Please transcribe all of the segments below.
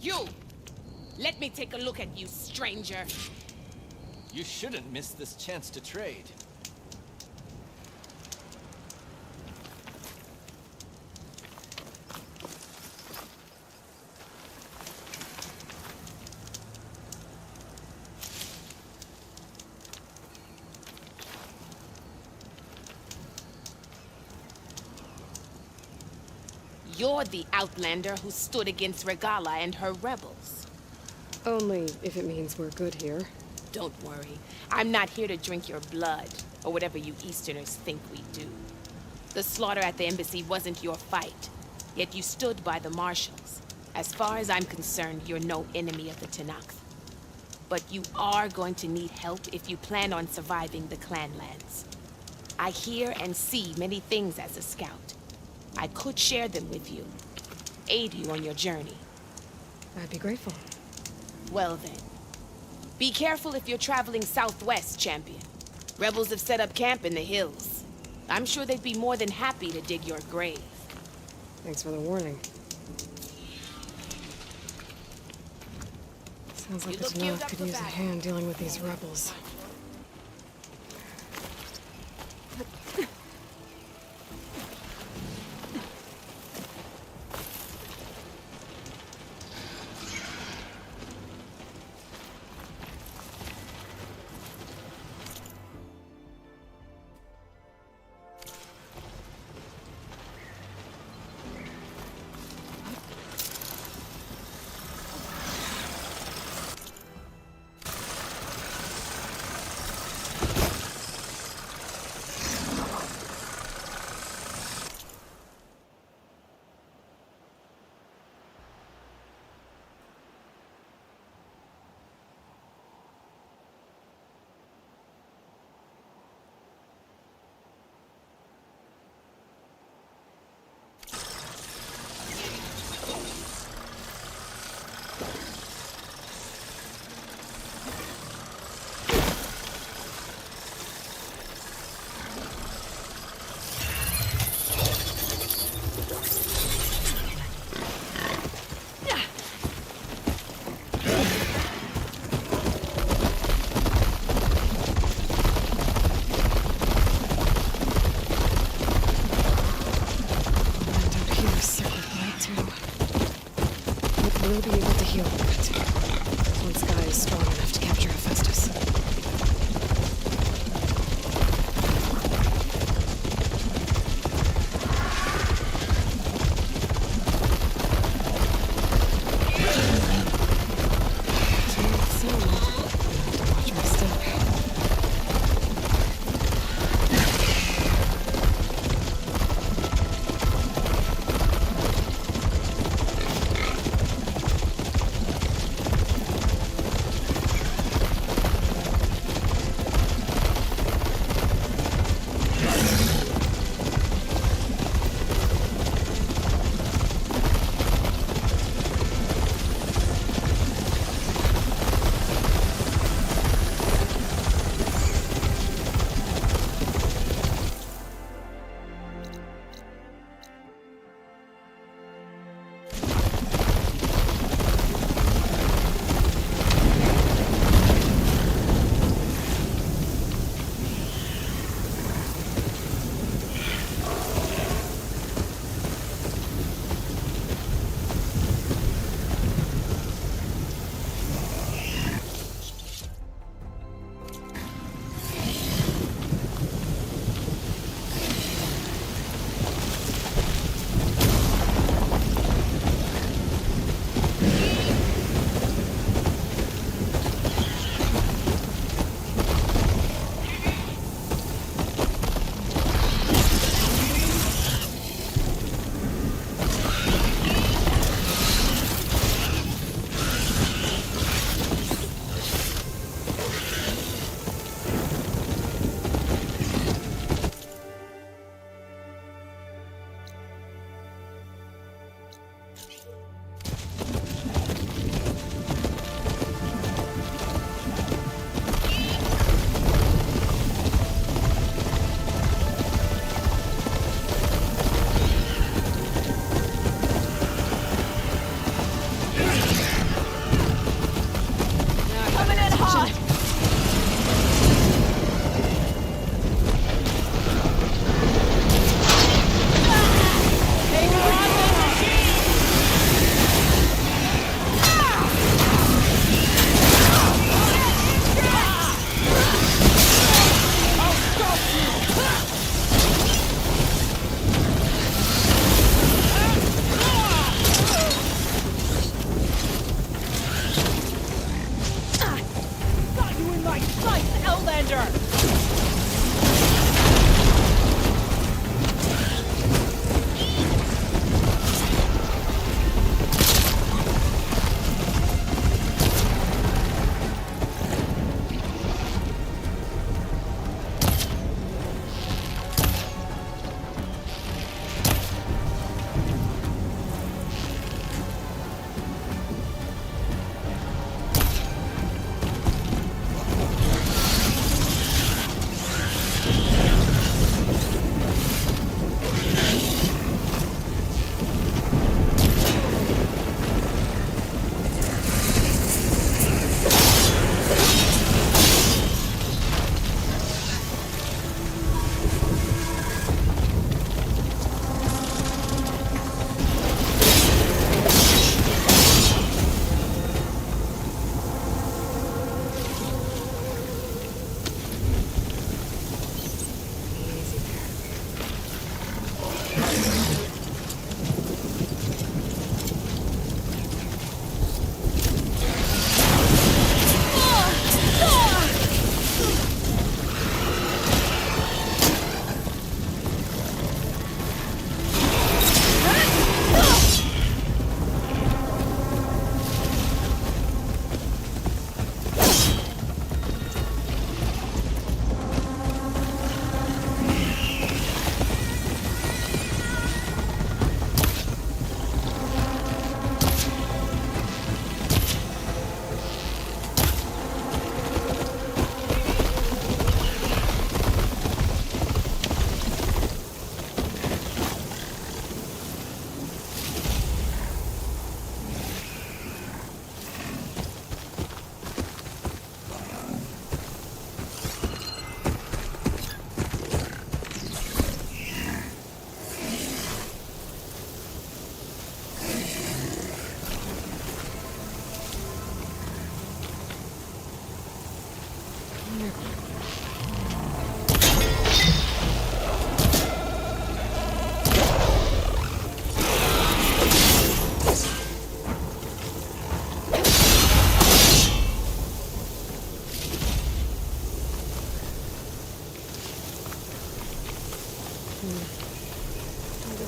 You! Let me take a look at you, stranger. You shouldn't miss this chance to trade. You're the outlander who stood against Regala and her rebels. Only if it means we're good here. Don't worry. I'm not here to drink your blood, or whatever you Easterners think we do. The slaughter at the embassy wasn't your fight, yet you stood by the marshals. As far as I'm concerned, you're no enemy of the Tenakth. But you are going to need help if you plan on surviving the clanlands. I hear and see many things as a scout. I could share them with you, aid you on your journey. I'd be grateful. Well then. Be careful if you're traveling southwest, champion. Rebels have set up camp in the hills. I'm sure they'd be more than happy to dig your grave. Thanks for the warning. Sounds like the Tenakth could use a hand dealing with these rebels. We'll be able to heal a bit, once Guy is strong enough to capture Hephaestus.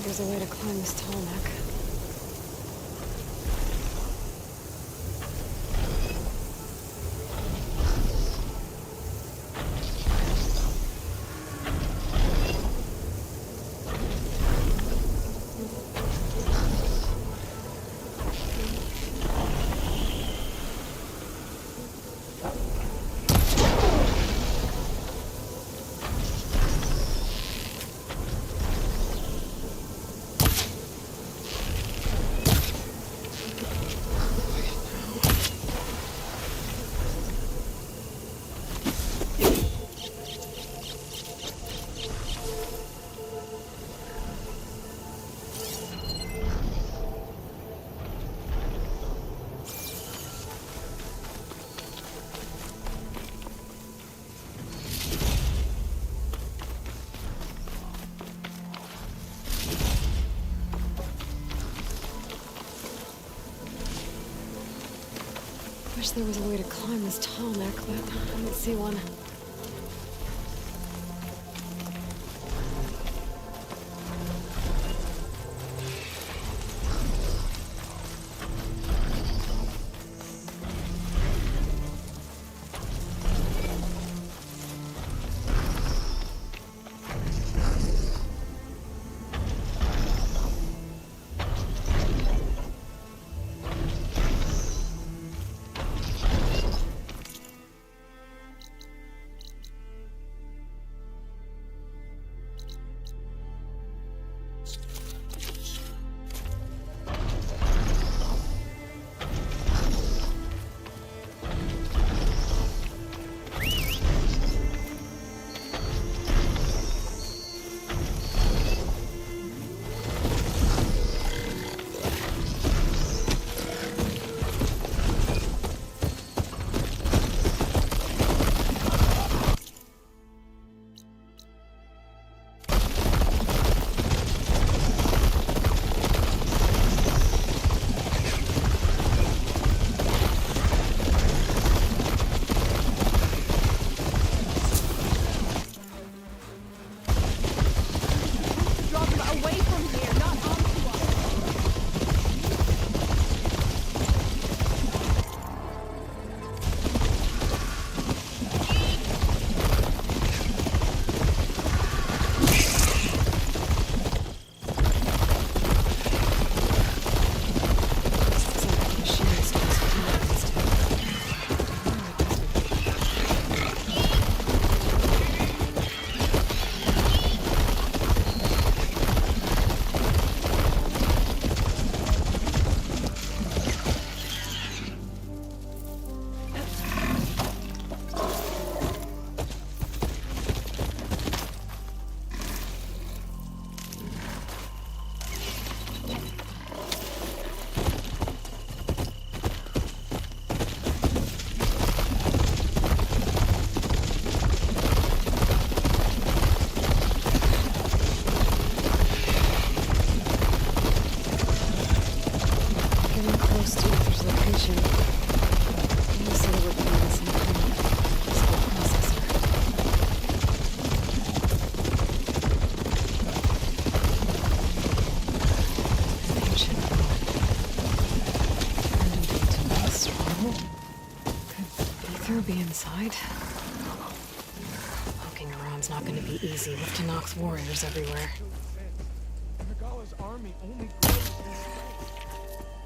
There's a way to climb this tall neck. Wish there was a way to climb this tall neck, but I don't see one. Be inside. Poking around's not going to be easy with Tanak's warriors everywhere. Regala's army only grows in strength.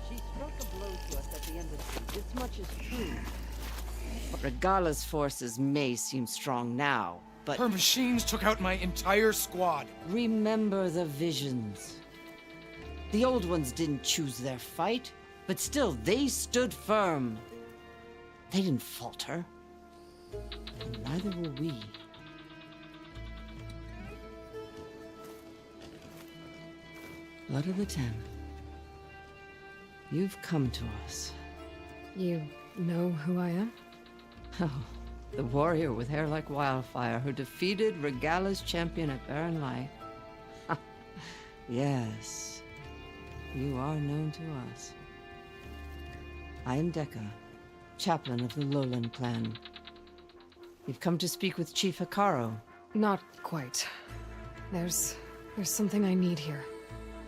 She struck a blow to us at the embassy. This much is true. Regala's forces may seem strong now, but Her machines took out my entire squad. remember the visions. The old ones didn't choose their fight, but still they stood firm. They didn't falter. And neither will we. Blood of the Ten. You've come to us. You know who I am? Oh, the warrior with hair like wildfire who defeated Regala's champion at Barren Light. Yes, you are known to us. I am Dekka, chaplain of the Lowland clan. You've come to speak with Chief Hikaru. Not quite. There's something I need here.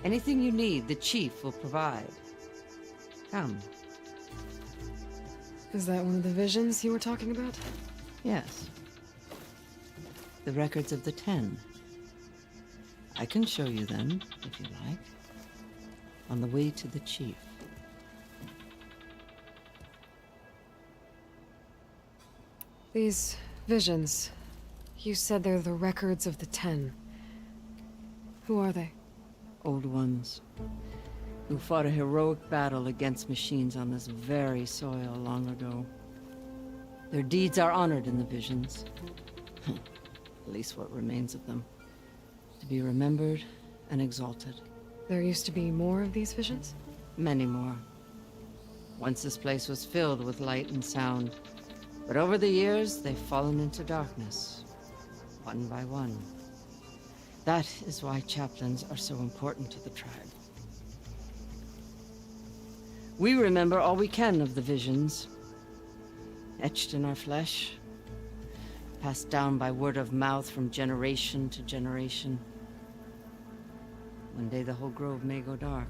Anything you need, the chief will provide. Come. Is that one of the visions you were talking about? Yes. The records of the 10. I can show you them, if you like. On the way to the chief. These visions, you said they're the records of the 10. Who are they? Old ones. Who fought a heroic battle against machines on this very soil long ago. Their deeds are honored in the visions. At least what remains of them. To be remembered and exalted. There used to be more of these visions? Many more. Once this place was filled with light and sound. But over the years, they've fallen into darkness. One by one. That is why chaplains are so important to the tribe. We remember all we can of the visions. Etched in our flesh. Passed down by word of mouth from generation to generation. One day the whole grove may go dark.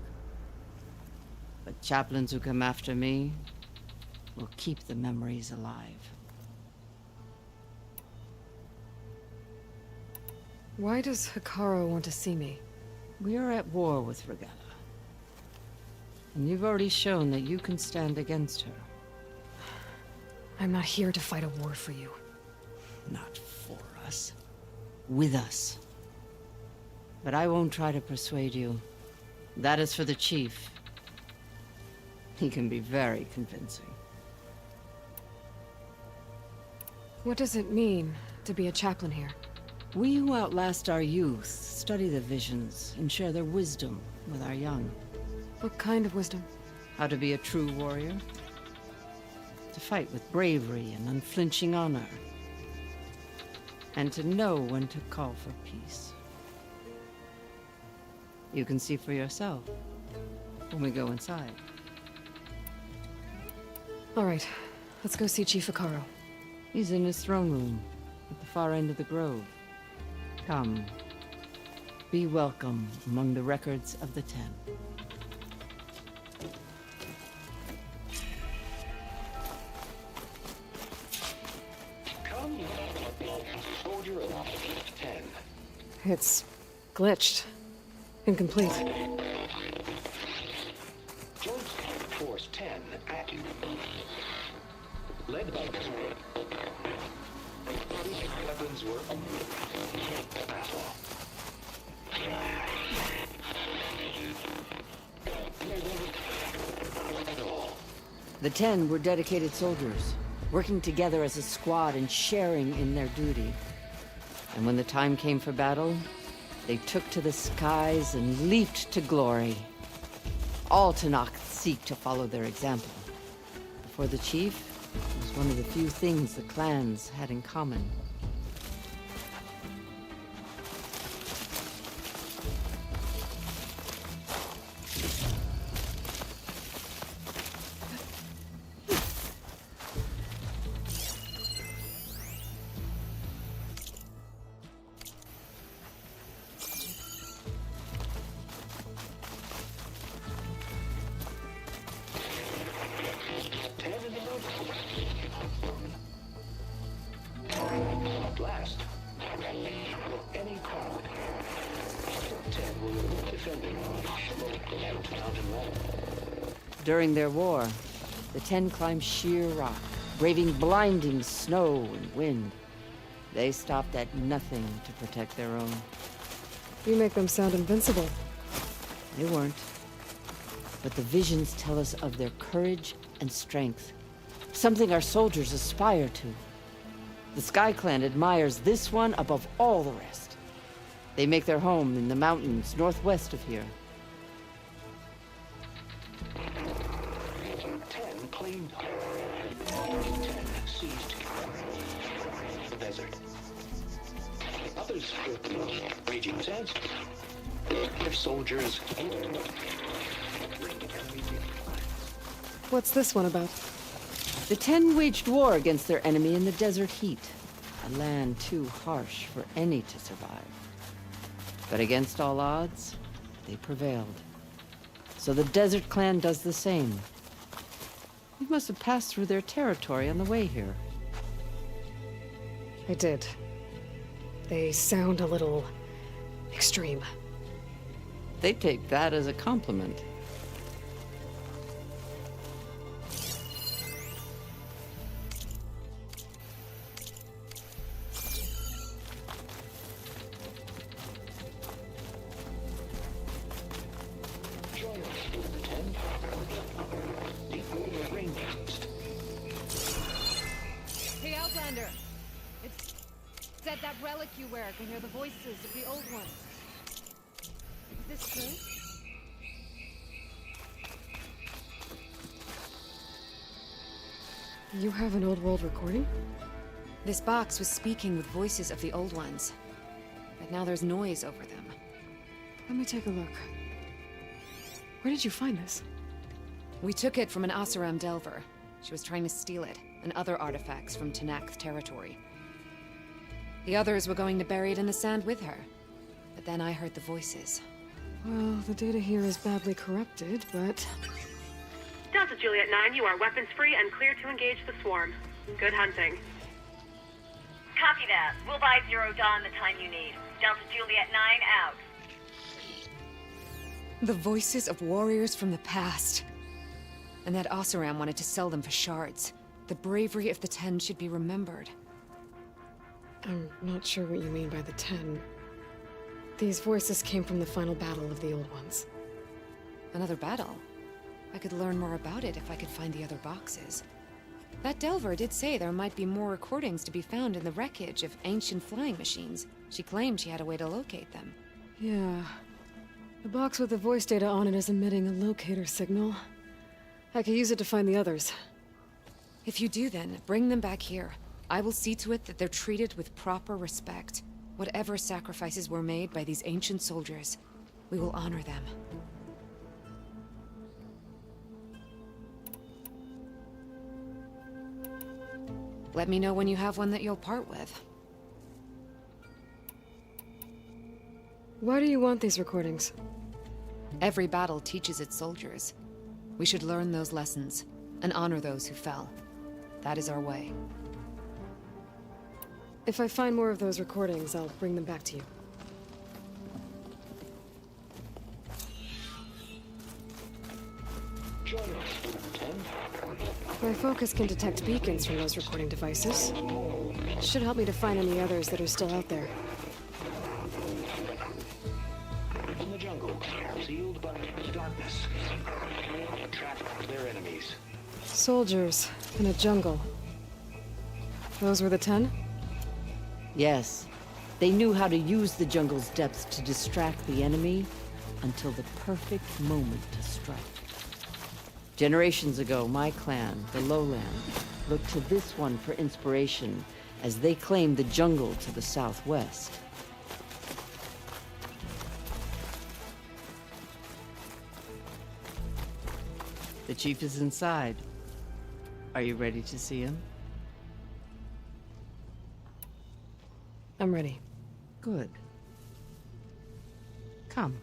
But chaplains who come after me will keep the memories alive. Why does Hikaru want to see me? We are at war with Regalla. And you've already shown that you can stand against her. I'm not here to fight a war for you. Not for us. With us. But I won't try to persuade you. That is for the chief. He can be very convincing. What does it mean to be a chaplain here? We who outlast our youth study the visions and share their wisdom with our young. What kind of wisdom? How to be a true warrior. To fight with bravery and unflinching honor. And to know when to call for peace. You can see for yourself when we go inside. All right, let's go see Chief Hikaru. He's in his throne room at the far end of the grove. Come. Be welcome among the records of the 10. Come, soldier of 10. It's glitched. Incomplete. Joint Force 10 active. Led by weapons were battle. The 10 were dedicated soldiers, working together as a squad and sharing in their duty. And when the time came for battle, they took to the skies and leaped to glory. All Tanakh seek to follow their example. For the chief, it was one of the few things the clans had in common. At last, any crowd. 10 will defend the mountain wall. During their war, the 10 climbed sheer rock, braving blinding snow and wind. They stopped at nothing to protect their own. You make them sound invincible. They weren't. But the visions tell us of their courage and strength. Something our soldiers aspire to. The Sky Clan admires this one above all the rest. They make their home in the mountains northwest of here. 10 claimed 10 seized the desert. Others raging sands. Their soldiers What's this one about? The 10 waged war against their enemy in the desert heat, a land too harsh for any to survive. But against all odds, they prevailed. So the Desert Clan does the same. You must have passed through their territory on the way here. I did. They sound a little extreme. They take that as a compliment. Join us, the 10. The Rangers. Hey, Outlander! It's said that relic you wear can hear the voices of the old ones. Is this true? You have an old world recording? This box was speaking with voices of the old ones. But now there's noise over them. Let me take a look. Where did you find this? We took it from an Oseram Delver. She was trying to steal it, and other artifacts from Tenakth territory. The others were going to bury it in the sand with her. But then I heard the voices. Well, the data here is badly corrupted, but... Delta Juliet 9, you are weapons free and clear to engage the swarm. Good hunting. Copy that. We'll buy Zero Dawn the time you need. Delta Juliet 9 out. The voices of warriors from the past. And that Oseram wanted to sell them for shards. The bravery of the 10 should be remembered. I'm not sure what you mean by the 10. These voices came from the final battle of the Old Ones. Another battle? I could learn more about it if I could find the other boxes. That Delver did say there might be more recordings to be found in the wreckage of ancient flying machines. She claimed she had a way to locate them. Yeah. The box with the voice data on it is emitting a locator signal. I could use it to find the others. If you do then, bring them back here. I will see to it that they're treated with proper respect. Whatever sacrifices were made by these ancient soldiers, we will honor them. Let me know when you have one that you'll part with. Why do you want these recordings? Every battle teaches its soldiers. We should learn those lessons, and honor those who fell. That is our way. If I find more of those recordings, I'll bring them back to you. Join us, 10. My focus can detect beacons from those recording devices. It should help me to find any others that are still out there. In the jungle, sealed by darkness. Trap their enemies. Soldiers in a jungle. Those were the 10? Yes. They knew how to use the jungle's depths to distract the enemy until the perfect moment to strike. Generations ago, my clan, the Lowland, looked to this one for inspiration as they claimed the jungle to the southwest. The chief is inside. Are you ready to see him? I'm ready. Good. Come.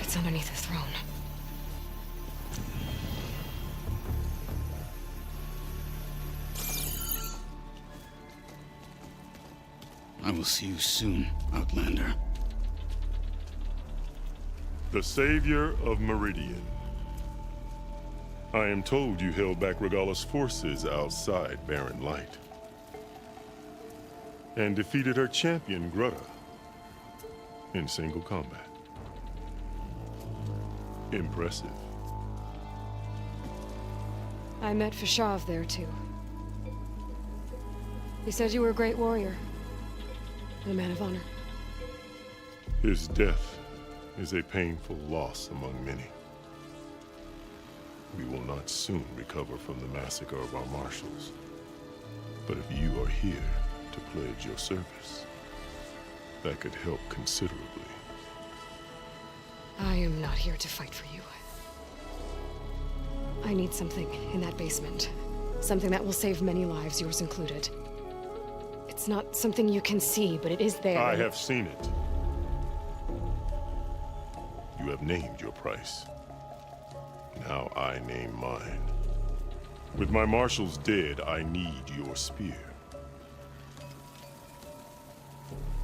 It's underneath the throne. I will see you soon, Outlander. The savior of Meridian. I am told you held back Regala's forces outside Barren Light. And defeated her champion, Grutta, in single combat. Impressive. I met Fashav there, too. He said you were a great warrior. And a man of honor. His death is a painful loss among many. We will not soon recover from the massacre of our marshals. But if you are here to pledge your service, that could help considerably. I am not here to fight for you. I need something in that basement. Something that will save many lives, yours included. It's not something you can see, but it is there. I have seen it. You have named your price. Now I name mine. With my marshals dead, I need your spear.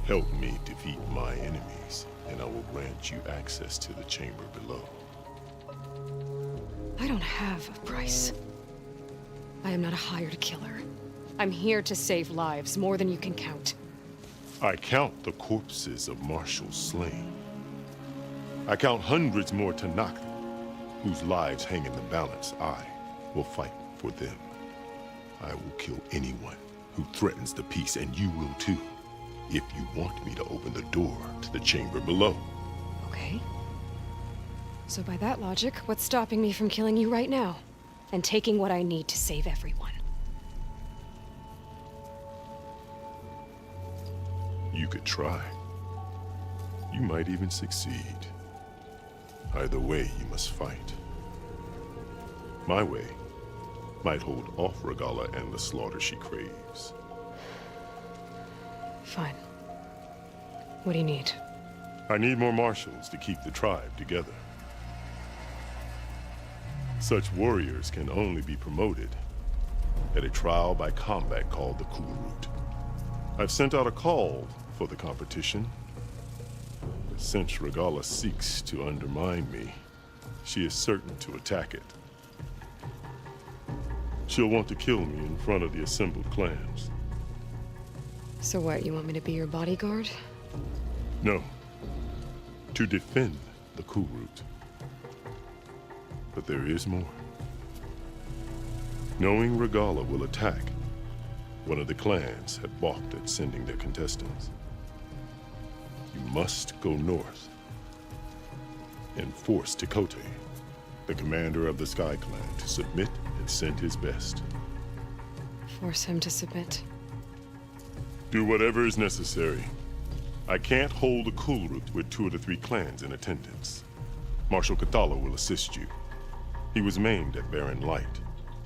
Help me defeat my enemies, and I will grant you access to the chamber below. I don't have a price. I am not a hired killer. I'm here to save lives, more than you can count. I count the corpses of marshals slain. I count hundreds more Tanakh, whose lives hang in the balance. I will fight for them. I will kill anyone who threatens the peace, and you will too, if you want me to open the door to the chamber below. Okay. So by that logic, what's stopping me from killing you right now? And taking what I need to save everyone? You could try. You might even succeed. Either way, you must fight. My way might hold off Regalla and the slaughter she craves. Fine. What do you need? I need more marshals to keep the tribe together. Such warriors can only be promoted at a trial by combat called the Cool Route. I've sent out a call for the competition. But since Regalla seeks to undermine me, she is certain to attack it. She'll want to kill me in front of the assembled clans. So what, you want me to be your bodyguard? No. To defend the Cool Route. But there is more. Knowing Regalla will attack, one of the clans had balked at sending their contestants. You must go north and force Tekote, the commander of the Sky Clan, to submit and send his best. Force him to submit. Do whatever is necessary. I can't hold a Cool Route with 2 of the 3 clans in attendance. Marshal Cathala will assist you. He was maimed at Barren Light,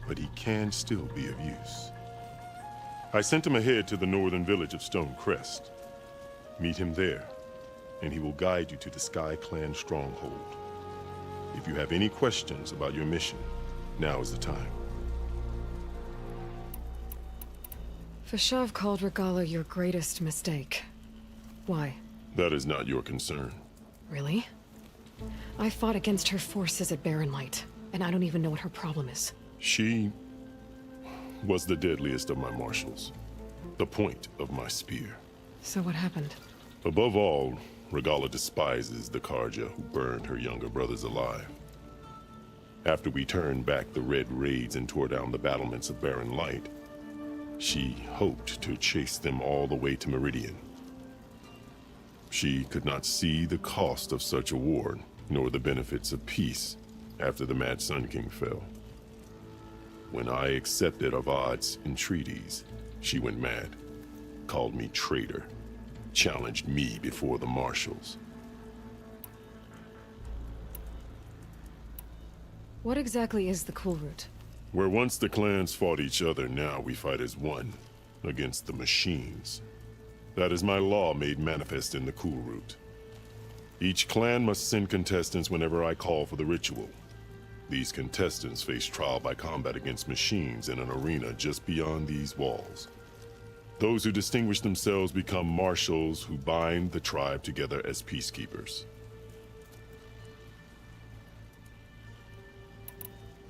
but he can still be of use. I sent him ahead to the northern village of Stone Crest. Meet him there, and he will guide you to the Sky Clan stronghold. If you have any questions about your mission, now is the time. Fashav called Regalla your greatest mistake. Why? That is not your concern. Really? I fought against her forces at Barren Light, and I don't even know what her problem is. She was the deadliest of my marshals, the point of my spear. So what happened? Above all, Regalla despises the Karja who burned her younger brothers alive. After we turned back the Red Raids and tore down the battlements of Barren Light, she hoped to chase them all the way to Meridian. She could not see the cost of such a war, nor the benefits of peace after the Mad Sun King fell. When I accepted Avad's entreaties, she went mad, called me traitor, challenged me before the marshals. What exactly is the Cool Route? Where once the clans fought each other, now we fight as one, against the machines. That is my law made manifest in the Cool Route. Each clan must send contestants whenever I call for the ritual. These contestants face trial by combat against machines in an arena just beyond these walls. Those who distinguish themselves become marshals who bind the tribe together as peacekeepers.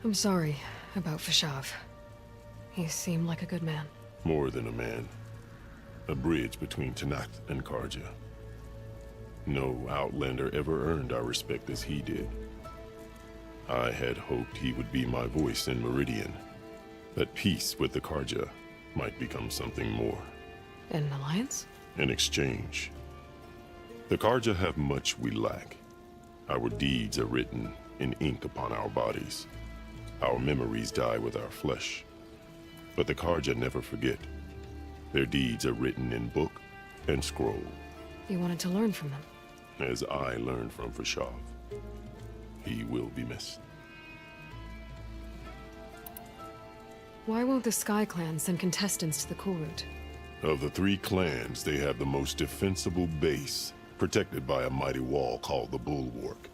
I'm sorry about Fashav. He seemed like a good man. More than a man. A bridge between Tanakh and Karja. No Outlander ever earned our respect as he did. I had hoped he would be my voice in Meridian, that peace with the Karja might become something more. An alliance? In exchange. The Karja have much we lack, Our deeds are written in ink upon our bodies. Our memories die with our flesh. But the Karja never forget. Their deeds are written in book and scroll. You wanted to learn from them. As I learned from Fashav. He will be missed. Why won't the Sky Clan send contestants to the Kulrut? Of the 3 clans, they have the most defensible base, protected by a mighty wall called the Bulwark.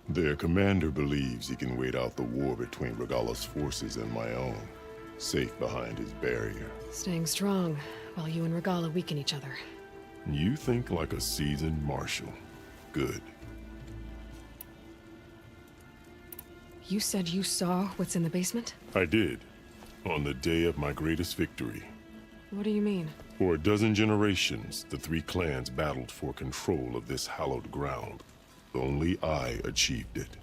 Their commander believes he can wait out the war between Regala's forces and my own, safe behind his barrier. Staying strong, while you and Regala weaken each other. You think like a seasoned marshal. Good. You said you saw what's in the basement? I did. On the day of my greatest victory. What do you mean? For a dozen generations, the 3 clans battled for control of this hallowed ground. Only I achieved it.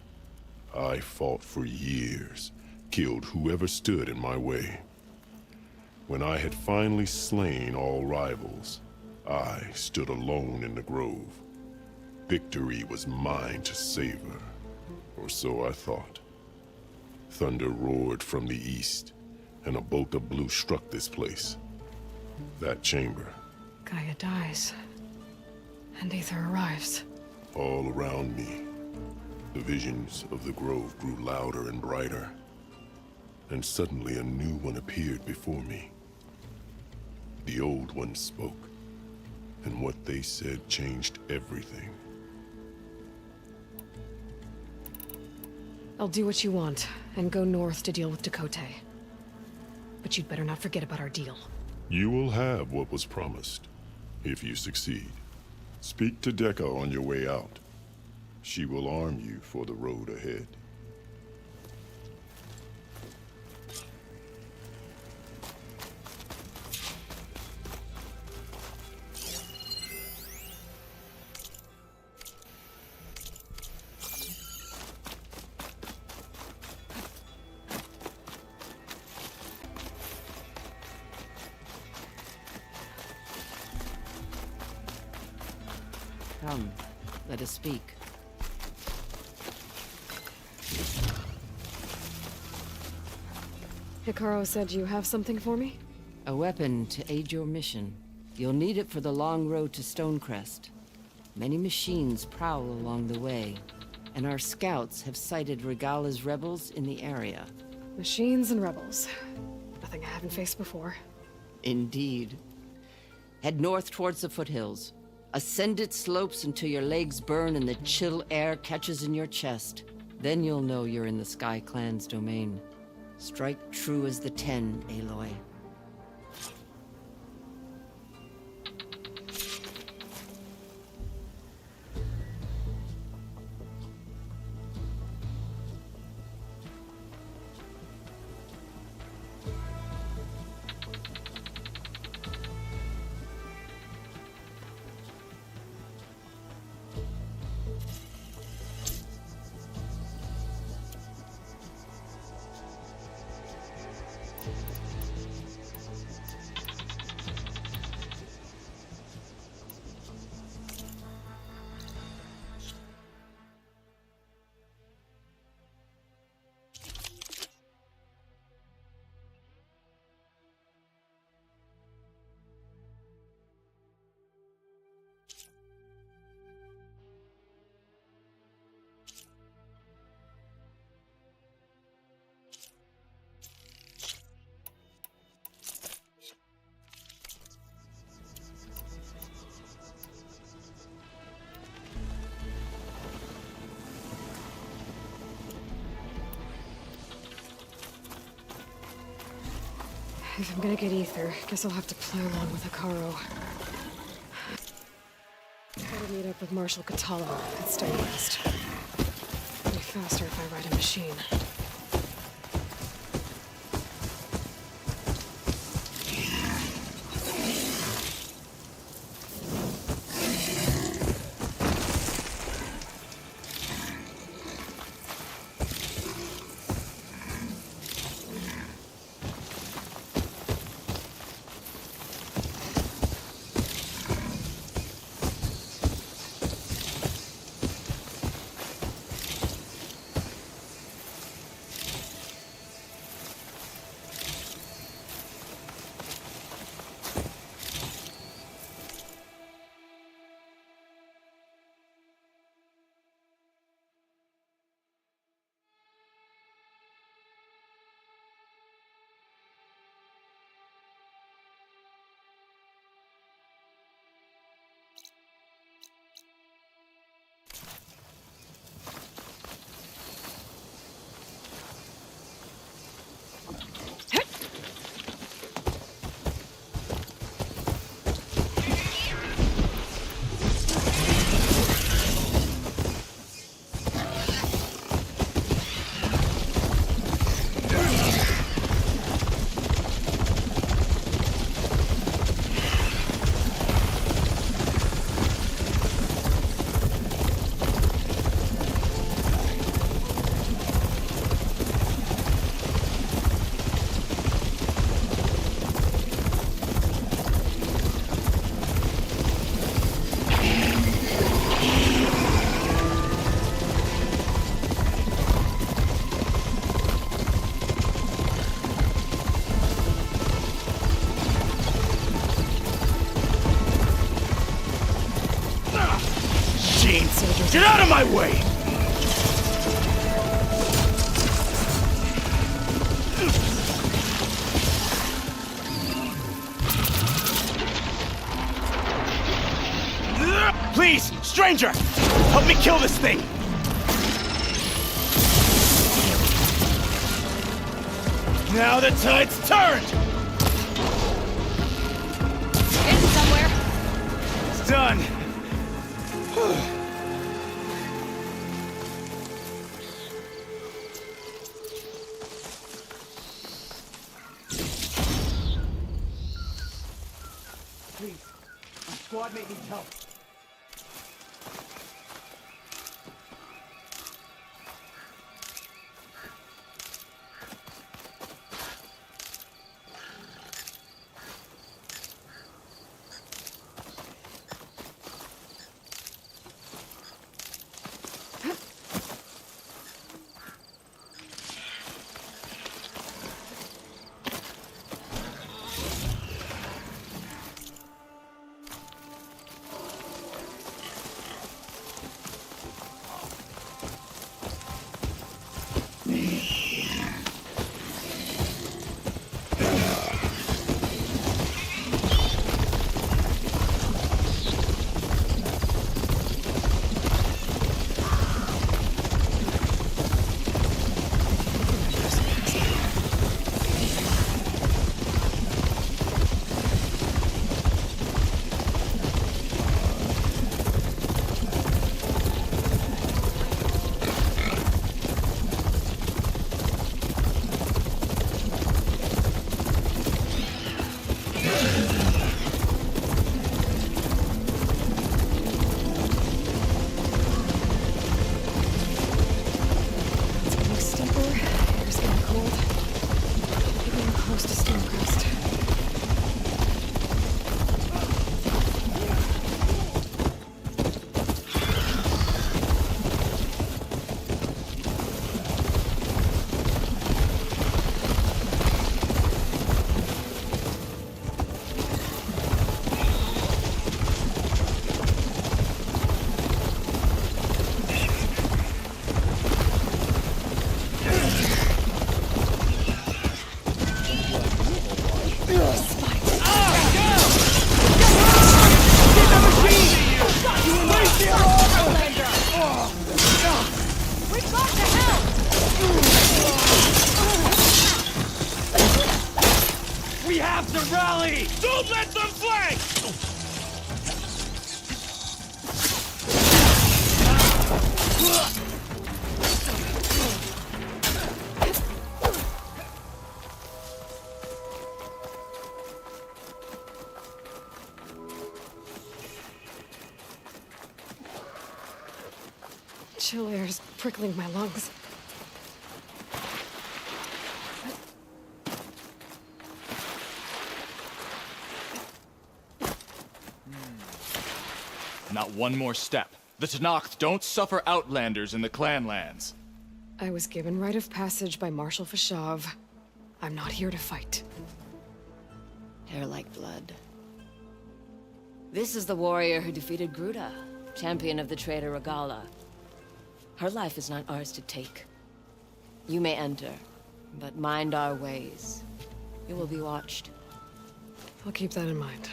I fought for years, killed whoever stood in my way. When I had finally slain all rivals, I stood alone in the grove. Victory was mine to savor, or so I thought. Thunder roared from the east, and a bolt of blue struck this place. That chamber. Gaia dies, and Aether arrives. All around me, the visions of the grove grew louder and brighter, and suddenly a new one appeared before me. The old one spoke, and what they said changed everything. I'll do what you want, and go north to deal with Dakota. But you'd better not forget about our deal. You will have what was promised, if you succeed. Speak to Dekka on your way out. She will arm you for the road ahead. Come, let us speak. Hikaru said you have something for me? A weapon to aid your mission. You'll need it for the long road to Stonecrest. Many machines prowl along the way, and our scouts have sighted Regala's rebels in the area. Machines and rebels. Nothing I haven't faced before. Indeed. Head north towards the foothills. Ascend its slopes until your legs burn and the chill air catches in your chest. Then you'll know you're in the Sky Clan's domain. Strike true as the 10, Aloy. If I'm gonna get Aether, guess I'll have to play along with Hikaru. Gotta meet up with Marshal Katala at Stonecrest. It'll be faster if I ride a machine. my way! Please, stranger! Help me kill this thing! Now the tide's turned! In somewhere. It's done. Please, my squad mate needs help. We have to rally! Don't let them flank! Chill air is prickling my lungs. Not one more step. The Tenakth don't suffer outlanders in the Clanlands. I was given rite of passage by Marshal Fashav. I'm not here to fight. Hair like blood. This is the warrior who defeated Gruta, champion of the traitor Regala. Her life is not ours to take. You may enter, but mind our ways. You will be watched. I'll keep that in mind.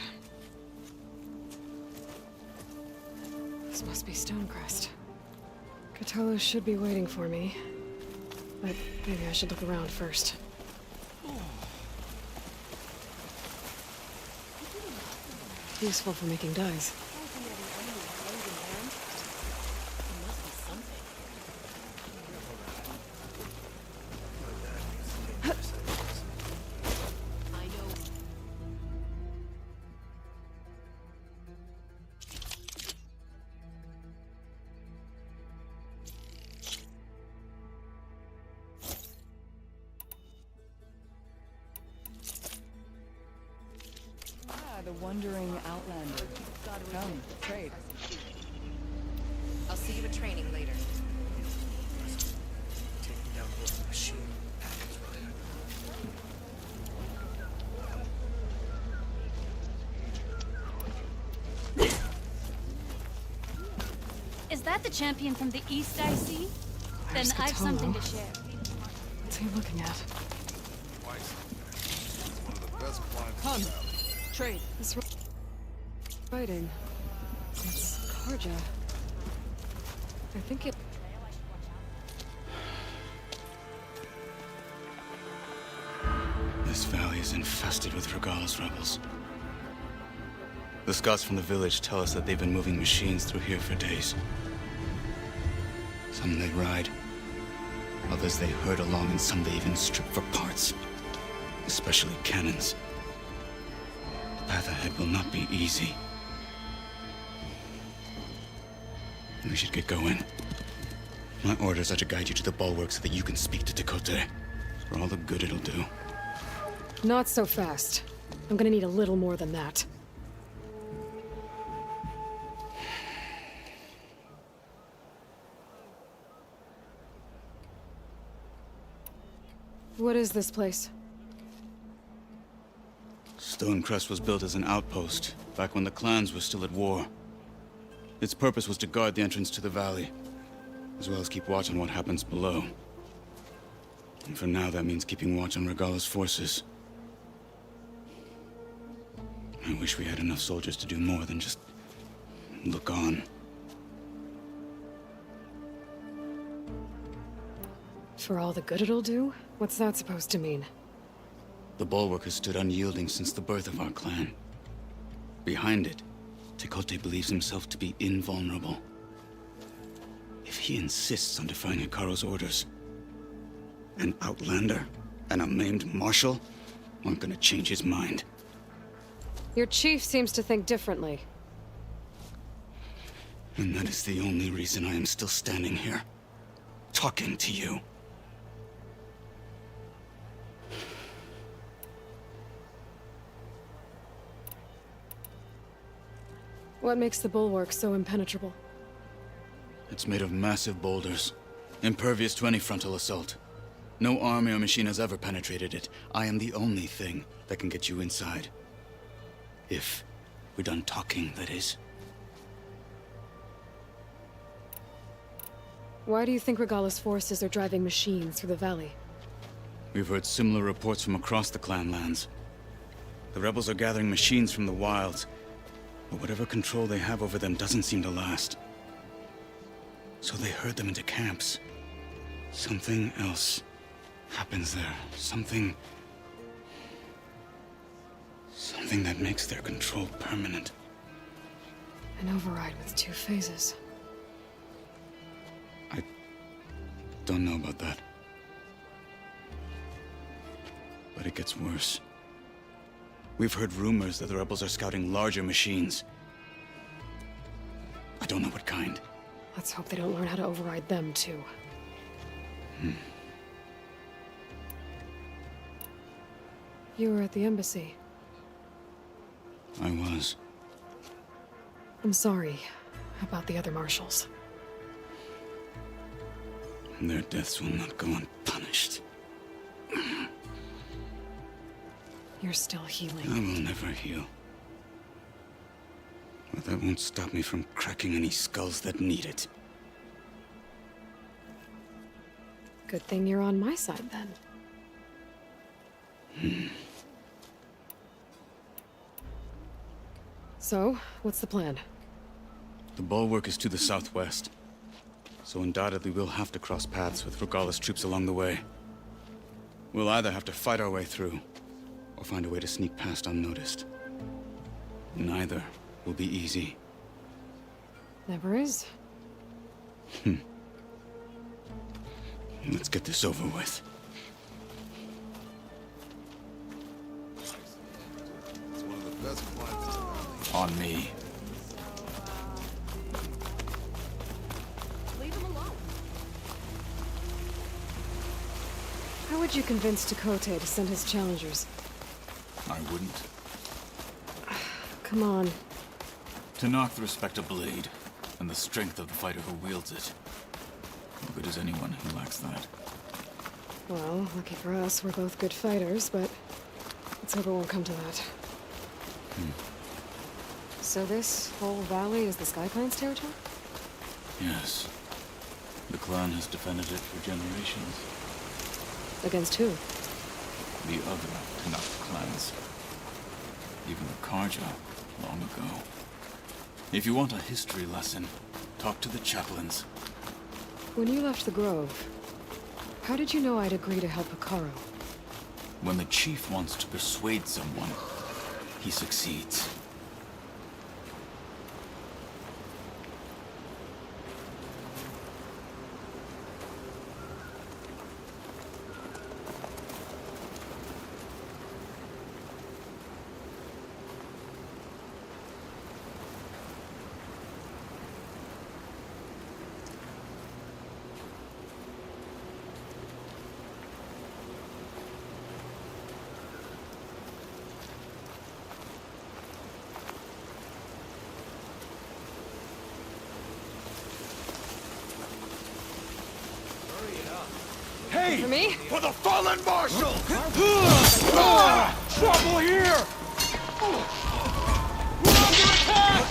This must be Stonecrest. Cthulhu should be waiting for me. But maybe I should look around first. Useful for making dyes. The wandering outlander. Come, trade. I'll see you at training later. Taking down the machine. Is that the champion from the east I see? Then There's I've something to Cthulhu. share. What's he looking at? Come, trade. This writing. It's Karja. I think it. This valley is infested with Regala's rebels. The scouts from the village tell us that they've been moving machines through here for days. Some they ride, others they herd along, and some they even strip for parts. Especially cannons. The path ahead will not be easy. We should get going. My orders are to guide you to the bulwark so that you can speak to Tekote. For all the good it'll do. Not so fast. I'm gonna need a little more than that. What is this place? Stonecrest was built as an outpost, back when the clans were still at war. Its purpose was to guard the entrance to the valley, as well as keep watch on what happens below. And for now, that means keeping watch on Regala's forces. I wish we had enough soldiers to do more than just look on. For all the good it'll do? What's that supposed to mean? The bulwark has stood unyielding since the birth of our clan. Behind it, Tekote believes himself to be invulnerable. If he insists on defying Hikaru's orders, an outlander and a maimed marshal aren't gonna change his mind. Your chief seems to think differently. And that is the only reason I am still standing here, talking to you. What makes the bulwark so impenetrable? It's made of massive boulders, impervious to any frontal assault. No army or machine has ever penetrated it. I am the only thing that can get you inside. If we're done talking, that is. Why do you think Regala's forces are driving machines through the valley? We've heard similar reports from across the clan lands. The rebels are gathering machines from the wilds, but whatever control they have over them doesn't seem to last. So they herd them into camps. Something else happens there. Something that makes their control permanent. An override with 2 phases. I don't know about that. But it gets worse. We've heard rumors that the rebels are scouting larger machines. I don't know what kind. Let's hope they don't learn how to override them, too. You were at the embassy. I was. I'm sorry about the other marshals. Their deaths will not go unpunished. You're still healing. I will never heal. But that won't stop me from cracking any skulls that need it. Good thing you're on my side, then. So, what's the plan? The bulwark is to the southwest, so undoubtedly we'll have to cross paths with Regala's troops along the way. We'll either have to fight our way through, or find a way to sneak past unnoticed. Neither will be easy. Never is. Let's get this over with. It's one of the best plants. On me. Leave him alone. How would you convince Tekote to send his challengers? I wouldn't. Come on. To knock the respect of blade, and the strength of the fighter who wields it. No good is anyone who lacks that. Well, lucky for us, we're both good fighters, but let's hope it won't come to that. So this whole valley is the Sky Clan's territory? Yes. The clan has defended it for generations. Against who? The other Tanakh clans. Even the Karja, long ago. If you want a history lesson, talk to the chaplains. When you left the Grove, how did you know I'd agree to help Hikaru? When the chief wants to persuade someone, he succeeds. Hey! For me? For the fallen marshal! Trouble here! We're under attack!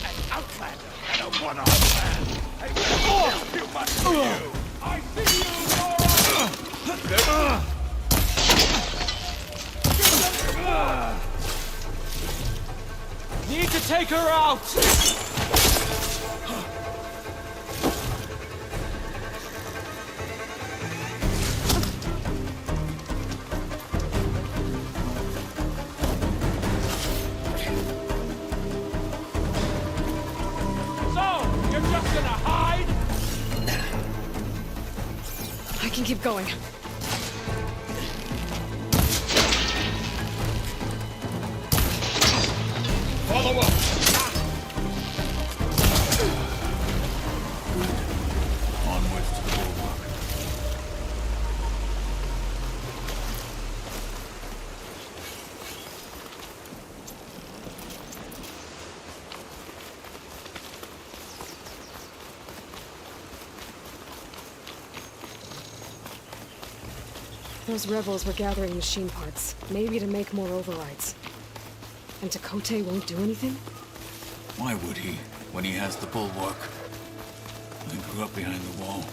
An outlander and a one-armed man! Hey, that's too much for you! I see you, Nora! Need to take her out! So, you're just gonna hide? I can keep going. Follow up! Onwards to the bulwark. Those rebels were gathering machine parts, maybe to make more overrides. And Takote won't do anything? Why would he, when he has the bulwark? I grew up behind the wall.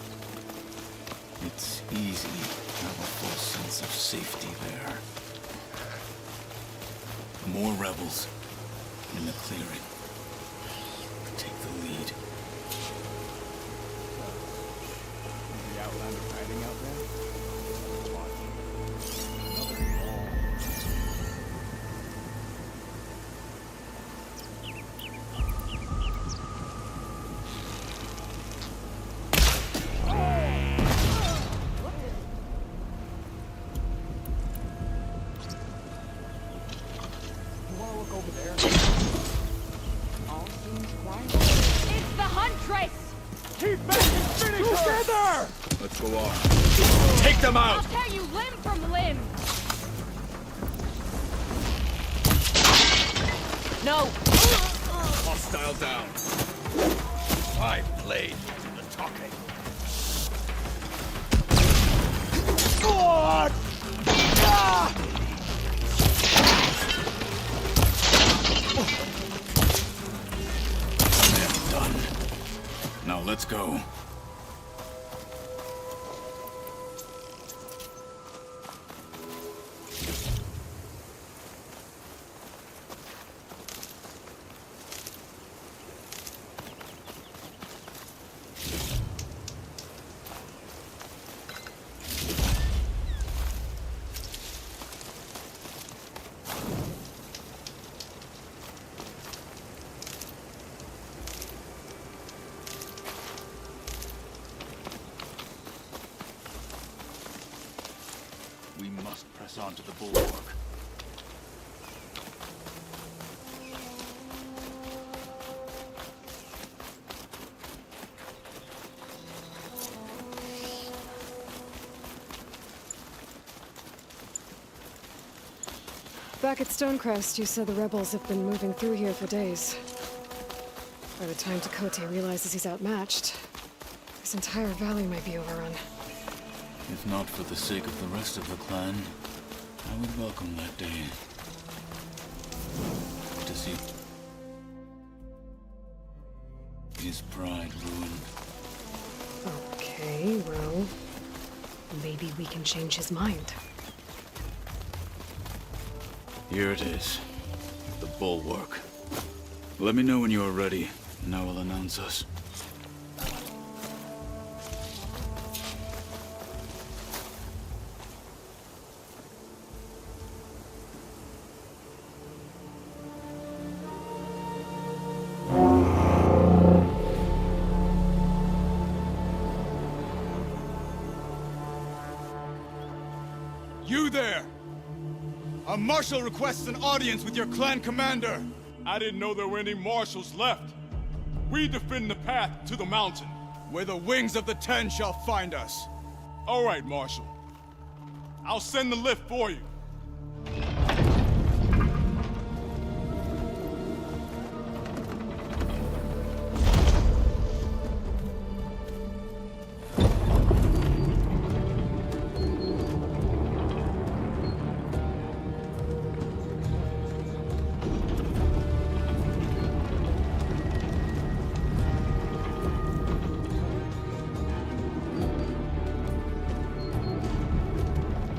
It's easy to have a full sense of safety there. More rebels in the clearing. Take the lead. The Outlander hiding out there? It's the Huntress! Keep back and finish together! Let's go on. Take them I'll out! tear you limb from limb! No! Hostile down. My blade to the talking. God! Ah! Done. Now let's go. We must press on to the bulwark. Back at Stonecrest, you said the rebels have been moving through here for days. By the time Takote realizes he's outmatched, this entire valley might be overrun. If not for the sake of the rest of the clan, I would welcome that day. To see his pride ruined. Okay, well, maybe we can change his mind. Here it is. The bulwark. Let me know when you are ready, and I will announce us. You there! A marshal requests an audience with your clan commander! I didn't know there were any marshals left. We defend the path to the mountain. Where the wings of the Ten shall find us. All right, Marshal. I'll send the lift for you.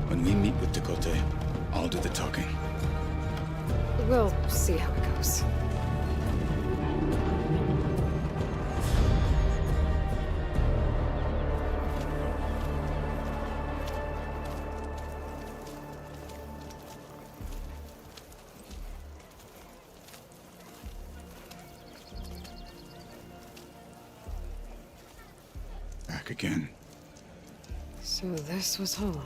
When we meet with Dakota, I'll do the talking. We'll see how it goes. Back again. So this was home.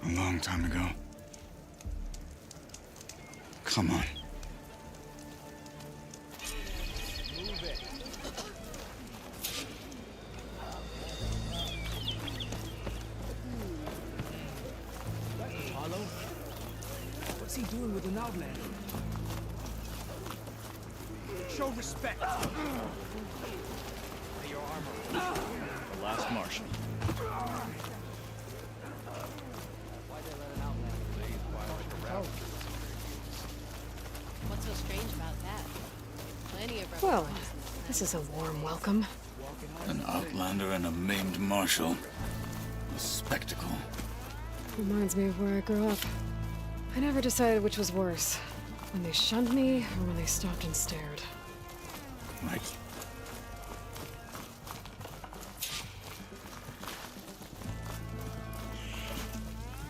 A long time ago. Come on. Aloy? What's he doing with an outlander? Show respect. Your armor. The last marshal. What's so strange about that? Plenty of Well, this is a warm welcome. An outlander and a maimed marshal. A spectacle. Reminds me of where I grew up. I never decided which was worse. When they shunned me, or when they stopped and stared. Right.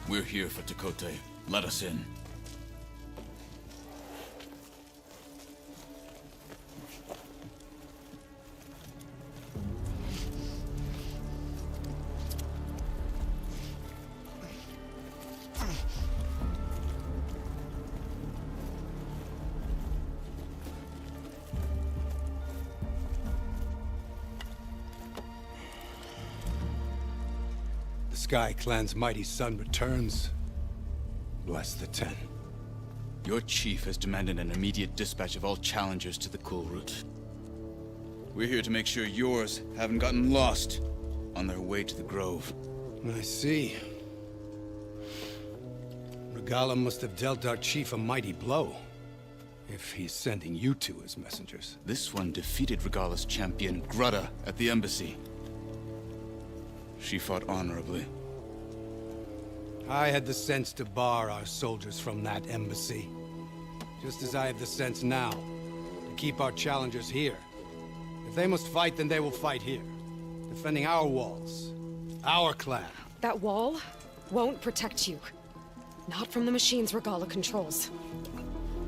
We're here for Dakota. Let us in. The Sky Clan's mighty son returns. Bless the Ten. Your chief has demanded an immediate dispatch of all challengers to the cool route. We're here to make sure yours haven't gotten lost on their way to the Grove. I see. Regala must have dealt our chief a mighty blow, if he's sending you two as messengers. This one defeated Regala's champion, Grudda, at the embassy. She fought honorably. I had the sense to bar our soldiers from that embassy. Just as I have the sense now, to keep our challengers here. If they must fight, then they will fight here. Defending our walls. Our clan. That wall won't protect you. Not from the machines Regala controls.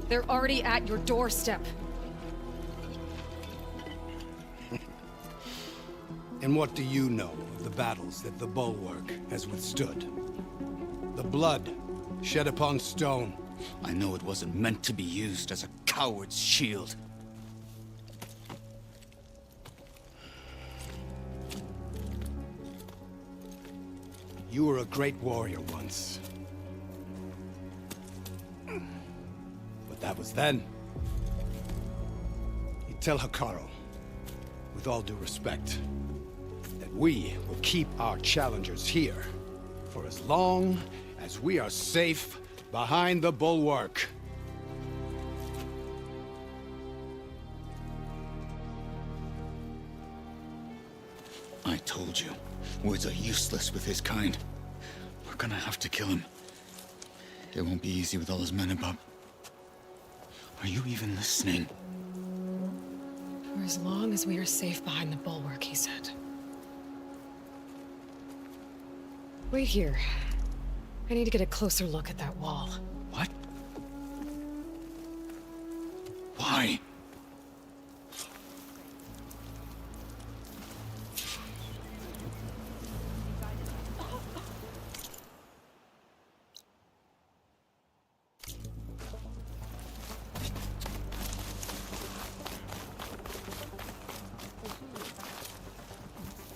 They're already at your doorstep. And what do you know of the battles that the Bulwark has withstood? The blood shed upon stone. I know it wasn't meant to be used as a coward's shield. You were a great warrior once. But that was then. You tell Hikaru, with all due respect, that We will keep our challengers here for as long as we are safe behind the bulwark. I told you, words are useless with his kind. We're gonna have to kill him. It won't be easy with all his men about. Are you even listening? For as long as we are safe behind the bulwark, he said. Wait here. I need to get a closer look at that wall. What? Why?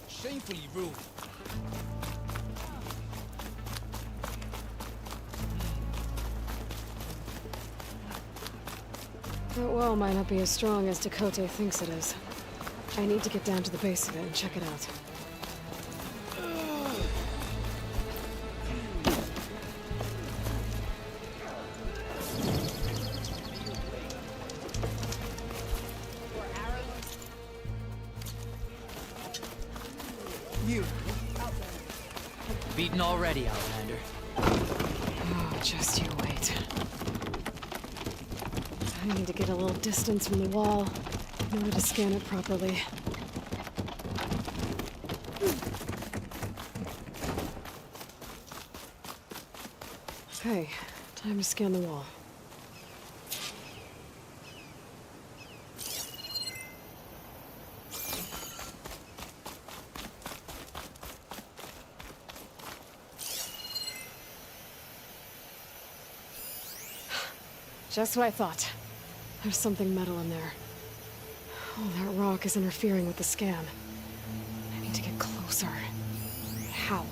Shamefully rude. That wall might not be as strong as Dakota thinks it is. I need to get down to the base of it and check it out. You. Beaten already, Outlander. Oh, just you wait. I need to get a little distance from the wall in order to scan it properly. Okay, time to scan the wall. Just what I thought. There's something metal in there. Oh, that rock is interfering with the scan. I need to get closer. How?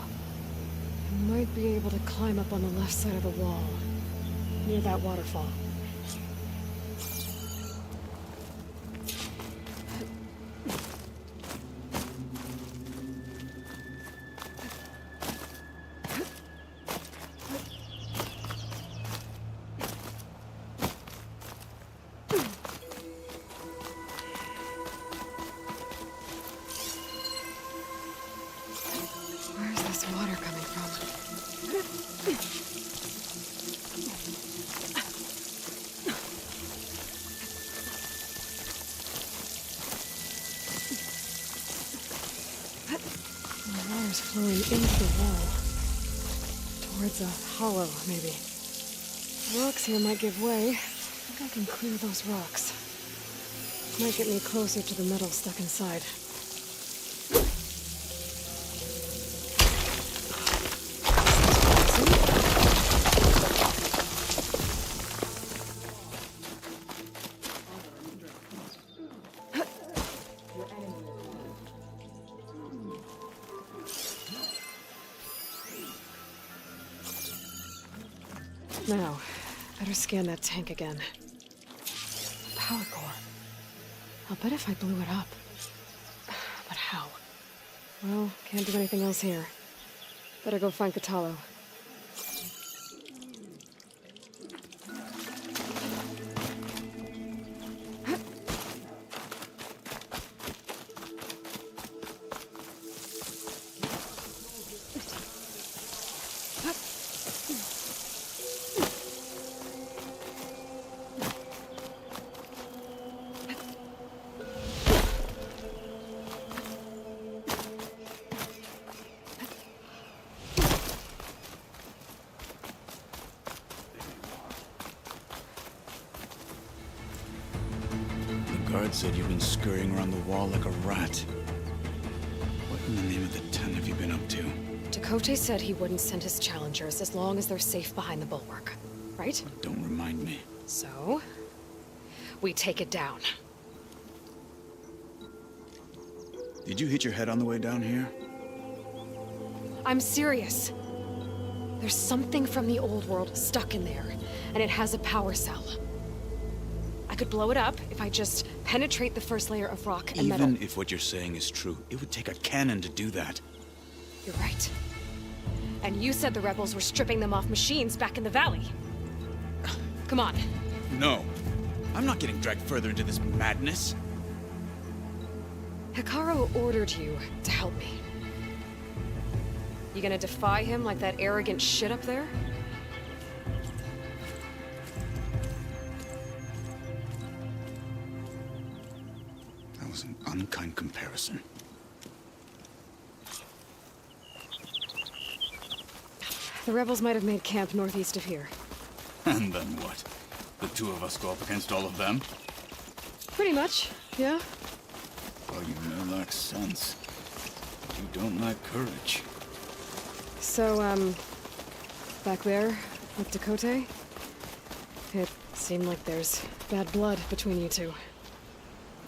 I might be able to climb up on the left side of the wall, near that waterfall. Where's this water coming from? The water's flowing into the wall. Towards a hollow, maybe. The rocks here might give way. I think I can clear those rocks. Might get me closer to the metal stuck inside. Now, better scan that tank again. Power core. I'll bet if I blew it up. But how? Well, can't do anything else here. Better go find Katalo. The guard said you've been scurrying around the wall like a rat. What in the name of the ten have you been up to? Dakota said he wouldn't send his challengers as long as they're safe behind the bulwark, right? Don't remind me. So, we take it down. Did you hit your head on the way down here? I'm serious. There's something from the old world stuck in there, and it has a power cell. A could blow it up if I just penetrate the first layer of rock and metal. Even if what you're saying is true, it would take a cannon to do that. You're right. And you said the rebels were stripping them off machines back in the valley. Come on. No. I'm not getting dragged further into this madness. Hikaru ordered you to help me. You gonna defy him like that arrogant shit up there? That was an unkind comparison. The rebels might have made camp northeast of here. And then what? The two of us go up against all of them? Pretty much, yeah. Well, you may lack sense. You don't lack courage. So, back there, with Dakota, it seemed like there's bad blood between you two.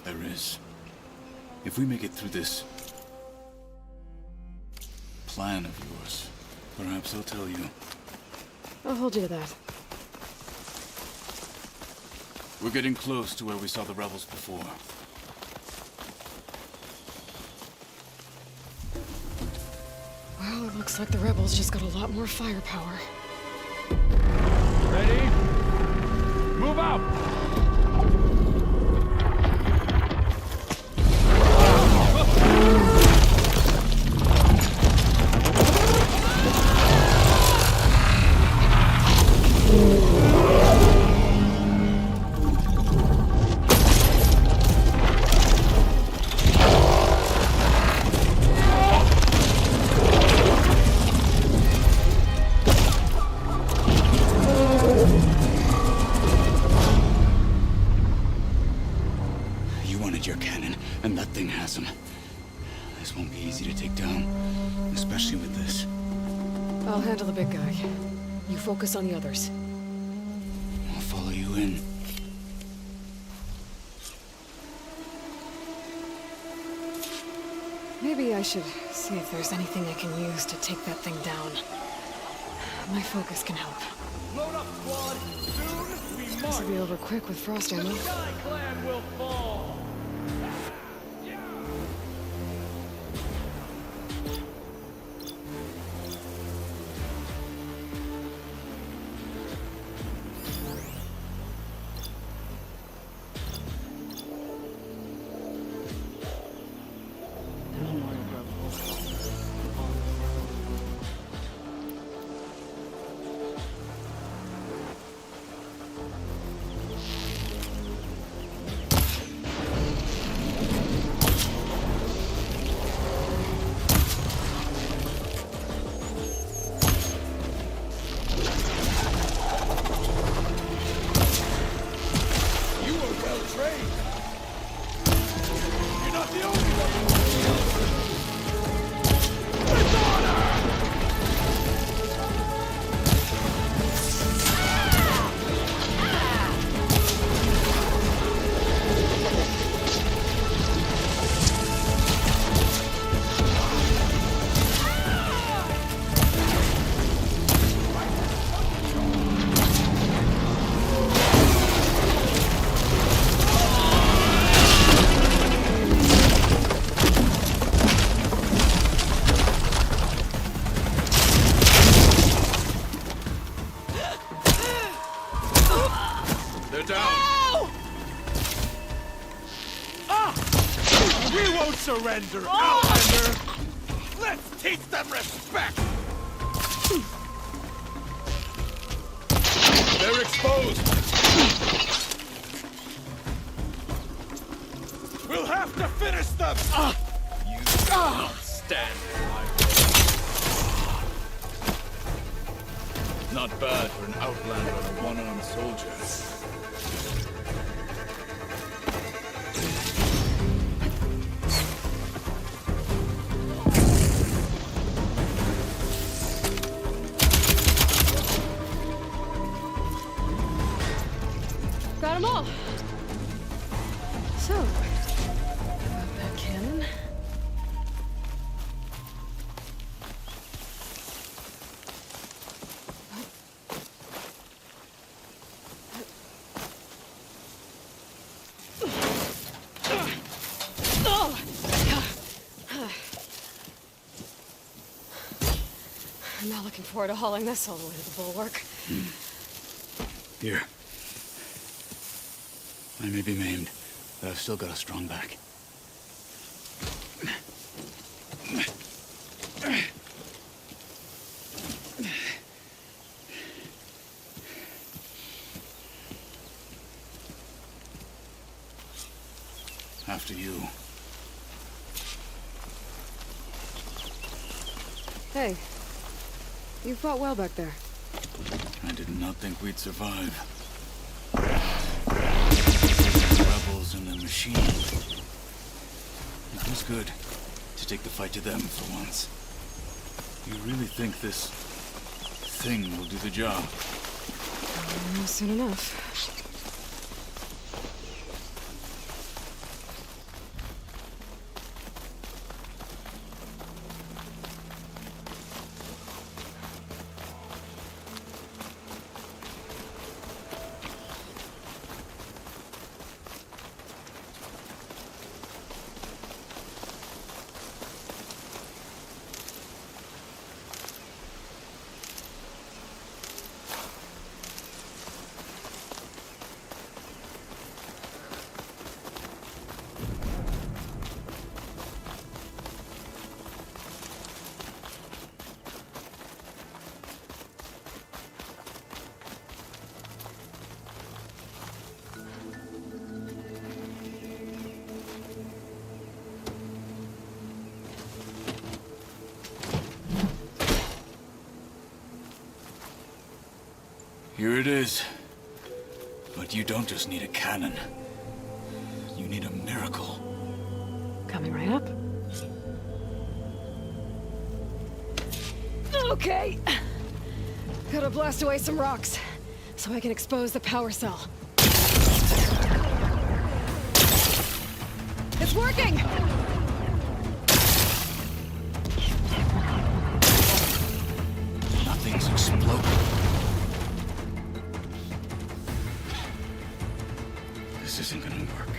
There is. If we make it through this plan of yours, perhaps I'll tell you. I'll hold you to that. We're getting close to where we saw the rebels before. Well, it looks like the rebels just got a lot more firepower. Ready? Move out! Your cannon, and that thing has him. This won't be easy to take down, especially with this. I'll handle the big guy. You focus on the others. I'll follow you in. Maybe I should see if there's anything I can use to take that thing down. My focus can help. Load up, squad! Soon we march! This will be over quick with frost ammo. The Sky Clan will fall! Surrender, Outlander! Let's teach them respect! They're exposed! We'll have to finish them! You will not stand in my way. Not bad for an Outlander and a one-armed soldier. Got them all. So, about that cannon. Looking forward to hauling this all the way to the bulwark. Here. I may be maimed, but I've still got a strong back. After you. Hey, you fought well back there. I did not think we'd survive. The rebels and the machine. It was good to take the fight to them for once. You really think this thing will do the job? Soon enough. Here it is. But you don't just need a cannon. You need a miracle. Coming right up. Okay. Gotta blast away some rocks, so I can expose the power cell. It's working! Nothing's exploding. This isn't gonna work.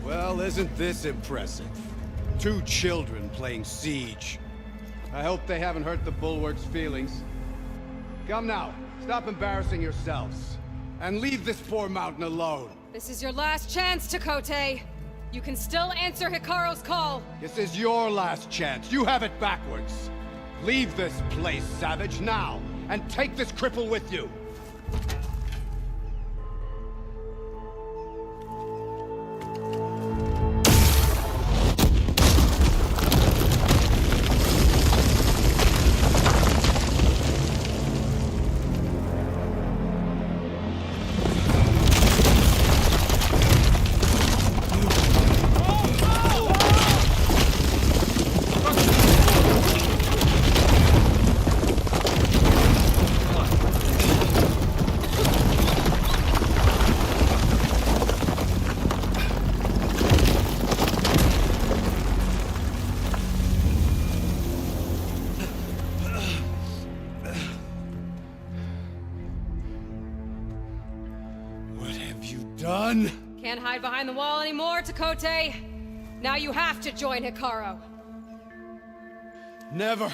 Well, isn't this impressive? 2 children playing siege. I hope they haven't hurt the bulwark's feelings. Come now, stop embarrassing yourselves. And leave this poor mountain alone. This is your last chance, Takote. You can still answer Hikaru's call. This is your last chance. You have it backwards. Leave this place, Savage, now, and take this cripple with you. Can't hide behind the wall anymore, Takote. Now you have to join Hikaru. Never.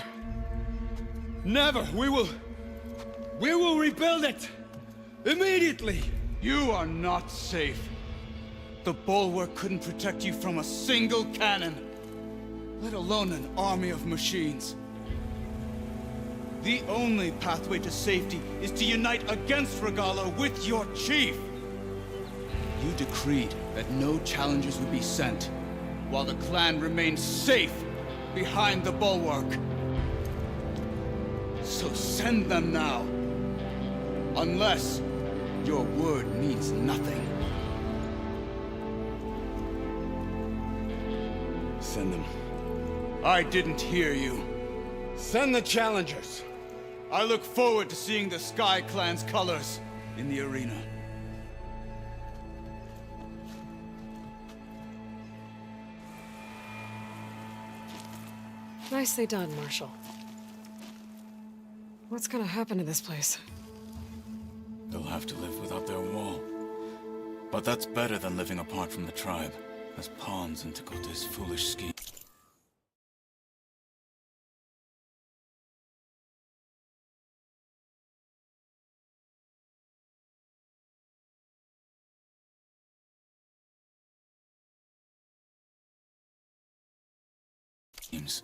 Never. We will rebuild it. Immediately. You are not safe. The bulwark couldn't protect you from a single cannon, let alone an army of machines. The only pathway to safety is to unite against Regalo with your chief. You decreed that no challengers would be sent, while the clan remained safe behind the bulwark. So send them now. Unless your word means nothing. Send them. I didn't hear you. Send the challengers. I look forward to seeing the Sky Clan's colors in the arena. Nicely done, Marshal. What's gonna happen to this place? They'll have to live without their wall. But that's better than living apart from the tribe, as pawns in Takote's foolish scheme. teams.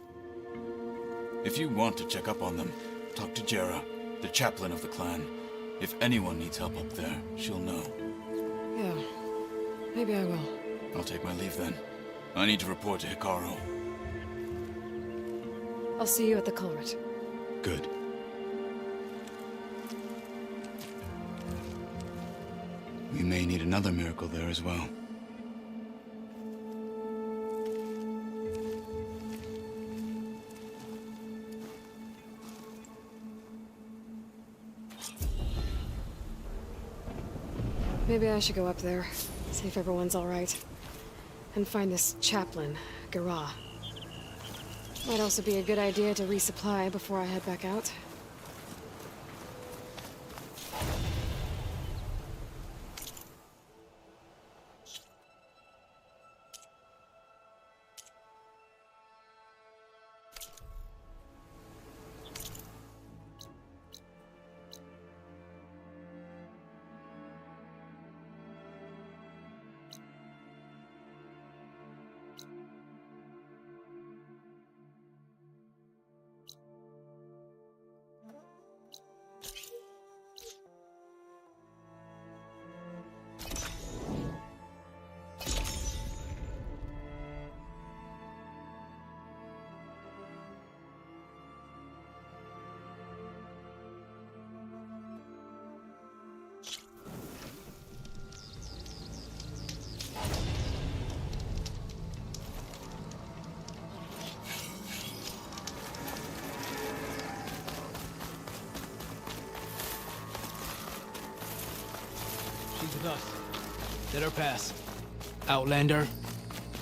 If you want to check up on them, talk to Jera, the chaplain of the clan. If anyone needs help up there, she'll know. Yeah, maybe I will. I'll take my leave then. I need to report to Hikaru. I'll see you at the culvert. Good. We may need another miracle there as well. Maybe I should go up there, see if everyone's all right. And find this chaplain, Gara. Might also be a good idea to resupply before I head back out. She's with us. Let her pass. Outlander,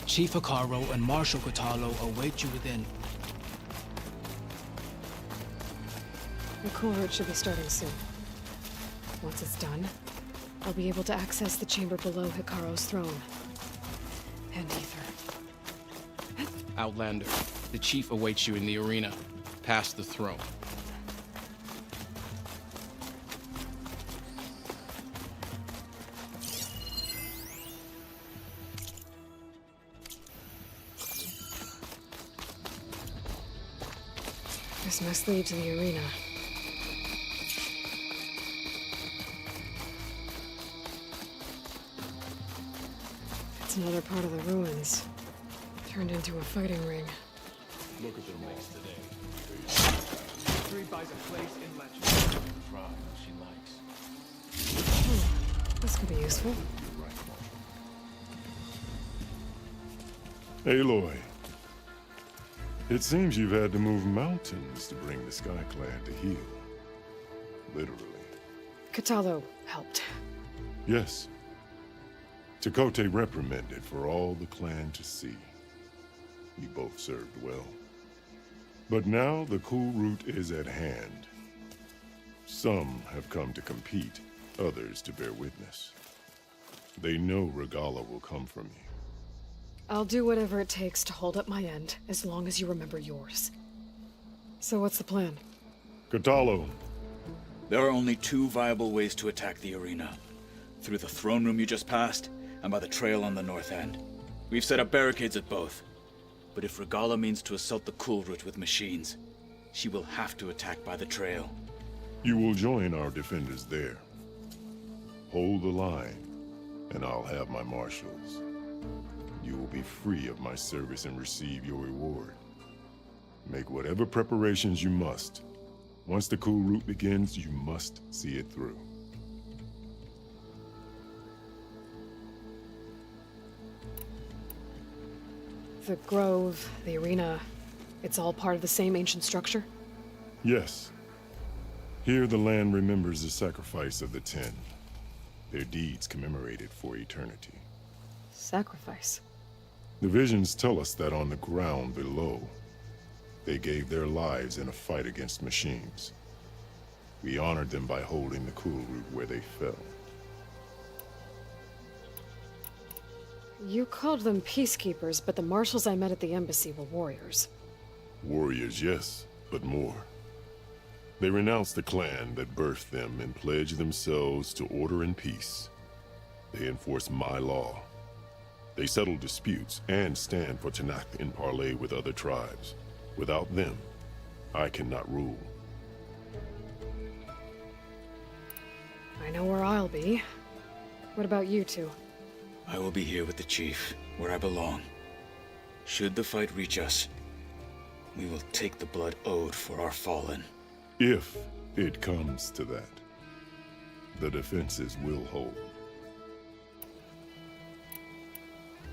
Chief Hikaru and Marshal Katalo await you within. The culvert should be starting soon. Once it's done, I'll be able to access the chamber below Hikaru's throne. And Ether. Outlander, the Chief awaits you in the arena, past the throne. This must lead to the arena. It's another part of the ruins. Turned into a fighting ring. Look at the race today. 3 buys a place in legend. Try what she likes. This could be useful. Aloy, it seems you've had to move mountains to bring the Sky Clan to heel. Literally. Katalo helped. Yes. Chakotay reprimanded for all the clan to see. You both served well. But now the cool route is at hand. Some have come to compete, others to bear witness. They know Regala will come from you. I'll do whatever it takes to hold up my end, as long as you remember yours. So what's the plan? Katalo. There are only 2 viable ways to attack the arena. Through the throne room you just passed, and by the trail on the north end. We've set up barricades at both. But if Regala means to assault the cool route with machines, she will have to attack by the trail. You will join our defenders there. Hold the line, and I'll have my marshals. You will be free of my service and receive your reward. Make whatever preparations you must. Once the cool route begins, you must see it through. The grove, the arena, it's all part of the same ancient structure? Yes. Here the land remembers the sacrifice of the 10. Their deeds commemorated for eternity. Sacrifice? The visions tell us that on the ground below, they gave their lives in a fight against machines. We honored them by holding the cool route where they fell. You called them peacekeepers, but the marshals I met at the embassy were warriors. Warriors, yes, but more. They renounced the clan that birthed them and pledged themselves to order and peace. They enforce my law. They settle disputes and stand for Tanakh in parley with other tribes. Without them, I cannot rule. I know where I'll be. What about you two? I will be here with the chief, where I belong. Should the fight reach us, we will take the blood owed for our fallen. If it comes to that, the defenses will hold.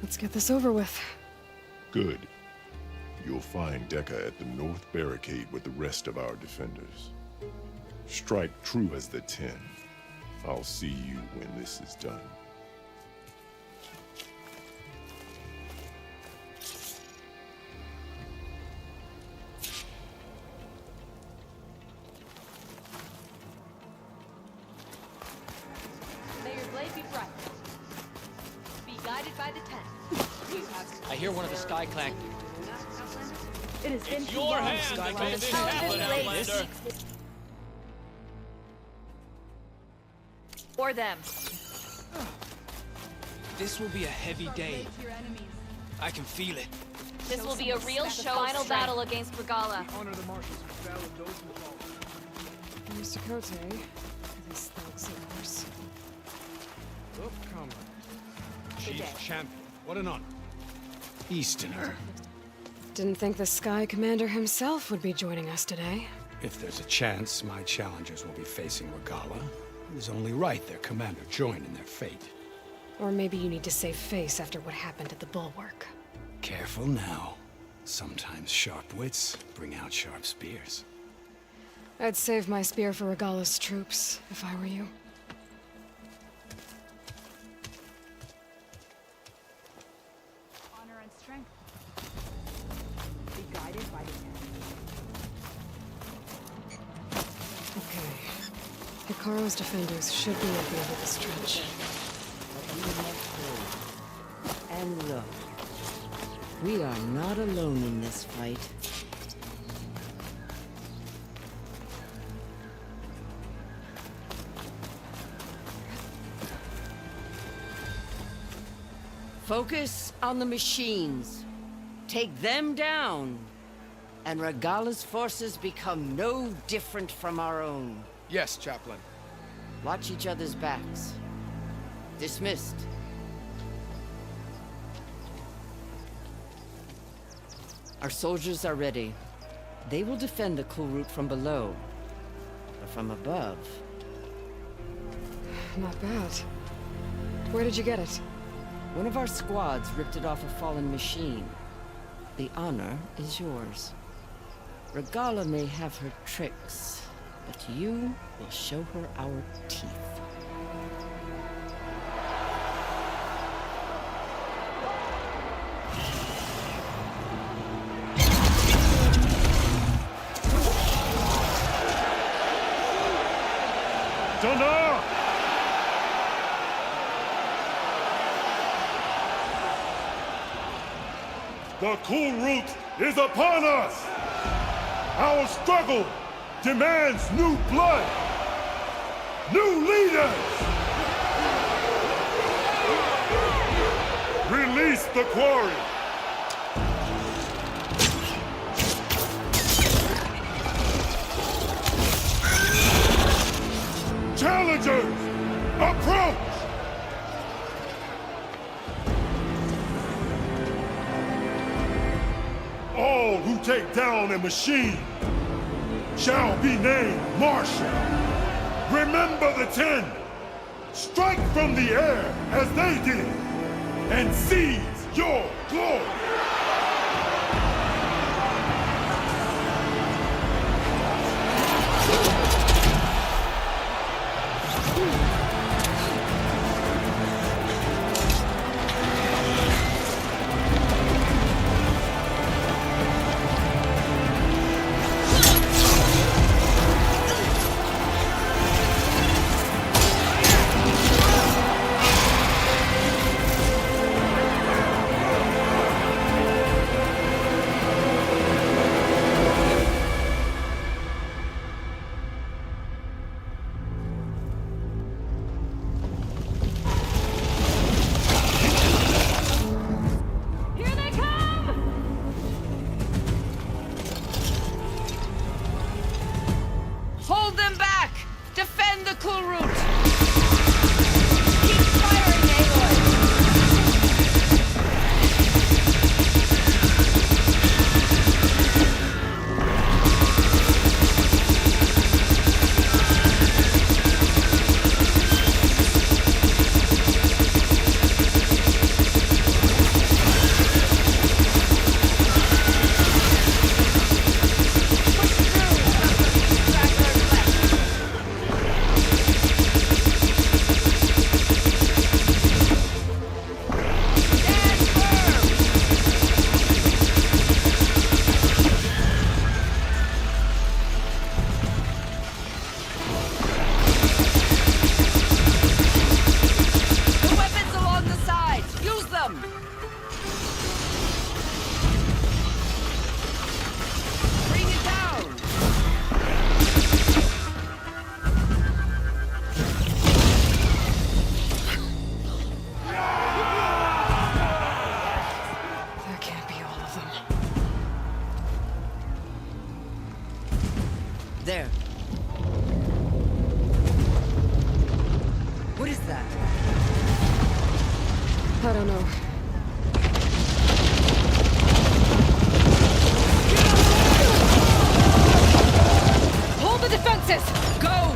Let's get this over with. Good. You'll find Dekka at the north barricade with the rest of our defenders. Strike true as the 10. I'll see you when this is done. May your blade be bright. Be guided by the 10. I hear one of the Sky Clan. It has been It's your hand Sky that made this happen, Outlander. Or them. This will be a heavy day. I can feel it. This will be a real show. Final battle against Regala. Honor the marshals who battled those who fall. Here's to Kote. These thugs of course. Look, comrade. Chief champion. What an honor. Easterner. Didn't think the Sky Commander himself would be joining us today. If there's a chance my challengers will be facing Regala, it is only right their commander join in their fate. Or maybe you need to save face after what happened at the Bulwark. Careful now. Sometimes sharp wits bring out sharp spears. I'd save my spear for Regala's troops, if I were you. Honor and strength. Be guided by the 10. Okay. Hikaru's defenders should be at the end of the stretch. And look, we are not alone in this fight. Focus on the machines. Take them down, and Regala's forces become no different from our own. Yes, Chaplain. Watch each other's backs. Dismissed. Our soldiers are ready. They will defend the cool route from below. But from above... Not bad. Where did you get it? One of our squads ripped it off a fallen machine. The honor is yours. Regala may have her tricks, but you will show her our teeth. Dana! The cool route is upon us! Our struggle demands new blood! New leaders! Release the quarry! Challengers, approach! All who take down a machine shall be named Marshal. Remember the 10. Strike from the air as they did, and seize your glory. What is that? I don't know. Hold the defenses! Go!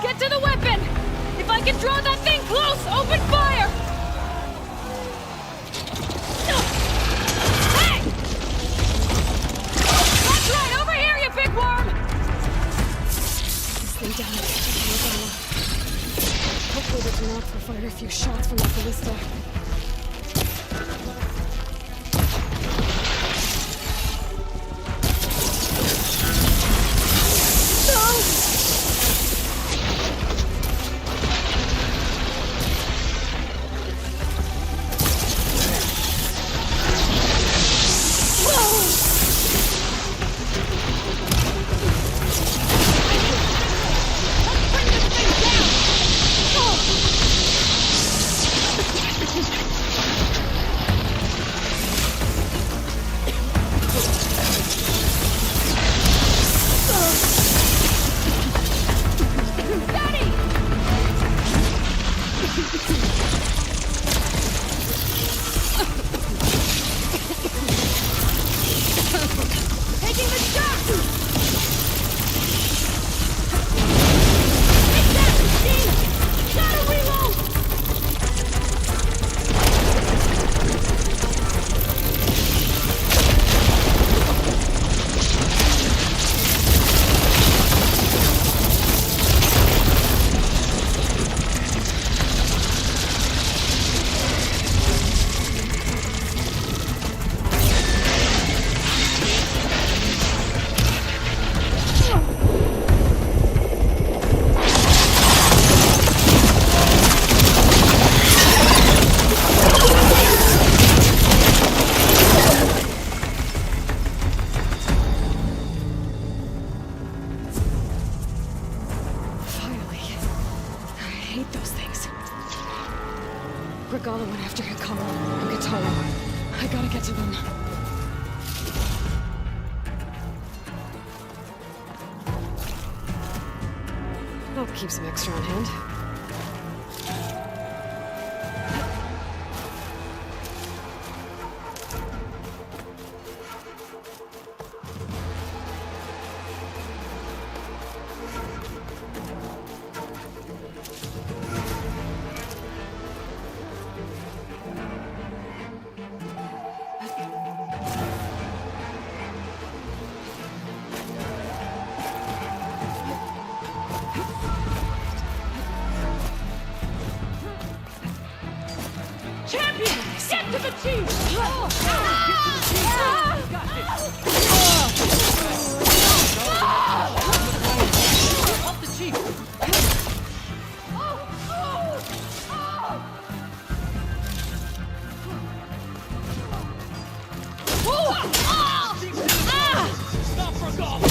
Get to the weapon! If I can draw that thing close, open fire! Hey! That's right, over here, you big worm! Stay down. Hopefully the Janox will fire a few shots from that ballista. Regala went after Hikaru and Katara. I gotta get to them. I'll keep some extra on hand. Champion! Get to the chief! Help the chief! Stop for golf!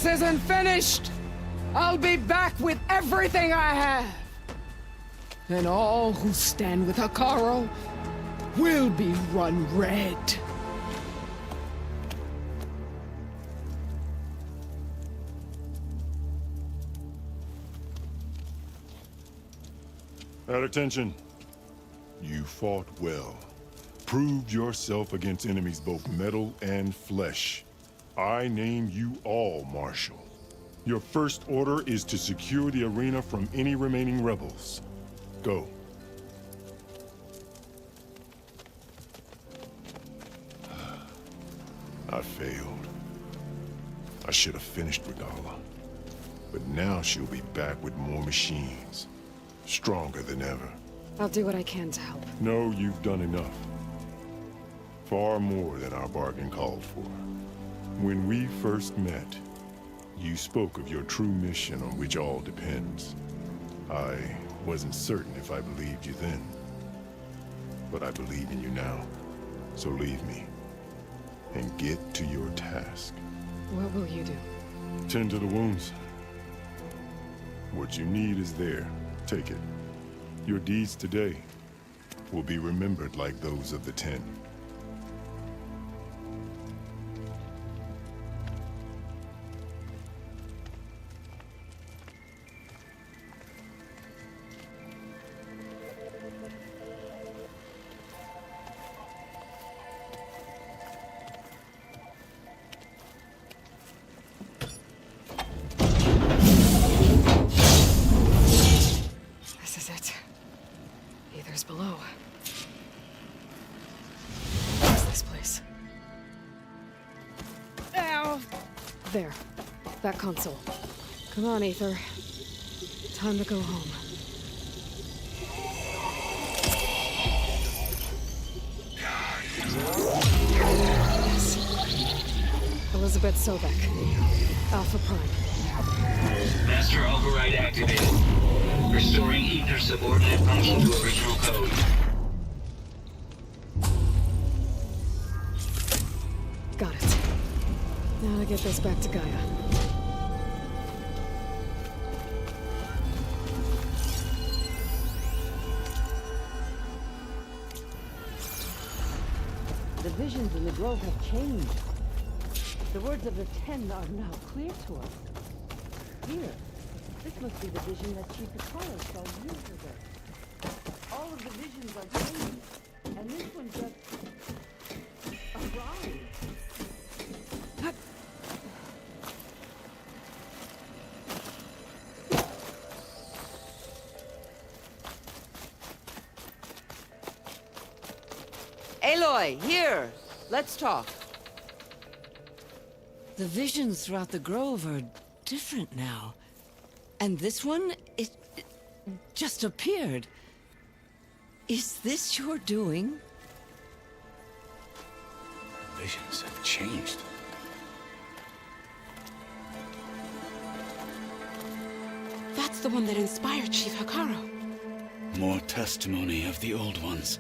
This isn't finished! I'll be back with everything I have! And all who stand with Hekarro will be run red. At attention. You fought well. Proved yourself against enemies both metal and flesh. I name you all Marshal. Your first order is to secure the arena from any remaining rebels. Go. I failed. I should have finished Regala. But now she'll be back with more machines. Stronger than ever. I'll do what I can to help. No, you've done enough. Far more than our bargain called for. When we first met, you spoke of your true mission on which all depends. I wasn't certain if I believed you then. But I believe in you now. So leave me. And get to your task. What will you do? Tend to the wounds. What you need is there. Take it. Your deeds today will be remembered like those of the 10. This is it. Aether's below. What's this place? Ow! There. That console. Come on, Aether. Time to go home. Yes. Elizabeth Sobek. Alpha Prime. Master override activated. Restoring ether subordinate function to original code. Got it. Now to get this back to Gaia. The visions in the grove have changed. The words of the 10 are now clear to us. Here, this must be the vision that Chief Hekarro saw years ago. All of the visions are changed, and this one just arrived. Aloy, here! Let's talk. The visions throughout the grove are different now. And this one, it just appeared. Is this your doing? Visions have changed. That's the one that inspired Chief Hekarro. More testimony of the old ones.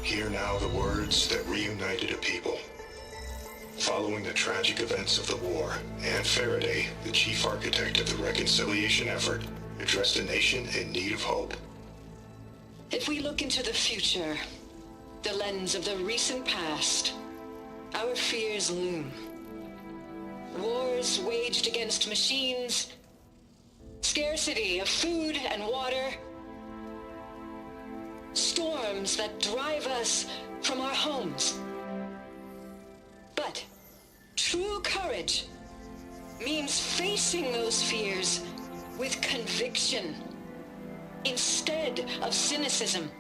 Hear now the words that reunited a people. Following the tragic events of the war, Anne Faraday, the chief architect of the reconciliation effort, addressed a nation in need of hope. If we look into the future, the lens of the recent past, our fears loom. Wars waged against machines, scarcity of food and water, storms that drive us from our homes. But true courage means facing those fears with conviction instead of cynicism.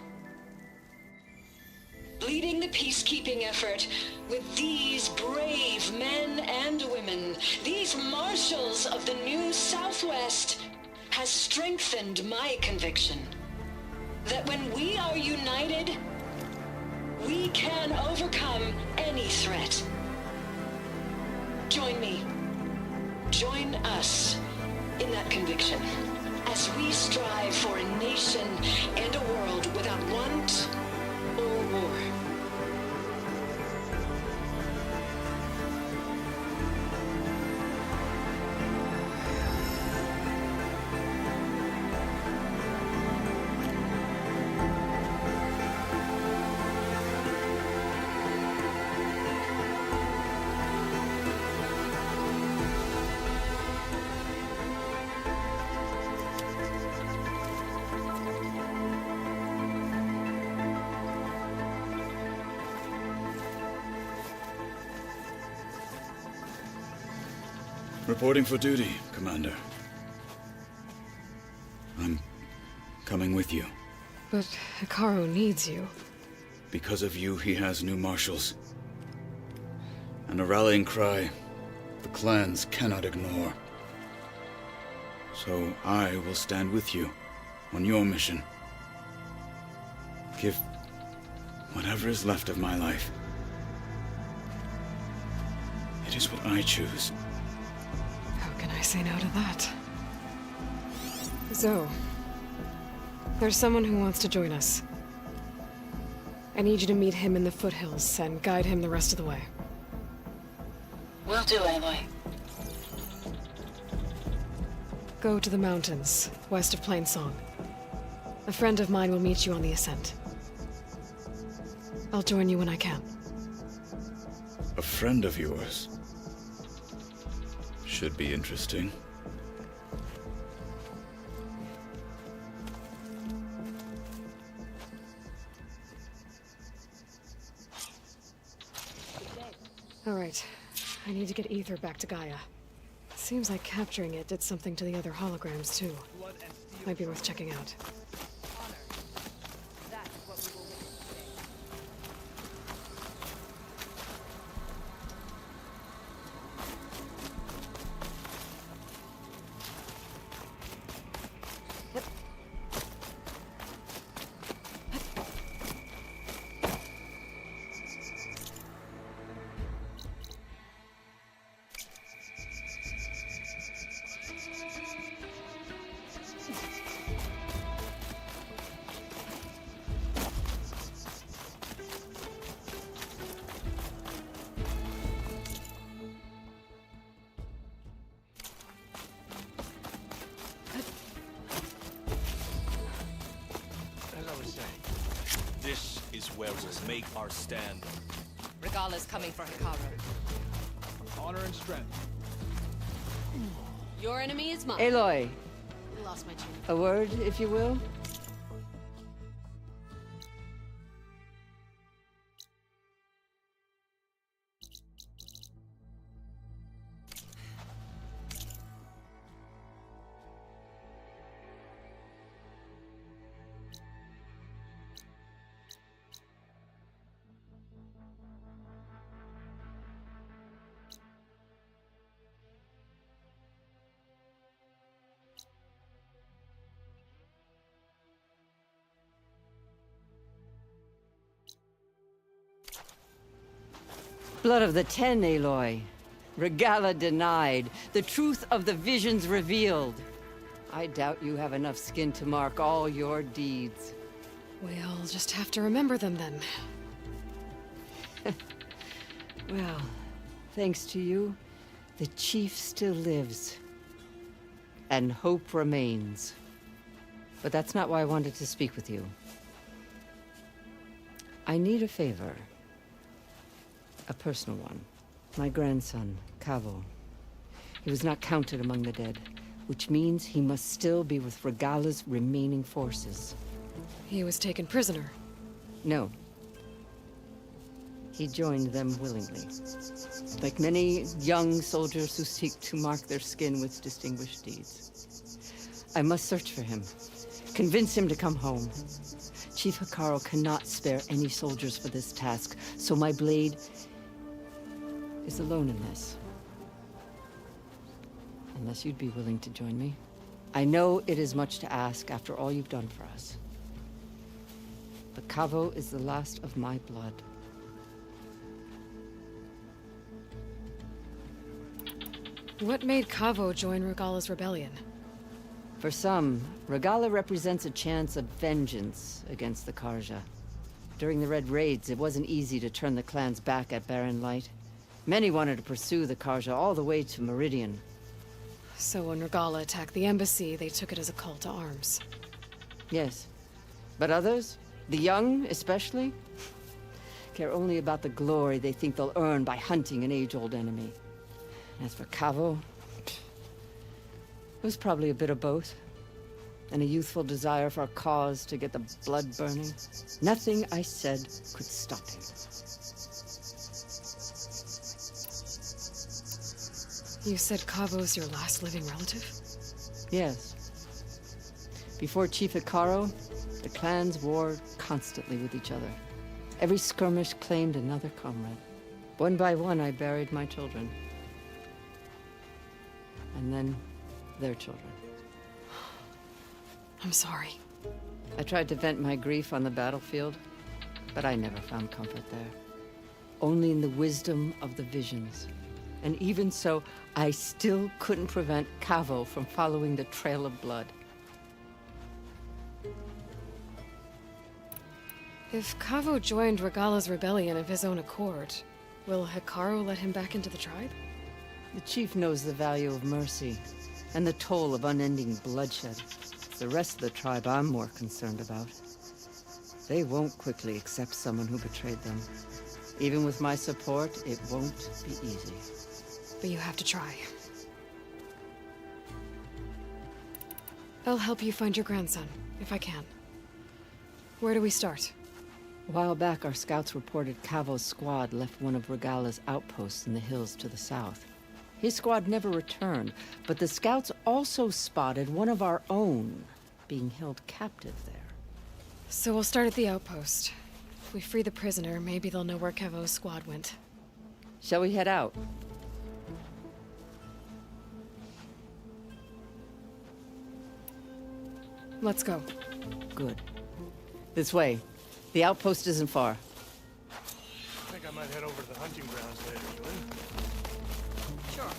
Leading the peacekeeping effort with these brave men and women, these marshals of the new Southwest, has strengthened my conviction that when we are united, we can overcome any threat. Join me. Join us in that conviction as we strive for a nation and a world without want or war. Reporting for duty, Commander. I'm coming with you. But Hikaru needs you. Because of you, he has new marshals. And a rallying cry the clans cannot ignore. So I will stand with you on your mission. Give whatever is left of my life. It is what I choose. How can I say no to that? Zoe, there's someone who wants to join us. I need you to meet him in the foothills and guide him the rest of the way. Will do, Aloy. Go to the mountains, west of Plainsong. A friend of mine will meet you on the ascent. I'll join you when I can. A friend of yours? Should be interesting. All right. I need to get Ether back to Gaia. Seems like capturing it did something to the other holograms, too. Might be worth checking out. This is where we'll make our stand. Regala's coming for Hikaru. Honor and strength. Your enemy is mine. Aloy, Lost my chin. a word, if you will? Blood of the Ten, Aloy. Regala denied. The truth of the visions revealed. I doubt you have enough skin to mark all your deeds. We'll just have to remember them then. Well, thanks to you, the Chief still lives. And hope remains. But that's not why I wanted to speak with you. I need a favor. A personal one. My grandson, Cavo. He was not counted among the dead, which means he must still be with Regala's remaining forces. He was taken prisoner. No. He joined them willingly. Like many young soldiers who seek to mark their skin with distinguished deeds. I must search for him. Convince him to come home. Chief Hikaru cannot spare any soldiers for this task, so my blade is alone in this. Unless you'd be willing to join me. I know it is much to ask after all you've done for us. But Cavo is the last of my blood. What made Cavo join Regala's rebellion? For some, Regala represents a chance of vengeance against the Karja. During the Red Raids, it wasn't easy to turn the clans back at Barren Light. Many wanted to pursue the Karja all the way to Meridian. So when Regala attacked the embassy, they took it as a call to arms. Yes. But others, the young especially, care only about the glory they think they'll earn by hunting an age-old enemy. As for Cavo, it was probably a bit of both. And a youthful desire for a cause to get the blood burning. Nothing I said could stop him. You said Cavo's your last living relative? Yes. Before Chief Hikaru, the clans warred constantly with each other. Every skirmish claimed another comrade. One by one, I buried my children. And then their children. I'm sorry. I tried to vent my grief on the battlefield, but I never found comfort there. Only in the wisdom of the visions. And even so, I still couldn't prevent Cavo from following the trail of blood. If Cavo joined Regala's rebellion of his own accord, will Hikaru let him back into the tribe? The chief knows the value of mercy, and the toll of unending bloodshed. The rest of the tribe I'm more concerned about. They won't quickly accept someone who betrayed them. Even with my support, it won't be easy. But you have to try. I'll help you find your grandson, if I can. Where do we start? A while back, our scouts reported Cavo's squad left one of Regala's outposts in the hills to the south. His squad never returned, but the scouts also spotted one of our own being held captive there. So we'll start at the outpost. If we free the prisoner, maybe they'll know where Cavo's squad went. Shall we head out? Let's go. Good. This way. The outpost isn't far. I think I might head over to the hunting grounds later, Julie. Sure.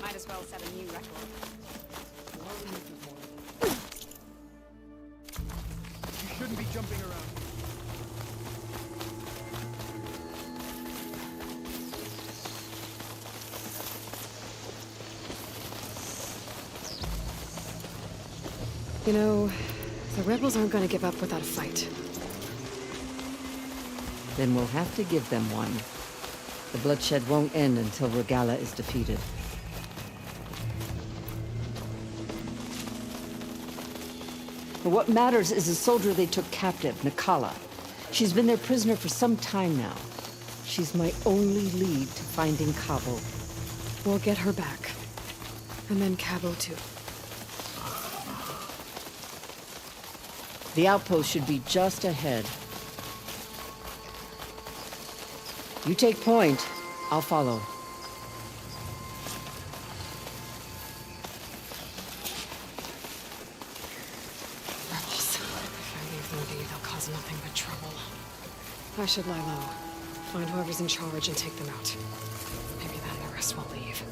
Might as well set a new record. You shouldn't be jumping around. You know, the rebels aren't going to give up without a fight. Then we'll have to give them one. The bloodshed won't end until Regala is defeated. But what matters is the soldier they took captive, Nakala. She's been their prisoner for some time now. She's my only lead to finding Cavo. We'll get her back. And then Cavo too. The outpost should be just ahead. You take point, I'll follow. Rebels. If I leave them be, they'll cause nothing but trouble. I should lie low. Find whoever's in charge and take them out. Maybe then the rest will leave.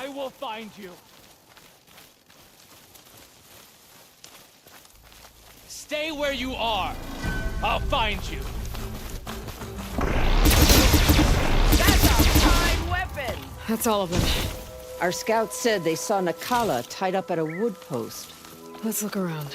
I will find you. Stay where you are. I'll find you. That's a fine weapon! That's all of them. Our scouts said they saw Nakala tied up at a wood post. Let's look around.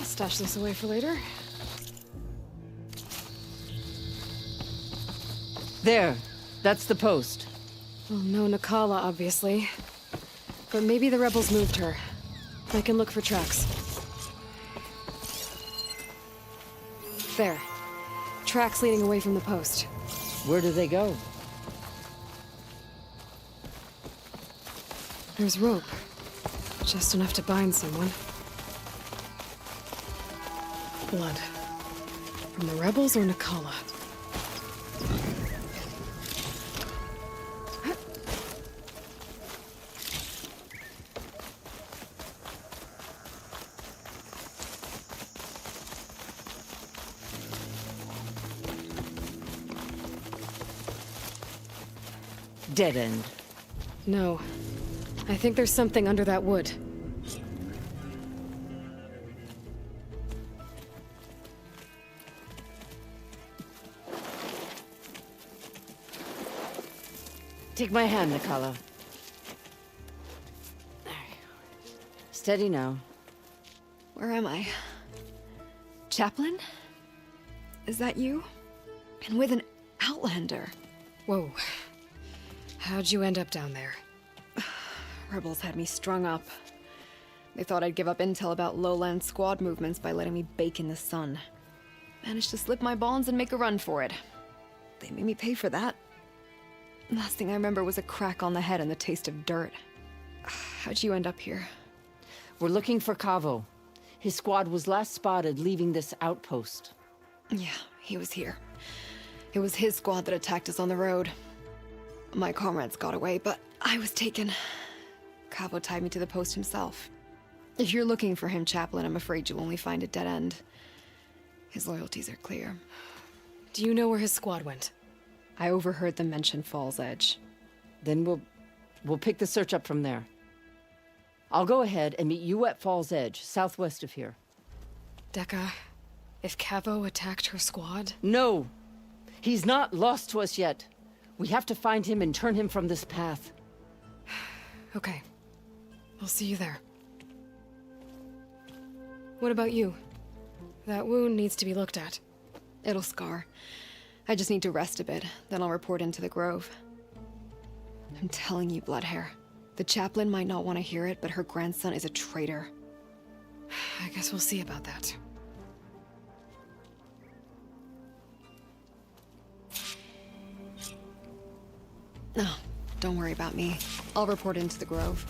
Stash this away for later. There. That's the post. Well, no Nakala, obviously. But maybe the rebels moved her. I can look for tracks. There. Tracks leading away from the post. Where do they go? There's rope. Just enough to bind someone. Blood. From the rebels or Nakala? Dead end. No. I think there's something under that wood. Take my hand, Nakala. Steady now. Where am I? Chaplain? Is that you? And with an Outlander. Whoa. How'd you end up down there? Rebels had me strung up. They thought I'd give up intel about lowland squad movements by letting me bake in the sun. Managed to slip my bonds and make a run for it. They made me pay for that. Last thing I remember was a crack on the head and the taste of dirt. How'd you end up here? We're looking for Kavo. His squad was last spotted leaving this outpost. Yeah, he was here. It was his squad that attacked us on the road. My comrades got away, but I was taken. Kavo tied me to the post himself. If you're looking for him, Chaplain, I'm afraid you'll only find a dead end. His loyalties are clear. Do you know where his squad went? I overheard them mention Fall's Edge. Then we'll pick the search up from there. I'll go ahead and meet you at Fall's Edge, southwest of here. Dekka, if Kavo attacked her squad? No! He's not lost to us yet. We have to find him and turn him from this path. Okay. I'll see you there. What about you? That wound needs to be looked at. It'll scar. I just need to rest a bit, then I'll report into the Grove. I'm telling you, Bloodhair. The chaplain might not want to hear it, but her grandson is a traitor. I guess we'll see about that. No, don't worry about me. I'll report into the Grove.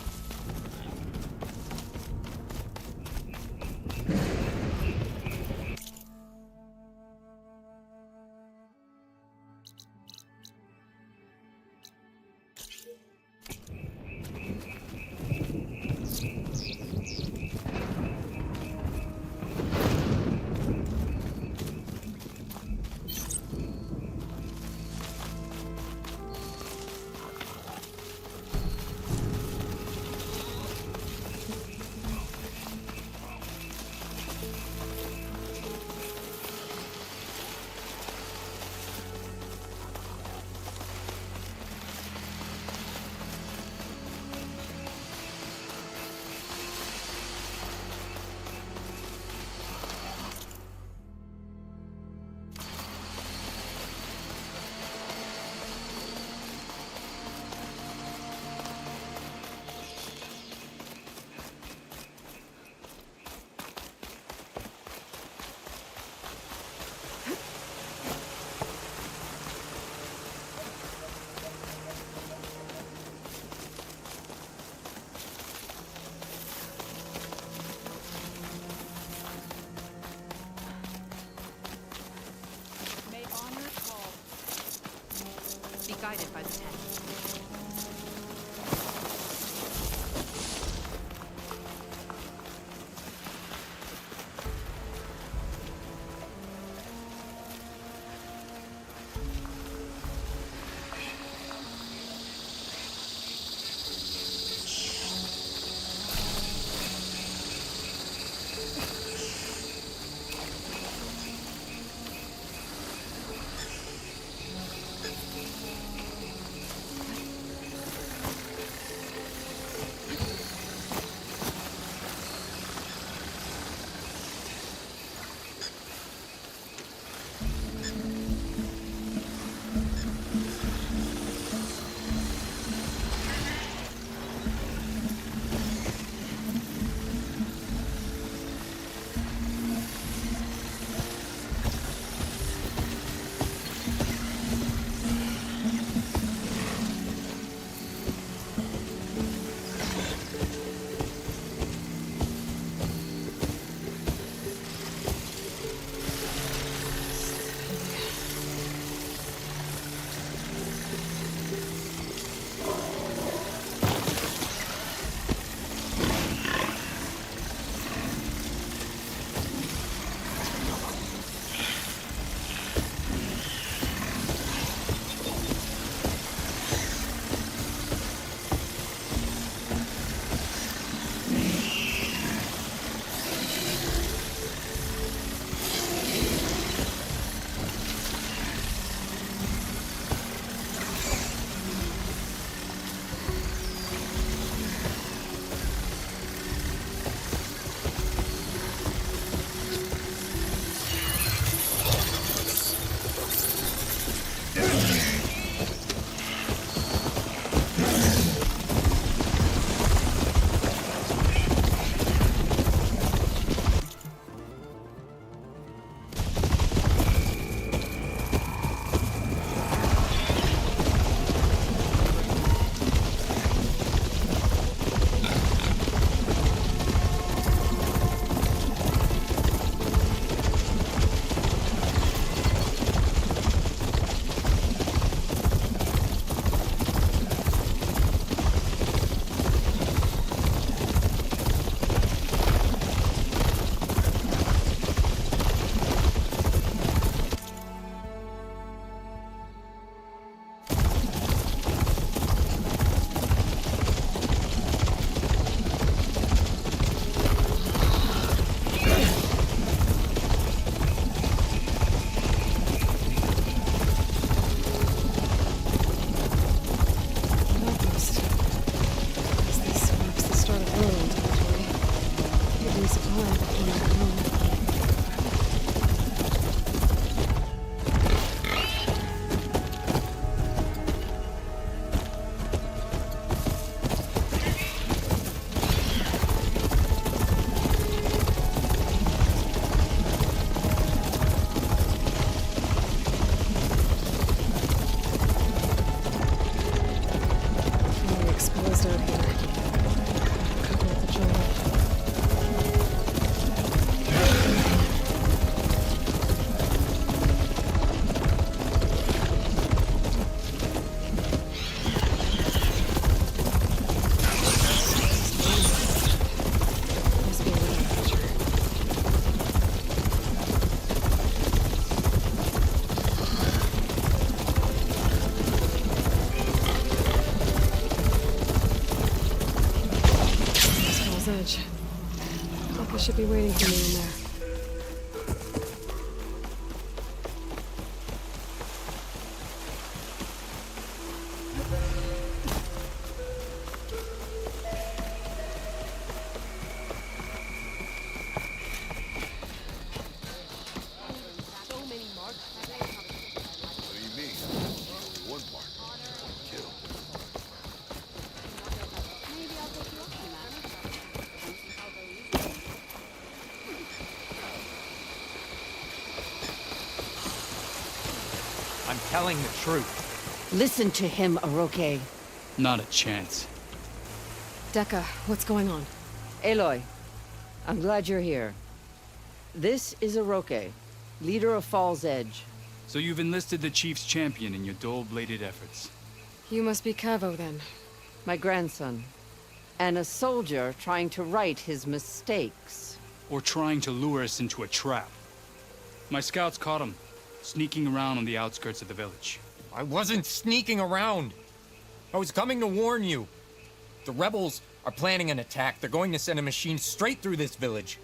Edge. Look, I should be waiting for me in there. I'm telling the truth. Listen to him, Aroke. Not a chance. Dekka, what's going on? Aloy, I'm glad you're here. This is Aroke, leader of Fall's Edge. So you've enlisted the Chief's champion in your dull-bladed efforts. You must be Cavo, then. My grandson. And a soldier trying to right his mistakes. Or trying to lure us into a trap. My scouts caught him, sneaking around on the outskirts of the village. I wasn't sneaking around. I was coming to warn you. The rebels are planning an attack. They're going to send a machine straight through this village.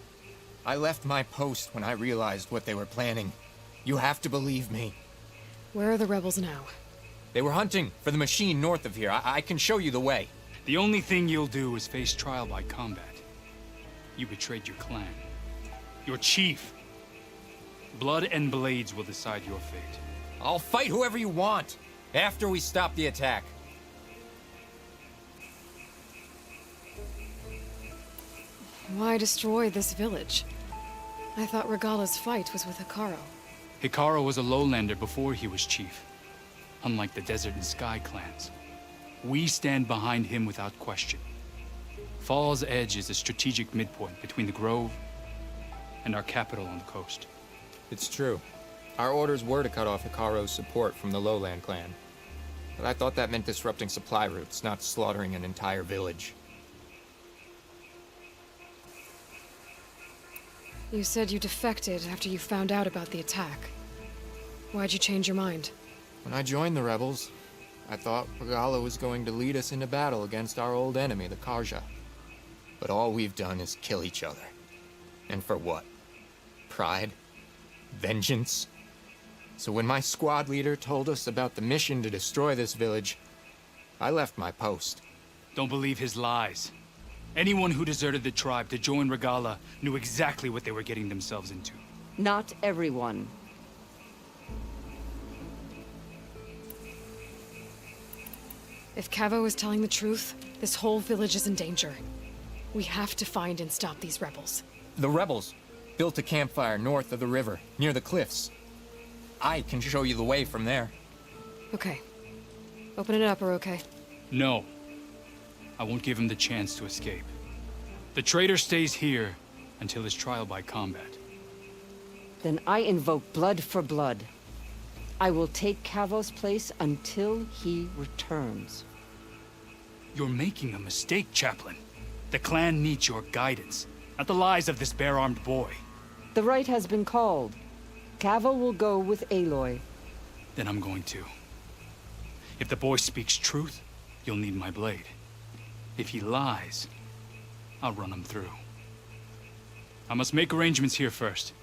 I left my post when I realized what they were planning. You have to believe me. Where are the rebels now? They were hunting for the machine north of here. I can show you the way. The only thing you'll do is face trial by combat. You betrayed your clan. Your chief. Blood and blades will decide your fate. I'll fight whoever you want, after we stop the attack. Why destroy this village? I thought Regala's fight was with Hikaru. Hikaru was a lowlander before he was chief. Unlike the Desert and Sky clans. We stand behind him without question. Fall's Edge is a strategic midpoint between the Grove and our capital on the coast. It's true. Our orders were to cut off Hikaru's support from the Lowland clan. But I thought that meant disrupting supply routes, not slaughtering an entire village. You said you defected after you found out about the attack. Why'd you change your mind? When I joined the rebels, I thought Regala was going to lead us into battle against our old enemy, the Karja. But all we've done is kill each other. And for what? Pride? Vengeance? So when my squad leader told us about the mission to destroy this village, I left my post. Don't believe his lies. Anyone who deserted the tribe to join Regala knew exactly what they were getting themselves into. Not everyone. If Cavo is telling the truth, this whole village is in danger. We have to find and stop these rebels. The rebels built a campfire north of the river, near the cliffs. I can show you the way from there. Okay. Open it up, Aroke. No. I won't give him the chance to escape. The traitor stays here until his trial by combat. Then I invoke blood for blood. I will take Cavo's place until he returns. You're making a mistake, Chaplain. The clan needs your guidance, not the lies of this bare-armed boy. The right has been called. Cavo will go with Aloy. Then I'm going to. If the boy speaks truth, you'll need my blade. If he lies, I'll run him through. I must make arrangements here first.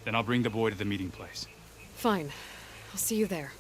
Then I'll bring the boy to the meeting place. Fine. I'll see you there.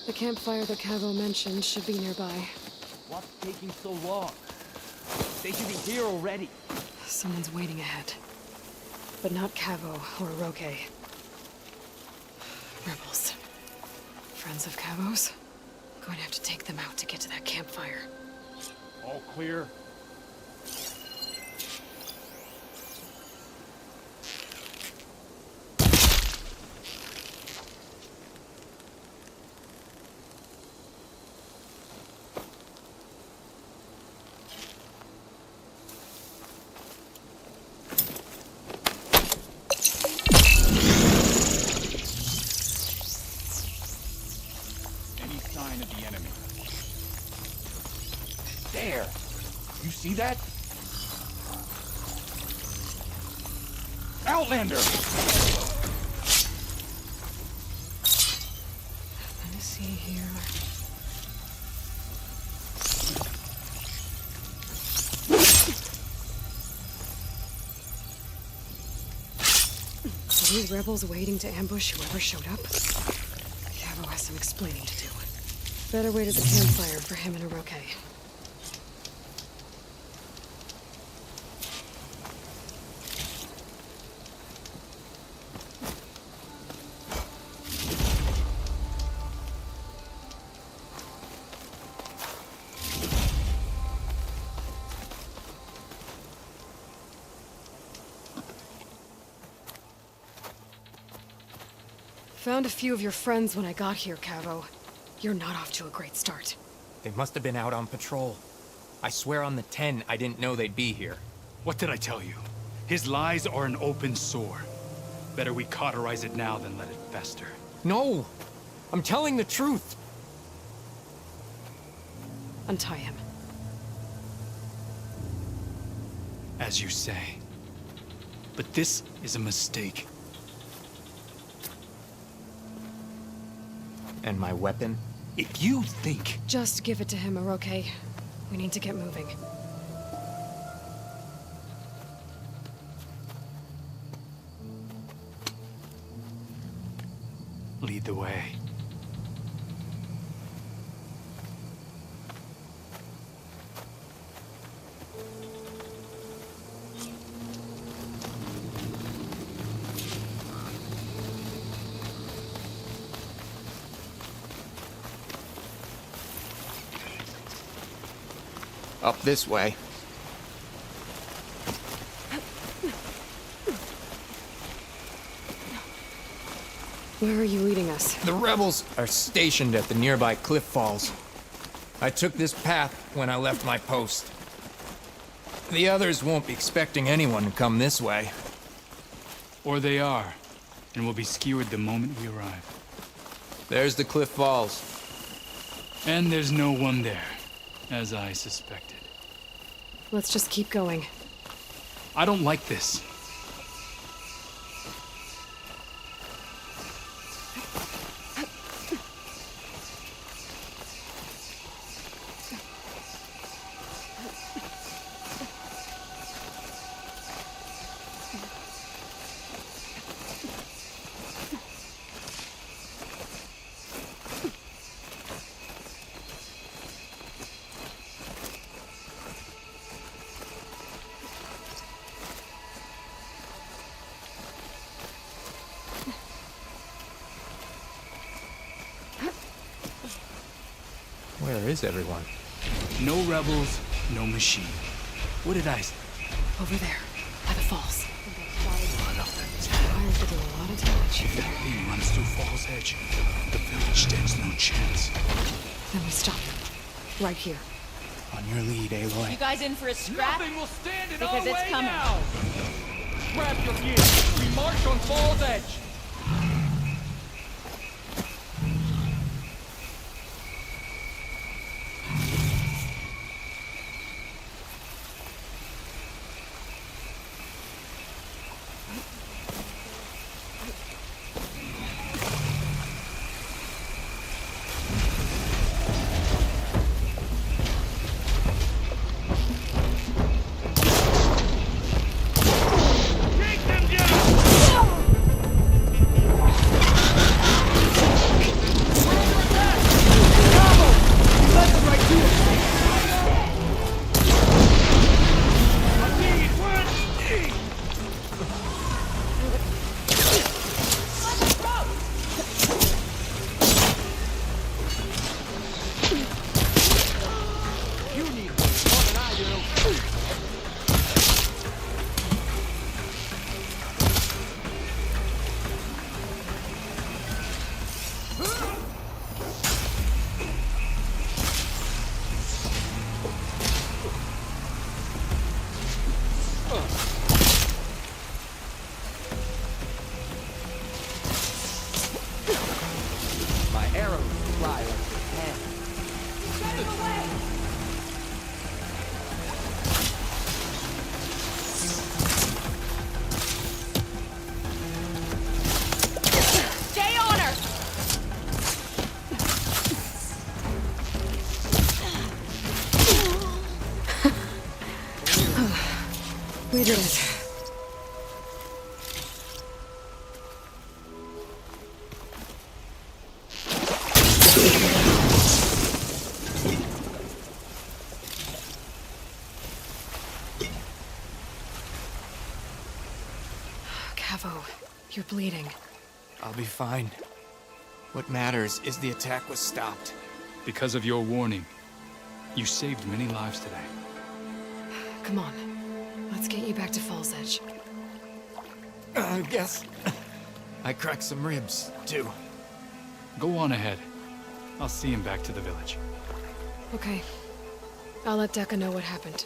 The campfire that Cavo mentioned should be nearby. What's taking so long? They should be here already. Someone's waiting ahead. But not Cavo or Aroke. Rebels. Friends of Cavo's? Going to have to take them out to get to that campfire. All clear? Sign of the enemy. There! You see that? Outlander! Let me see here. Are these rebels waiting to ambush whoever showed up? Cavo has some explaining to do. Better wait at the campfire for him and Oroke. Found a few of your friends when I got here, Cavo. You're not off to a great start. They must have been out on patrol. I swear on the 10, I didn't know they'd be here. What did I tell you? His lies are an open sore. Better we cauterize it now than let it fester. No! I'm telling the truth! Untie him. As you say. But this is a mistake. And my weapon? If you think... Just give it to him, Oroke. We need to get moving. Lead the way. Up this way. Where are you leading us? The rebels are stationed at the nearby cliff falls. I took this path when I left my post. The others won't be expecting anyone to come this way. Or they are, and will be skewered the moment we arrive. There's the cliff falls. And there's no one there, as I suspected. Let's just keep going. I don't like this. Where is everyone? No rebels, no machine. What did I say? Over there, by the falls. Blood up that Fire's getting a lot of damage. If that beam runs through Fall's Edge, the village stands no chance. Then we stop them. Right here. On your lead, Aloy. You guys in for a scrap? Nothing will stand in Because our it's way coming. now! Grab your gear! We march on Fall's Edge! fly like your head. Stay on her! We did it. Cavo, you're bleeding. I'll be fine. What matters is the attack was stopped. Because of your warning, you saved many lives today. Come on. Let's get you back to Fall's Edge. I guess I cracked some ribs, too. Go on ahead. I'll see him back to the village. Okay. I'll let Dekka know what happened.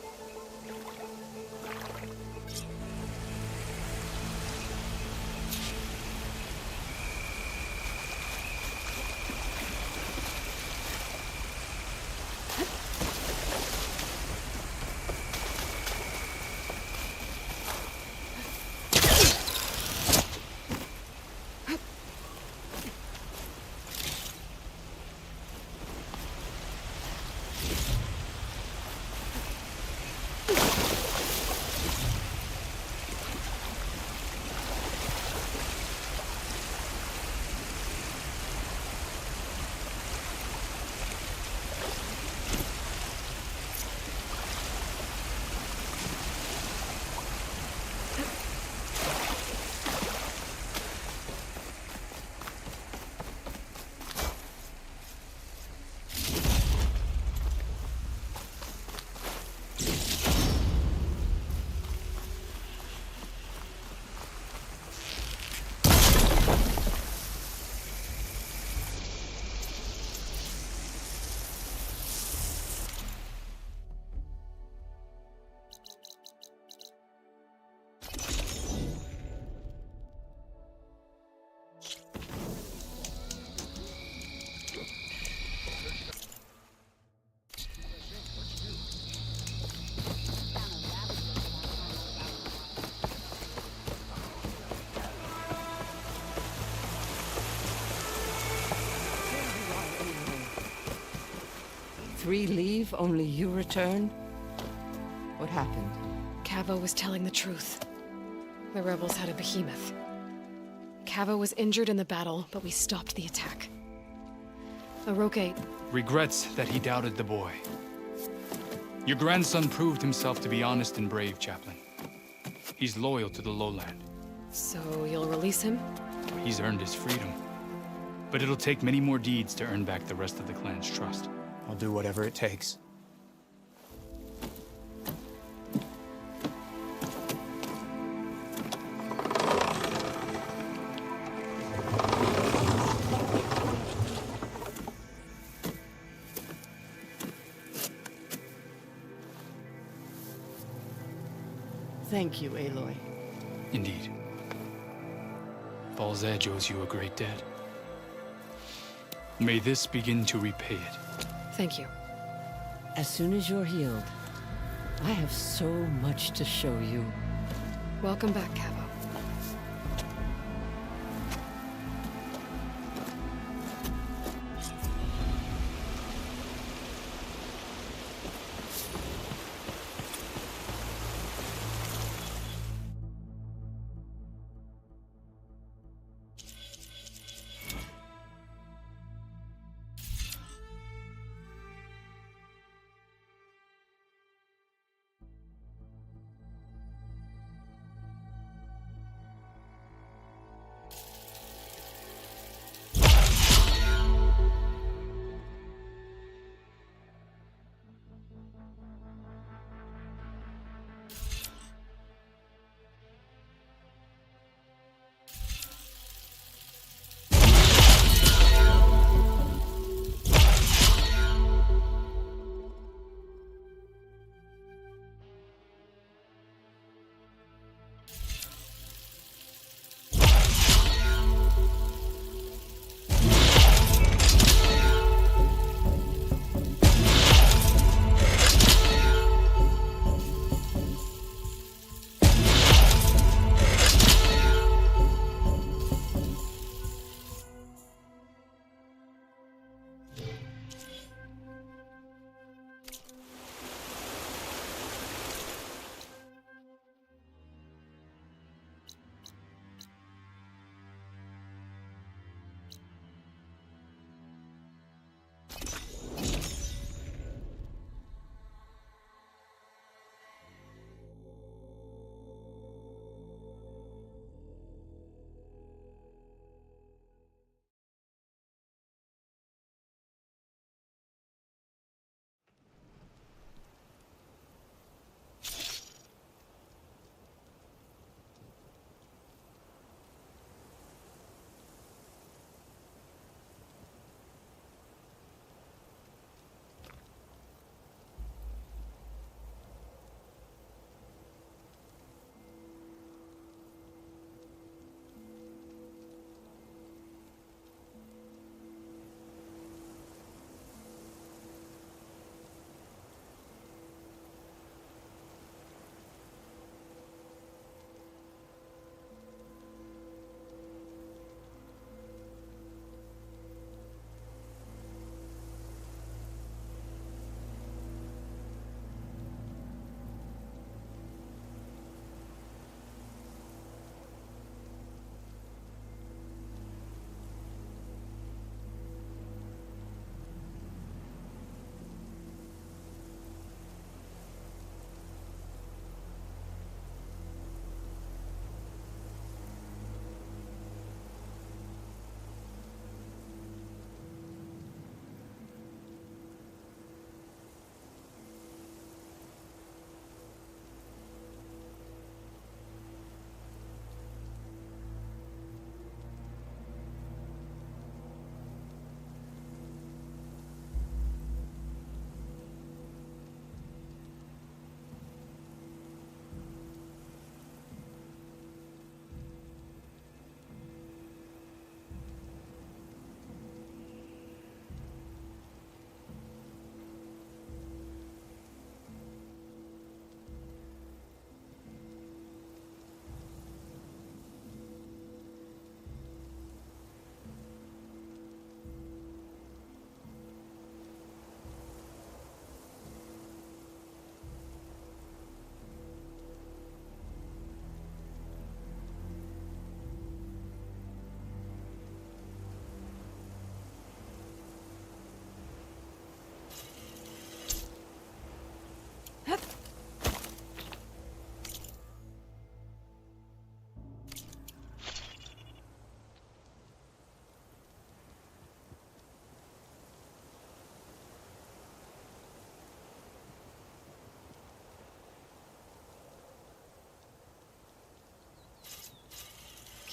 Three leave, only you return? What happened? Cavo was telling the truth. The rebels had a behemoth. Cavo was injured in the battle, but we stopped the attack. Aroke... Regrets that he doubted the boy. Your grandson proved himself to be honest and brave, Chaplain. He's loyal to the lowland. So you'll release him? He's earned his freedom. But it'll take many more deeds to earn back the rest of the clan's trust. I'll do whatever it takes. Thank you, Aloy. Indeed. Fall's Edge owes you a great debt. May this begin to repay it. Thank you. As soon as you're healed, I have so much to show you. Welcome back, Cavo.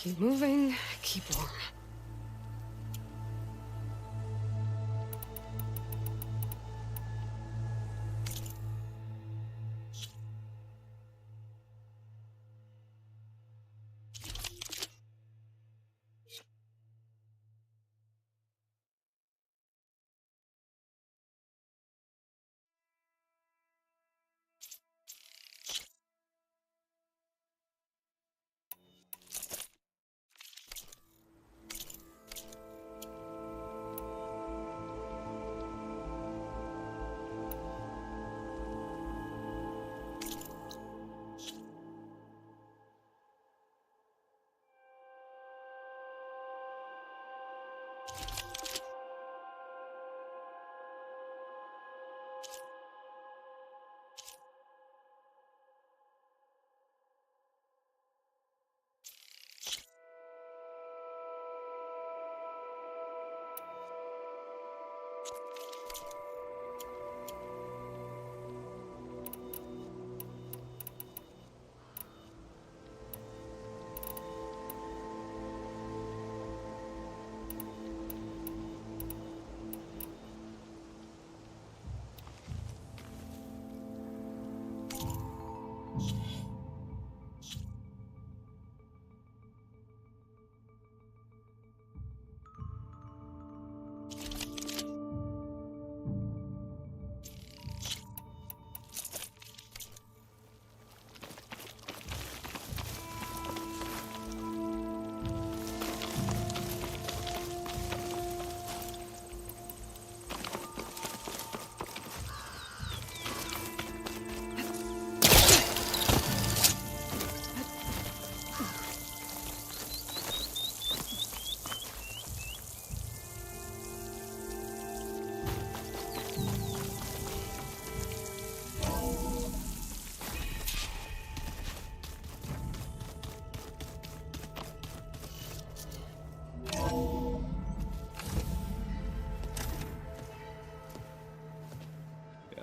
Keep moving, keep warm.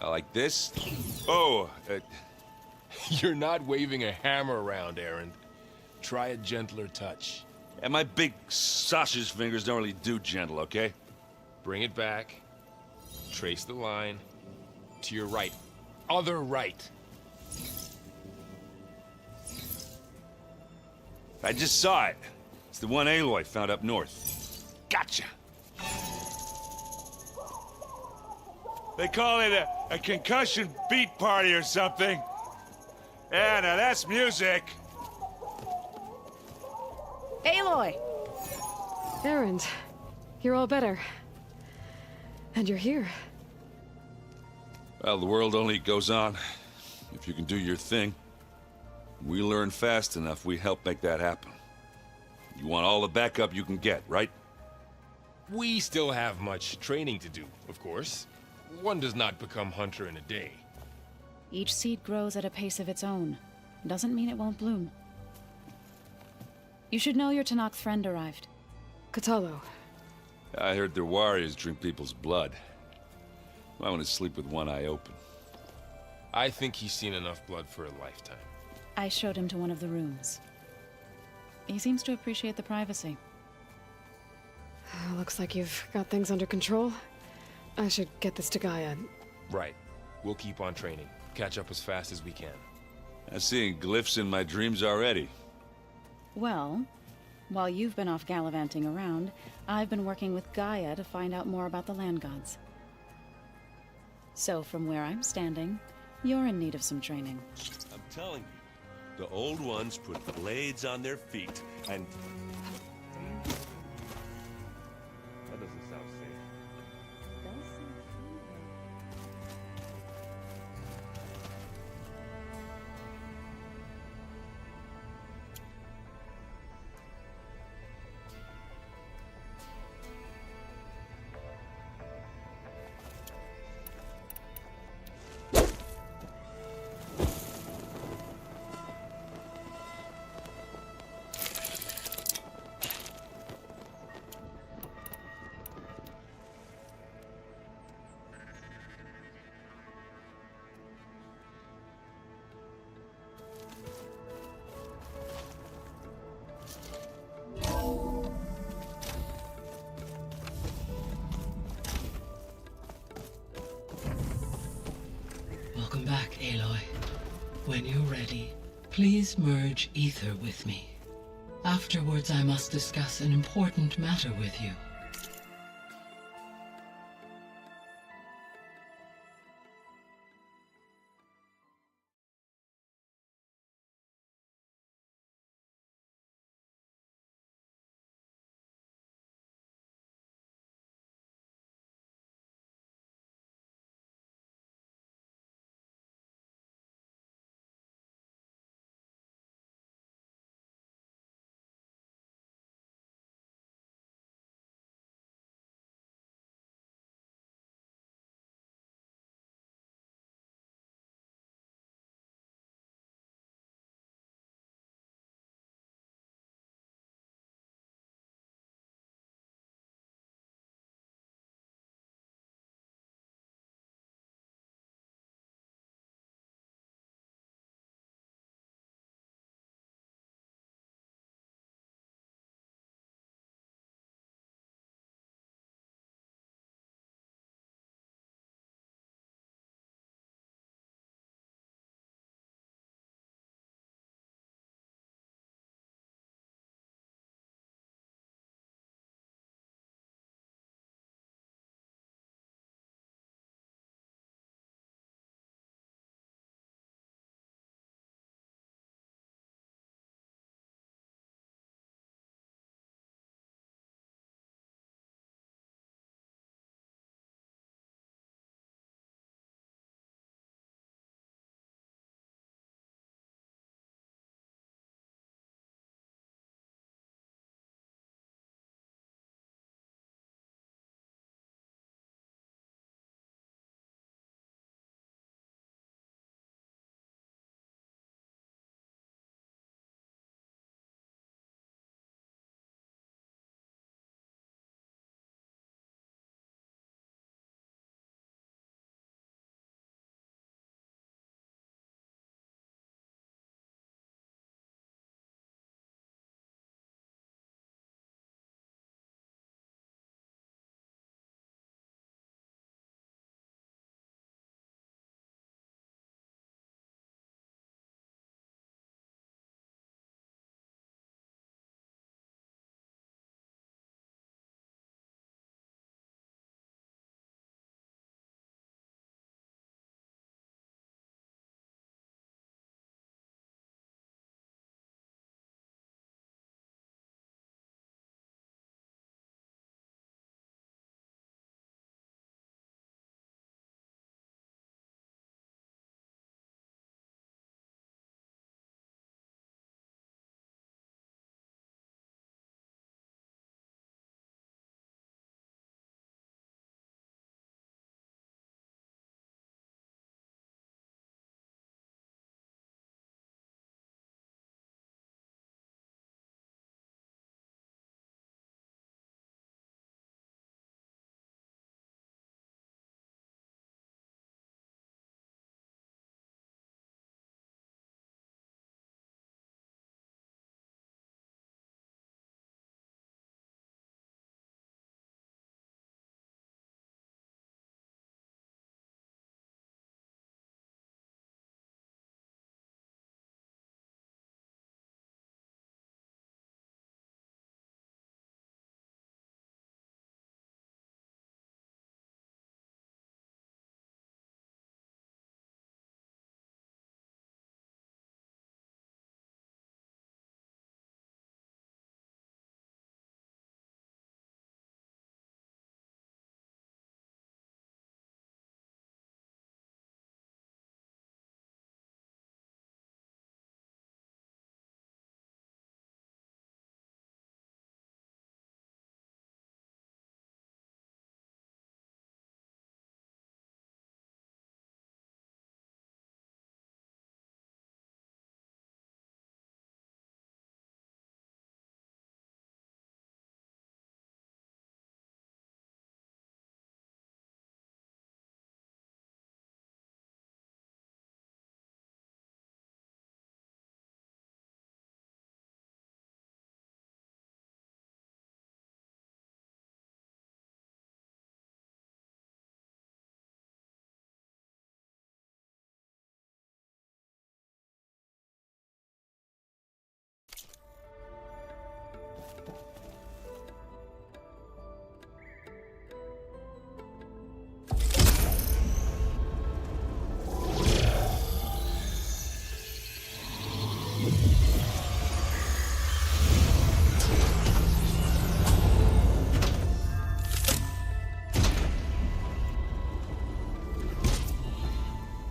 Like this? Oh, you're not waving a hammer around, Aaron. Try a gentler touch. And my big sausage fingers don't really do gentle, okay? Bring it back. Trace the line. To your right. Other right. I just saw it. It's the one Aloy found up north. Gotcha! They call it a concussion beat party or something. Yeah, now that's music. Aloy! Aaron, you're all better. And you're here. Well, the world only goes on if you can do your thing. We learn fast enough, we help make that happen. You want all the backup you can get, right? We still have much training to do, of course. One does not become hunter in a day. Each seed grows at a pace of its own. Doesn't mean it won't bloom. You should know your Tanakh friend arrived. Kotallo. I heard their warriors drink people's blood. I want to sleep with one eye open. I think he's seen enough blood for a lifetime. I showed him to one of the rooms. He seems to appreciate the privacy. Looks like you've got things under control. I should get this to Gaia. Right. We'll keep on training. Catch up as fast as we can. I'm seeing glyphs in my dreams already. Well, while you've been off gallivanting around, I've been working with Gaia to find out more about the land gods. So from where I'm standing, you're in need of some training. I'm telling you, the old ones put blades on their feet and... That doesn't sound safe. When you're ready, please merge ether with me. Afterwards, I must discuss an important matter with you.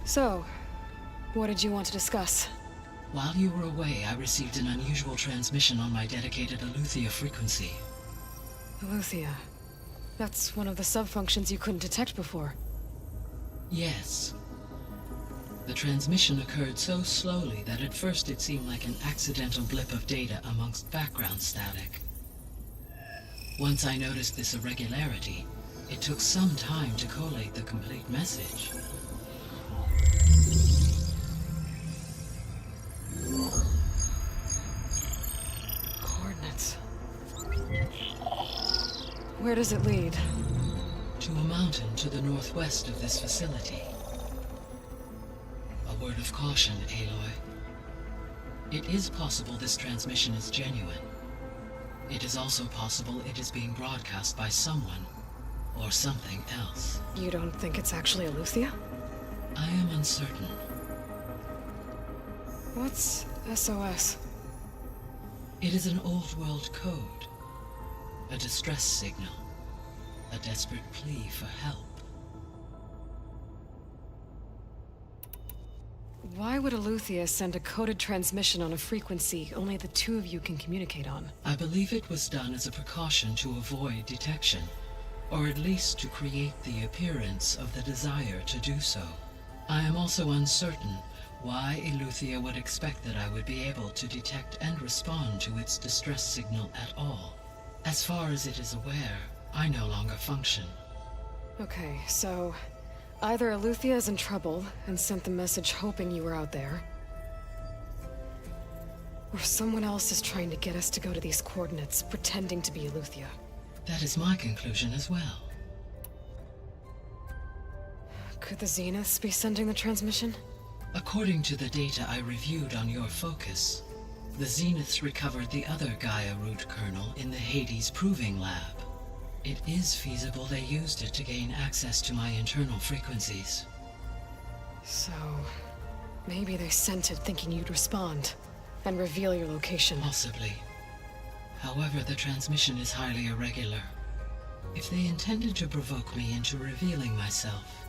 So, what did you want to discuss? While you were away, I received an unusual transmission on my dedicated Aletheia frequency. Aletheia. That's one of the sub-functions you couldn't detect before. Yes. The transmission occurred so slowly that at first it seemed like an accidental blip of data amongst background static. Once I noticed this irregularity, it took some time to collate the complete message. Coordinates. Where does it lead? To a mountain to the northwest of this facility. A word of caution, Aloy. It is possible this transmission is genuine. It is also possible it is being broadcast by someone or something else. You don't think it's actually Aletheia? I am uncertain. What's SOS? It is an old world code. A distress signal. A desperate plea for help. Why would Aletheia send a coded transmission on a frequency only the two of you can communicate on? I believe it was done as a precaution to avoid detection, or at least to create the appearance of the desire to do so. I am also uncertain why Aletheia would expect that I would be able to detect and respond to its distress signal at all. As far as it is aware, I no longer function. Okay, so either Aletheia is in trouble and sent the message hoping you were out there, or someone else is trying to get us to go to these coordinates, pretending to be Aletheia. That is my conclusion as well. Could the Zeniths be sending the transmission? According to the data I reviewed on your focus, the Zeniths recovered the other Gaia root kernel in the Hades Proving Lab. It is feasible they used it to gain access to my internal frequencies. So, maybe they sent it thinking you'd respond and reveal your location. Possibly. However, the transmission is highly irregular. If they intended to provoke me into revealing myself,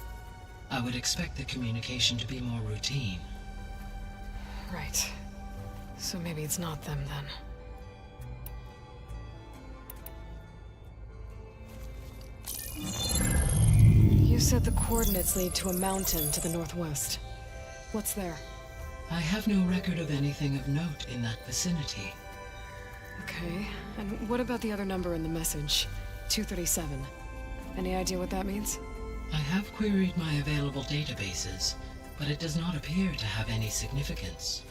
I would expect the communication to be more routine. Right. So maybe it's not them then. You said the coordinates lead to a mountain to the northwest. What's there? I have no record of anything of note in that vicinity. Okay, and what about the other number in the message? 237. Any idea what that means? I have queried my available databases, but it does not appear to have any significance.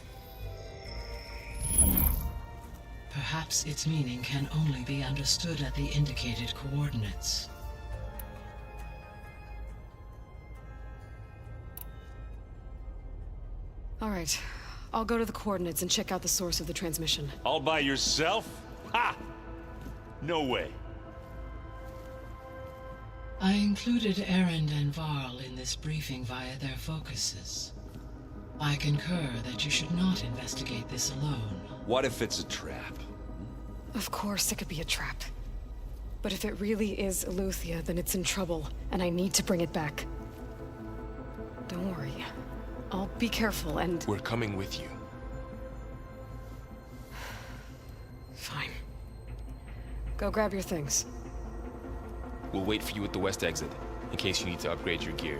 Perhaps its meaning can only be understood at the indicated coordinates. All right, I'll go to the coordinates and check out the source of the transmission. All by yourself? Ha! No way. I included Erend and Varl in this briefing via their focuses. I concur that you should not investigate this alone. What if it's a trap? Of course it could be a trap. But if it really is Aletheia, then it's in trouble, and I need to bring it back. Don't worry. I'll be careful and... We're coming with you. Fine. Go grab your things. We'll wait for you at the west exit, in case you need to upgrade your gear.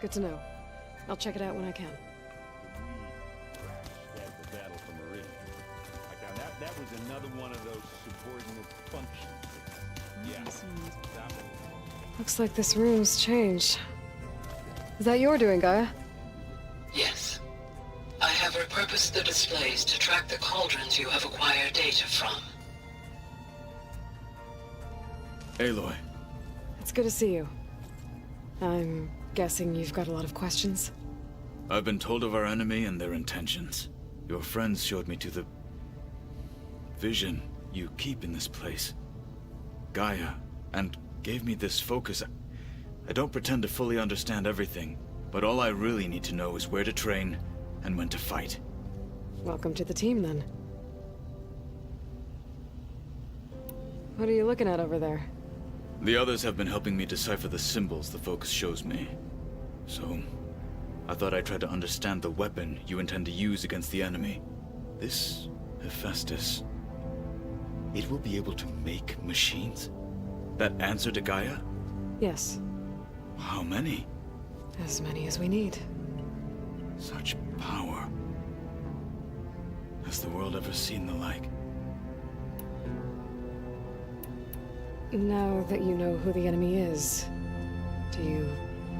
Good to know. I'll check it out when I can. That's the battle for Meridian. That was another one of those subordinate functions. Yeah. That one. Looks like this room's changed. Is that your doing, Gaia? Yes. I have repurposed the displays to track the cauldrons you have acquired data from. Aloy. It's good to see you. I'm guessing you've got a lot of questions? I've been told of our enemy and their intentions. Your friends showed me to the vision you keep in this place, Gaia, and gave me this focus. I don't pretend to fully understand everything, but all I really need to know is where to train and when to fight. Welcome to the team, then. What are you looking at over there? The others have been helping me decipher the symbols the focus shows me. So, I thought I'd try to understand the weapon you intend to use against the enemy. This Hephaestus, it will be able to make machines? That answer to Gaia? Yes. How many? As many as we need. Such power. Has the world ever seen the like? Now that you know who the enemy is, do you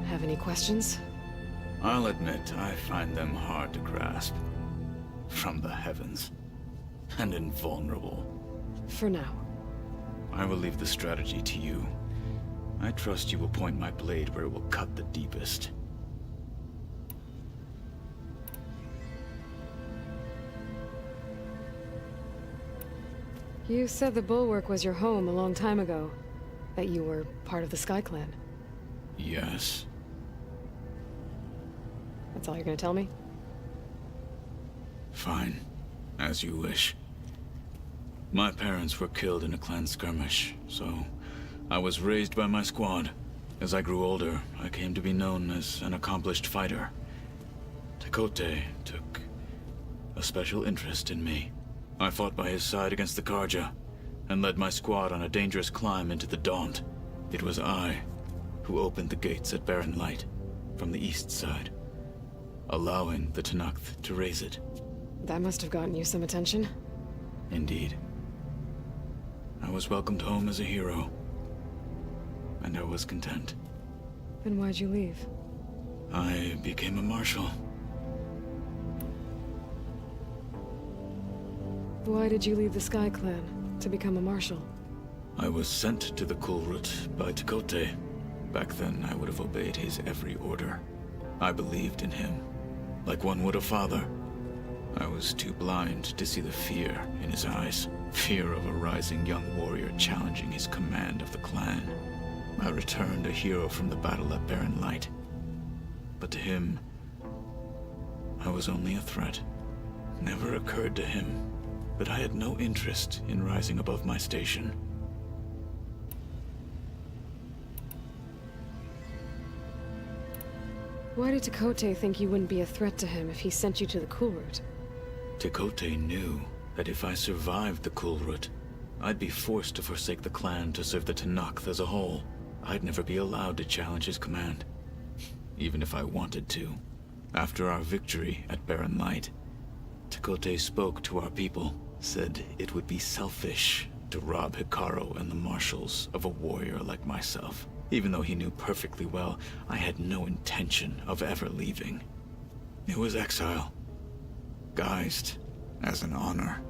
have any questions? I'll admit, I find them hard to grasp. From the heavens. And invulnerable. For now. I will leave the strategy to you. I trust you will point my blade where it will cut the deepest. You said the Bulwark was your home a long time ago. That you were part of the Sky Clan. Yes. That's all you're gonna tell me? Fine. As you wish. My parents were killed in a clan skirmish, so I was raised by my squad. As I grew older, I came to be known as an accomplished fighter. Tekote took a special interest in me. I fought by his side against the Karja, and led my squad on a dangerous climb into the Daunt. It was I who opened the gates at Barren Light, from the east side, allowing the Tenakth to raise it. That must have gotten you some attention. Indeed. I was welcomed home as a hero, and I was content. Then why'd you leave? I became a marshal. Why did you leave the Sky Clan to become a marshal? I was sent to the Kulrut by Tekote. Back then, I would have obeyed his every order. I believed in him, like one would a father. I was too blind to see the fear in his eyes. Fear of a rising young warrior challenging his command of the clan. I returned a hero from the battle at Barren Light. But to him, I was only a threat. Never occurred to him that I had no interest in rising above my station. Why did Tekote think you wouldn't be a threat to him if he sent you to the Kulrut? Tekote knew that if I survived the Kulrut, I'd be forced to forsake the clan to serve the Tenakth as a whole. I'd never be allowed to challenge his command, even if I wanted to. After our victory at Barren Light, Tekote spoke to our people, said it would be selfish to rob Hikaru and the marshals of a warrior like myself. Even though he knew perfectly well I had no intention of ever leaving. It was exile, guised as an honor.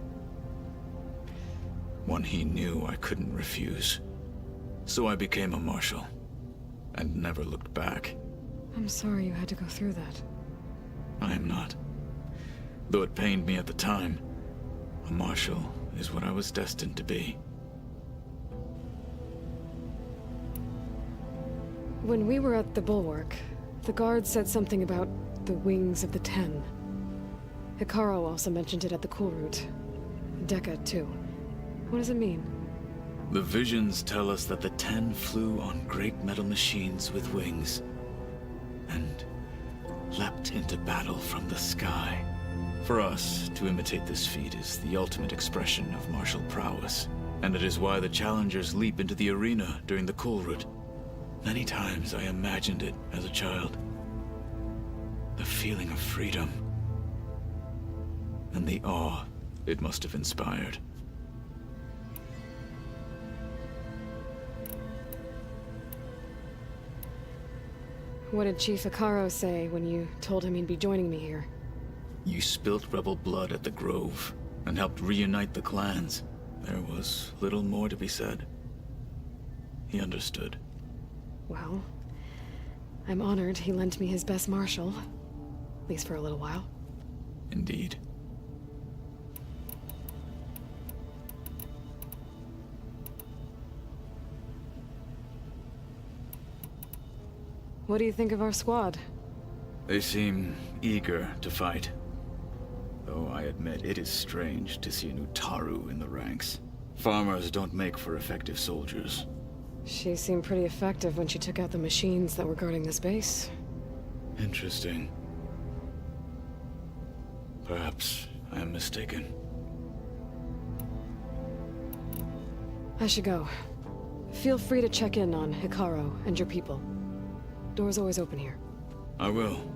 One he knew I couldn't refuse. So I became a marshal, and never looked back. I'm sorry you had to go through that. I am not. Though it pained me at the time, a marshal is what I was destined to be. When we were at the Bulwark, the guard said something about the Wings of the Ten. Hikaru also mentioned it at the Kulrut. Dekka, too. What does it mean? The visions tell us that the Ten flew on great metal machines with wings, and leapt into battle from the sky. For us, to imitate this feat is the ultimate expression of martial prowess, and it is why the challengers leap into the arena during the Kulrut. Many times I imagined it as a child, The feeling of freedom. And the awe it must have inspired. What did Chief Hikaru say when you told him he'd be joining me here? You spilt rebel blood at the Grove and helped reunite the clans. There was little more to be said. He understood. Well, I'm honored he lent me his best marshal. At least for a little while. Indeed. What do you think of our squad? They seem eager to fight. Though I admit it is strange to see a new Taru in the ranks. Farmers don't make for effective soldiers. She seemed pretty effective when she took out the machines that were guarding this base. Interesting. Perhaps I am mistaken. I should go. Feel free to check in on Hikaru and your people. Door's always open here. I will.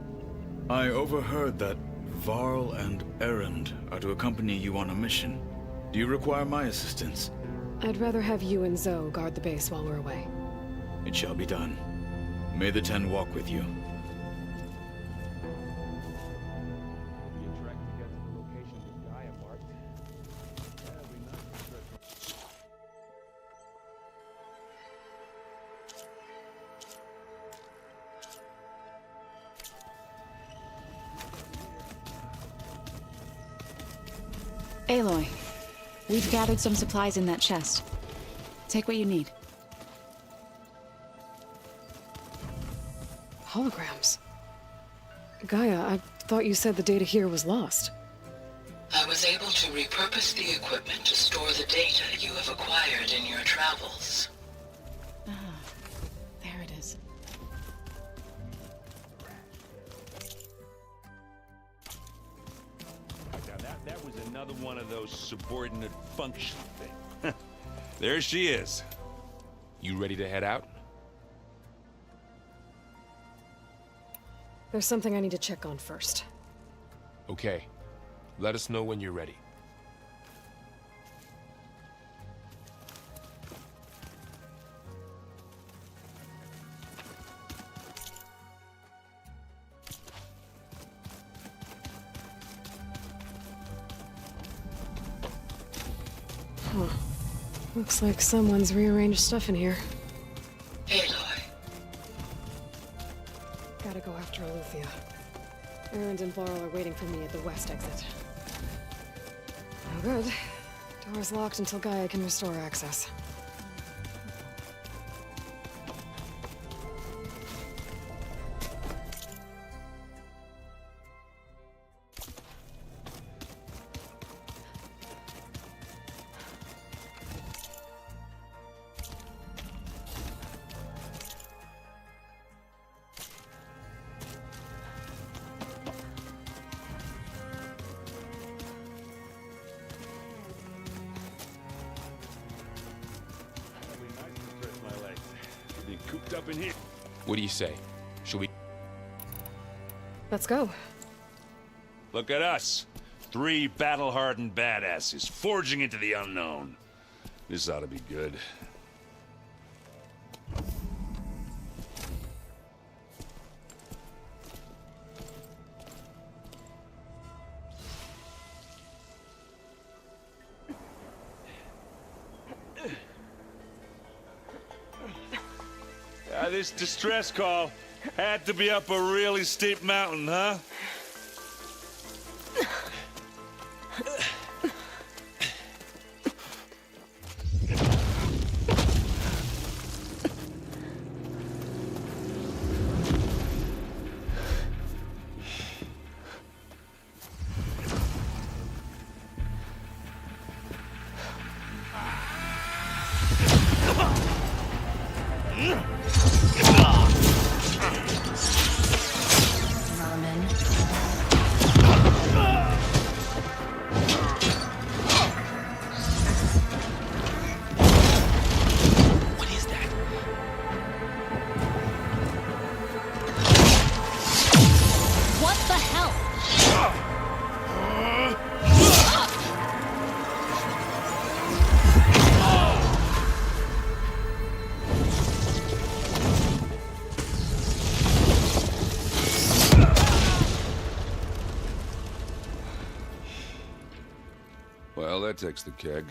I overheard that Varl and Erend are to accompany you on a mission. Do you require my assistance? I'd rather have you and Zoe guard the base while we're away. It shall be done. May the Ten walk with you. Aloy, we've gathered some supplies in that chest. Take what you need. Holograms. Gaia, I thought you said the data here was lost. I was able to repurpose the equipment to store the data you have acquired in your travels. Ah, there it is. That was another one of those subordinate function things. There she is. You ready to head out? There's something I need to check on first. Okay. Let us know when you're ready. Huh. Looks like someone's rearranged stuff in here. Aloy. Gotta go after Aletheia. Erend and Varl are waiting for me at the west exit. No good. Door's locked until Gaia can restore access. Cooped up in here. What do you say? Shall we? Let's go. Look at us. 3 battle-hardened badasses forging into the unknown. This ought to be good. This distress call had to be up a really steep mountain, huh? What Vortex the keg.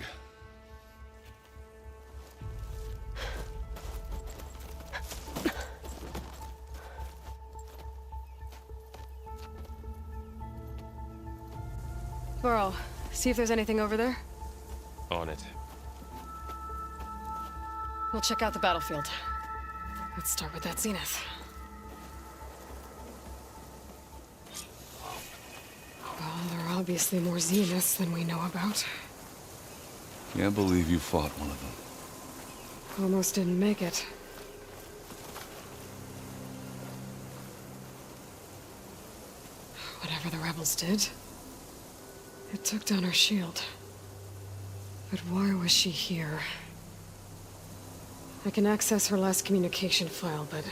Burrow, see if there's anything over there. On it. We'll check out the battlefield. Let's start with that zenith. Well, there are obviously more zeniths than we know about. Can't believe you fought one of them. Almost didn't make it. Whatever the rebels did, it took down her shield. But why was she here? I can access her last communication file, but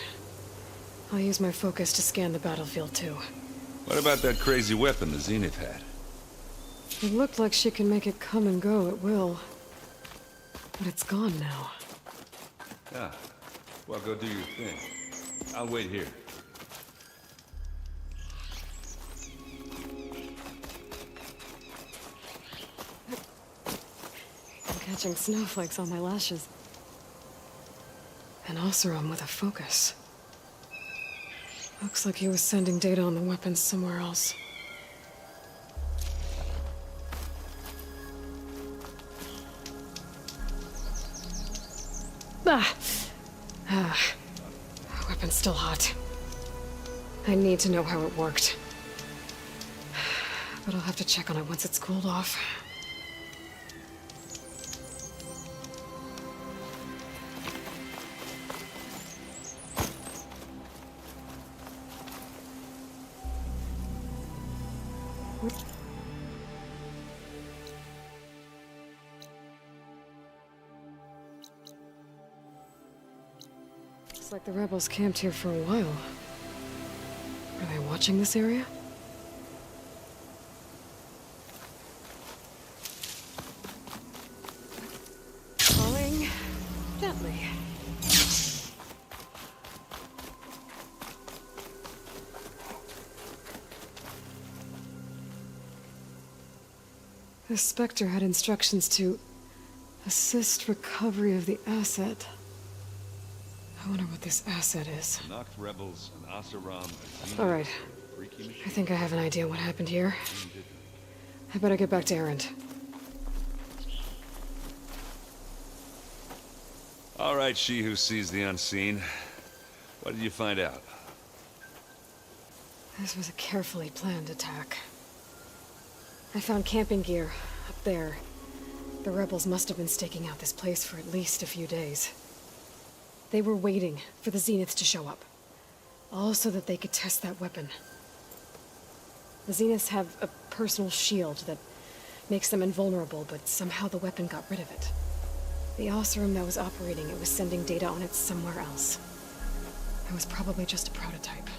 I'll use my focus to scan the battlefield too. What about that crazy weapon the Zenith had? It looked like she can make it come and go at will. But it's gone now. Ah, well, go do your thing. I'll wait here. I'm catching snowflakes on my lashes. An Oseram with a focus. Looks like he was sending data on the weapons somewhere else. Weapon's still hot. I need to know how it worked. But I'll have to check on it once it's cooled off. Looks like the rebels camped here for a while. Are they watching this area? Falling gently. The Spectre had instructions to assist recovery of the asset. I wonder what this asset is. Knocked rebels, an Oseram, All right. I think I have an idea what happened here. I better get back to Erend. All right, she who sees the unseen. What did you find out? This was a carefully planned attack. I found camping gear up there. The rebels must have been staking out this place for at least a few days. They were waiting for the Zeniths to show up. All so that they could test that weapon. The Zeniths have a personal shield that makes them invulnerable, but somehow the weapon got rid of it. The Oseram that was operating it was sending data on it somewhere else. It was probably just a prototype.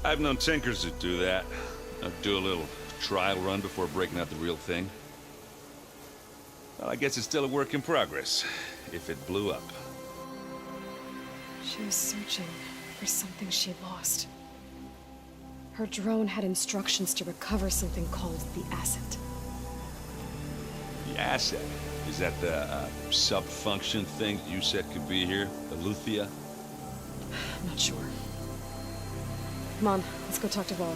I've known tinkers who do that. Do a little trial run before breaking out the real thing. Well, I guess it's still a work in progress, if it blew up. She was searching for something she lost. Her drone had instructions to recover something called the asset. The asset? Is that the sub-function thing that you said could be here? The Luthia? I'm not sure. Come on, let's go talk to Val.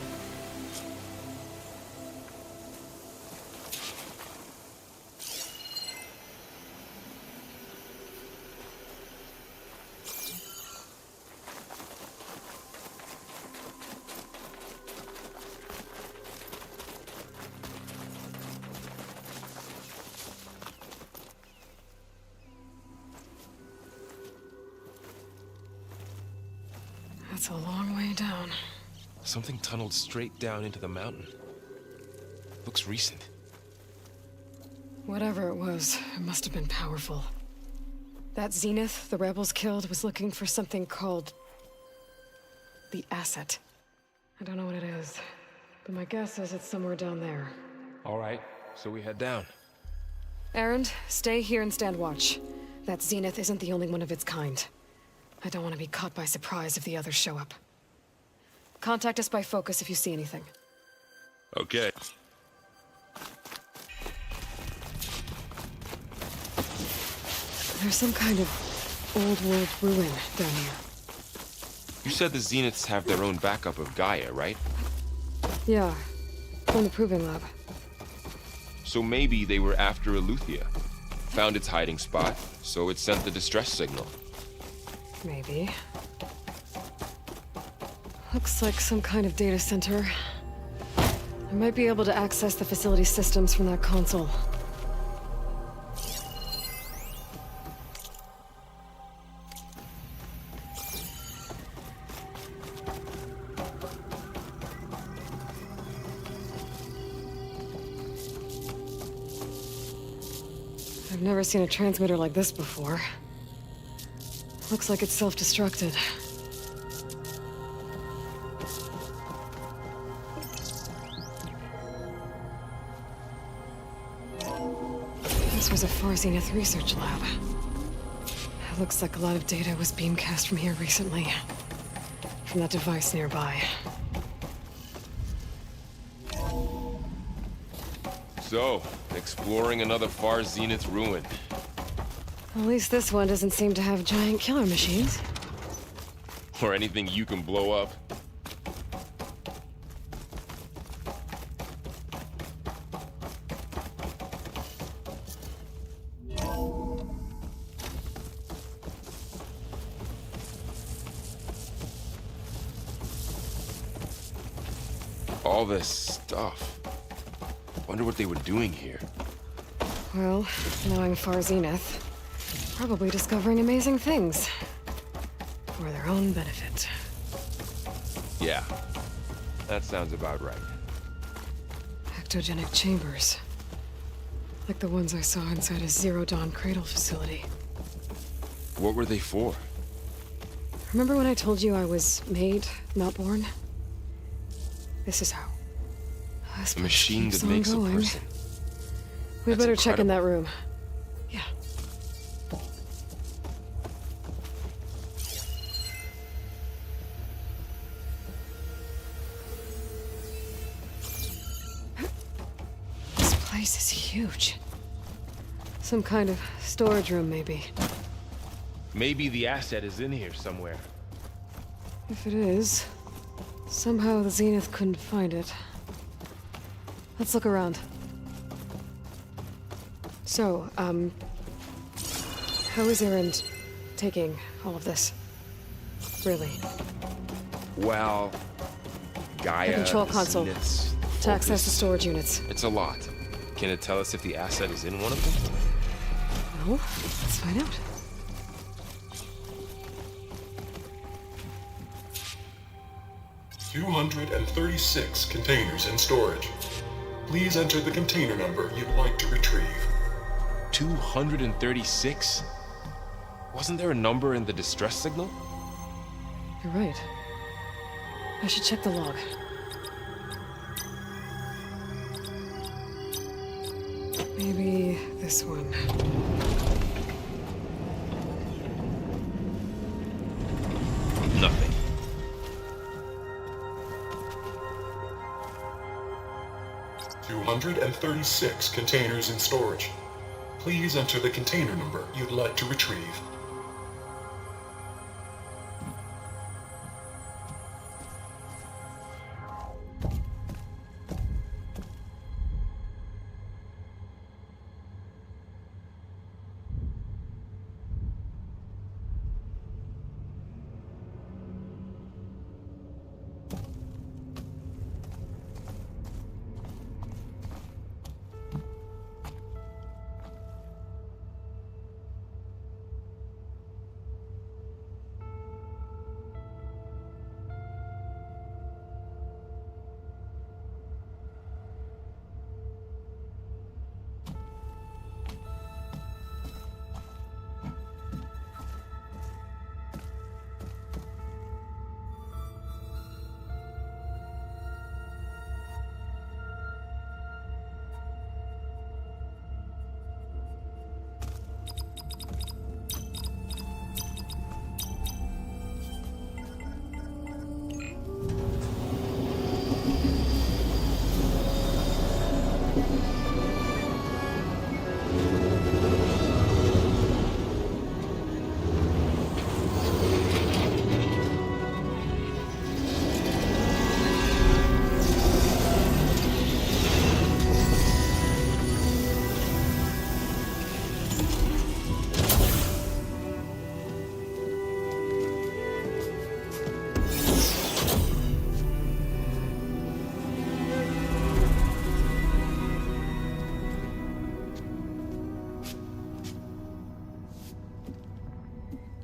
That's a long way down. Something tunneled straight down into the mountain. Looks recent. Whatever it was, it must have been powerful. That Zenith the rebels killed was looking for something called the asset. I don't know what it is, but my guess is it's somewhere down there. All right, so we head down. Erend, stay here and stand watch. That Zenith isn't the only one of its kind. I don't want to be caught by surprise if the others show up. Contact us by focus if you see anything. Okay. There's some kind of old world ruin down here. You said the Zeniths have their own backup of Gaia, right? Yeah, from the proving lab. So maybe they were after Eleuthia. Found its hiding spot, so it sent the distress signal. Maybe. Looks like some kind of data center. I might be able to access the facility systems from that console. I've never seen a transmitter like this before. Looks like it's self-destructed. This was a Far Zenith research lab. It looks like a lot of data was beamcast from here recently. From that device nearby. So, exploring another Far Zenith ruin. At least this one doesn't seem to have giant killer machines. Or anything you can blow up. All this stuff. Wonder what they were doing here. Well, knowing Far Zenith, probably discovering amazing things. For their own benefit. Yeah, that sounds about right. Ectogenic chambers. Like the ones I saw inside a Zero Dawn cradle facility. What were they for? Remember when I told you I was made, not born? This is how. A machine that makes a person. We That's better check in that room. Yeah. This place is huge. Some kind of storage room, maybe. Maybe the asset is in here somewhere. If it is, somehow the Zenith couldn't find it. Let's look around. So, how is Erend taking all of this? Really? Well, Gaia, The control console. Zeniths, To access focus. the storage units. It's a lot. Can it tell us if the asset is in one of them? No? Let's find out. $236 containers in storage. Please enter the container number you'd like to retrieve. 236? Wasn't there a number in the distress signal? You're right. I should check the log. Maybe this one. Nothing. $236 containers in storage. Please enter the container number you'd like to retrieve.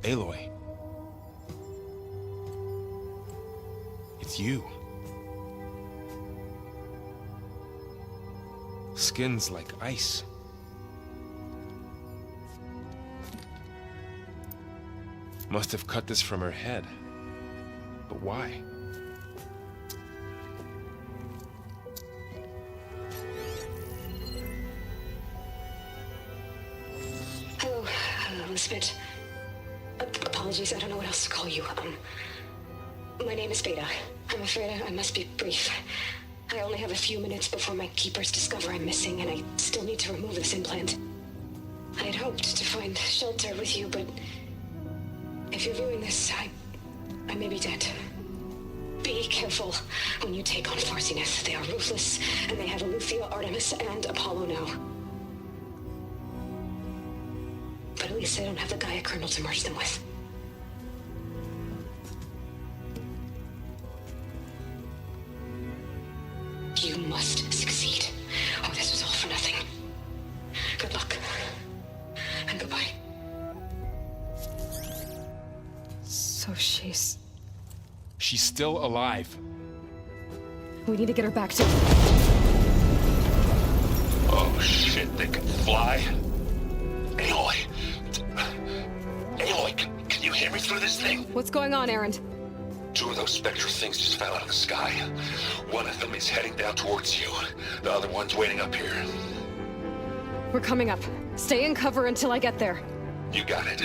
Aloy. It's you. Skin's like ice. Must have cut this from her head. But why? Hello, Elizabeth. Apologies, I don't know what else to call you. My name is Beta. I'm afraid I must be brief. I only have a few minutes before my keepers discover I'm missing, and I still need to remove this implant. I had hoped to find shelter with you, but if you're viewing this, I may be dead. Be careful when you take on Farsineth. They are ruthless, and they have Aletheia, Artemis, and Apollo now. But at least I don't have the Gaia kernel to merge them with. You must succeed. Oh, this was all for nothing. Good luck. And goodbye. So she's... She's still alive. We need to get her back to... Oh shit, they can fly? Aloy! Aloy, can you hear me through this thing? What's going on, Erend? 2 of those spectral things just fell out of the sky. One of them is heading down towards you. The other one's waiting up here. We're coming up. Stay in cover until I get there. You got it.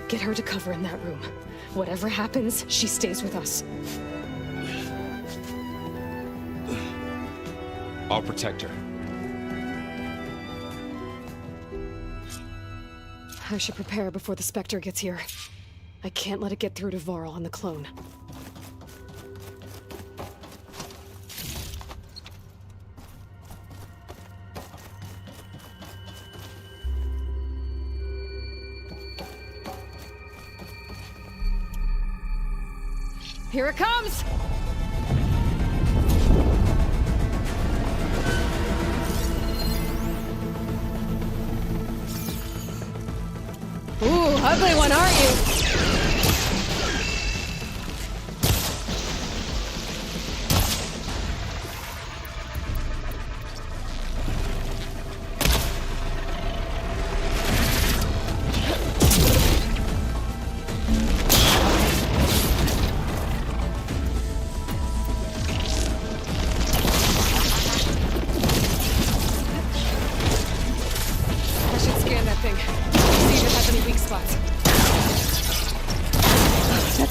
Get her to cover in that room. Whatever happens, she stays with us. I'll protect her. I should prepare before the Spectre gets here. I can't let it get through to Varl and the clone. Here it comes! Ooh, ugly one, aren't you?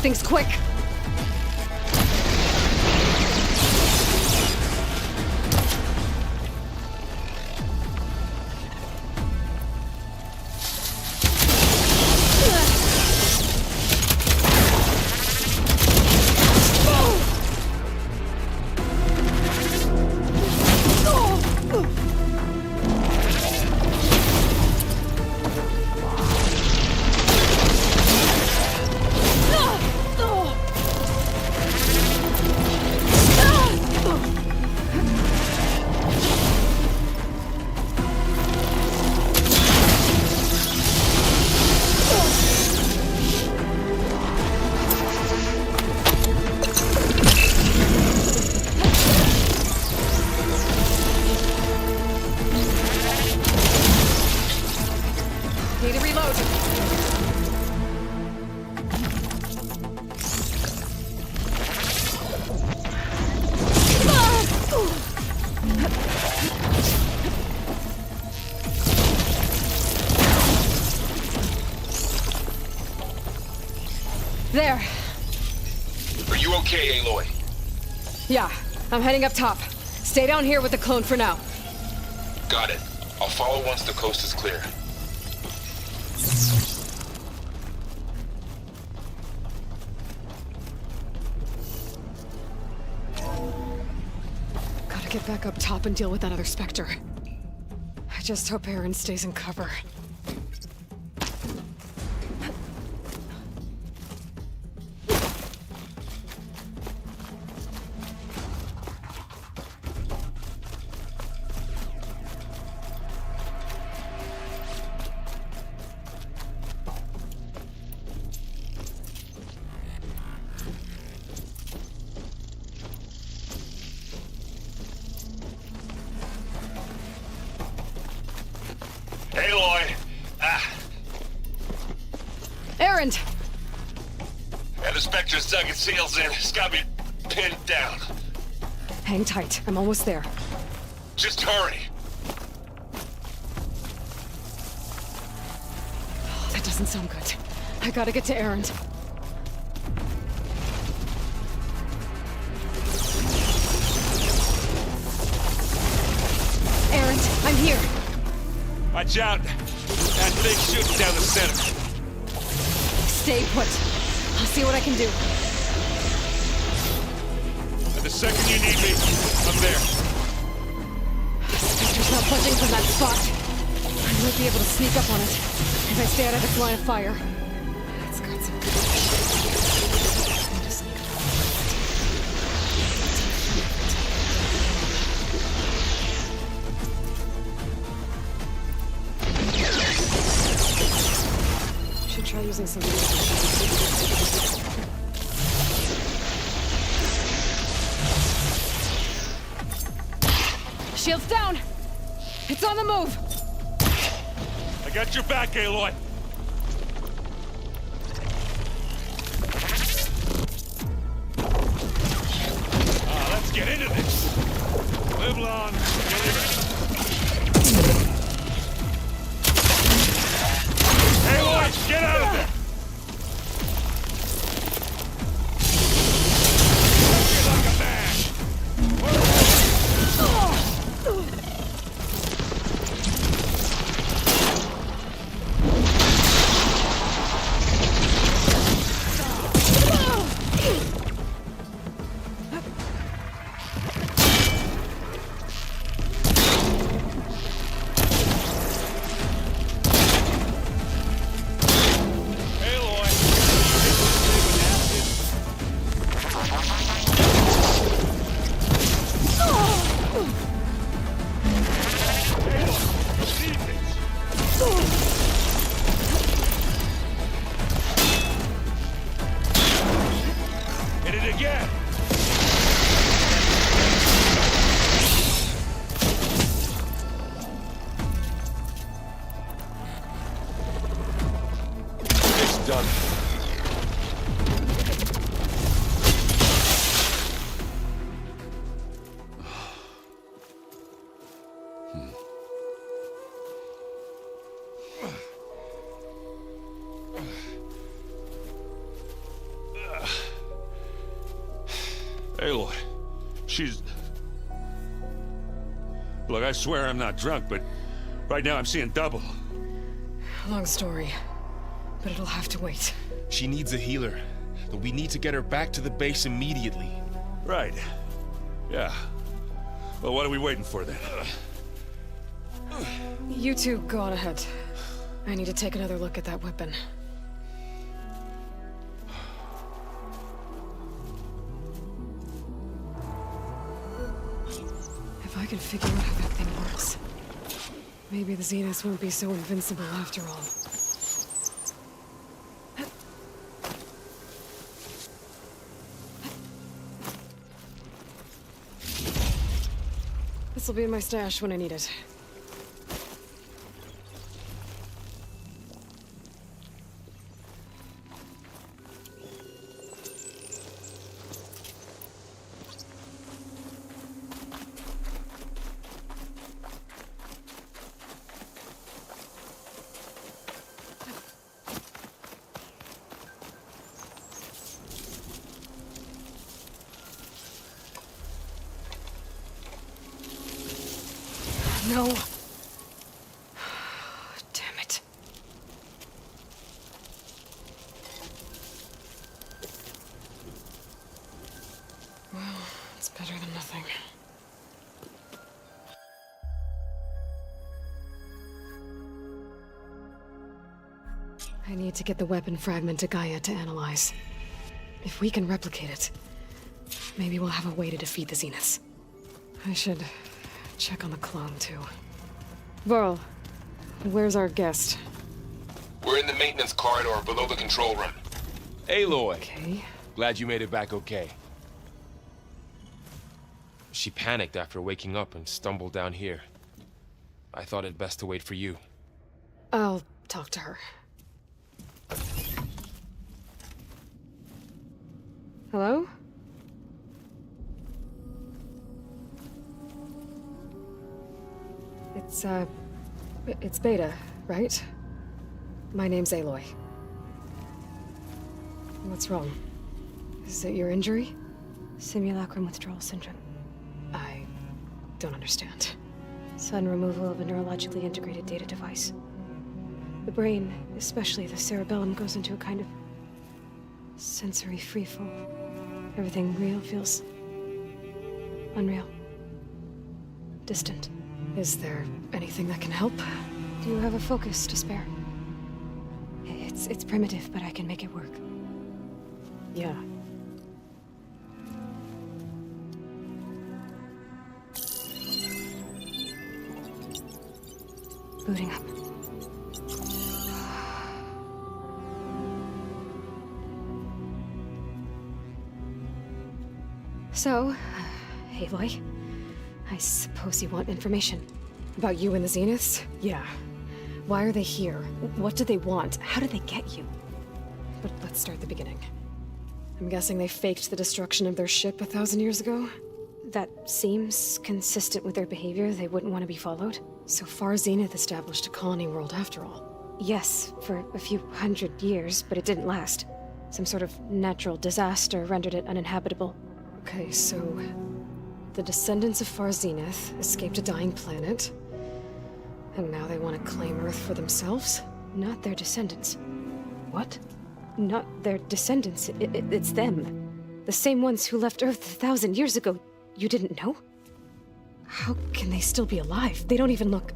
Thing's quick. There. Are you okay, Aloy? Yeah, I'm heading up top. Stay down here with the clone for now. Got it. I'll follow once the coast is clear. Gotta get back up top and deal with that other Spectre. I just hope Erend stays in cover. Erend! And the Spectre's dug its heels in. It's got me pinned down. Hang tight. I'm almost there. Just hurry. Oh, that doesn't sound good. I gotta get to Erend. Erend, I'm here. Watch out. That thing shooting down the center. Stay put. I'll see what I can do. And the second you need me, I'm there. Spectre's not budging from that spot. I might be able to sneak up on it if I stay out of its line of fire. It's got some good I need to sneak up on it. Should try using some. Shield's down! It's on the move! I got your back, Aloy. Let's get into this. Live long, get ready. Aloy, get out of there! Like a man. Aloy, she's... Look, I swear I'm not drunk, but right now I'm seeing double. Long story, but it'll have to wait. She needs a healer, but we need to get her back to the base immediately. Right. Yeah. Well, what are we waiting for then? You two go on ahead. I need to take another look at that weapon. If I can figure out how that thing works, maybe the Zeniths won't be so invincible after all. This'll be in my stash when I need it. No. Damn it. Well, it's better than nothing. I need to get the weapon fragment to Gaia to analyze. If we can replicate it, maybe we'll have a way to defeat the Zeniths. I should check on the clone, too. Varl, where's our guest? We're in the maintenance corridor below the control room. Aloy. Okay. Glad you made it back okay. She panicked after waking up and stumbled down here. I thought it best to wait for you. I'll talk to her. Hello? It's Beta, right? My name's Aloy. What's wrong? Is it your injury? Simulacrum withdrawal syndrome. I don't understand. Sudden removal of a neurologically integrated data device. The brain, especially the cerebellum, goes into a kind of sensory freefall. Everything real feels unreal. Distant. Is there anything that can help? Do you have a focus to spare? It's primitive, but I can make it work. Yeah. Booting up. So, Aloy, I suppose you want information. About you and the Zeniths? Yeah. Why are they here? What do they want? How did they get you? But let's start at the beginning. I'm guessing they faked the destruction of their ship 1,000 years ago? That seems consistent with their behavior. They wouldn't want to be followed. So Far Zenith established a colony world after all. Yes, for a few hundred years, but it didn't last. Some sort of natural disaster rendered it uninhabitable. Okay, so the descendants of Far Zenith escaped a dying planet, and now they want to claim Earth for themselves? Not their descendants. What? Not their descendants. It's them. The same ones who left Earth 1,000 years ago. You didn't know? How can they still be alive? They don't even look...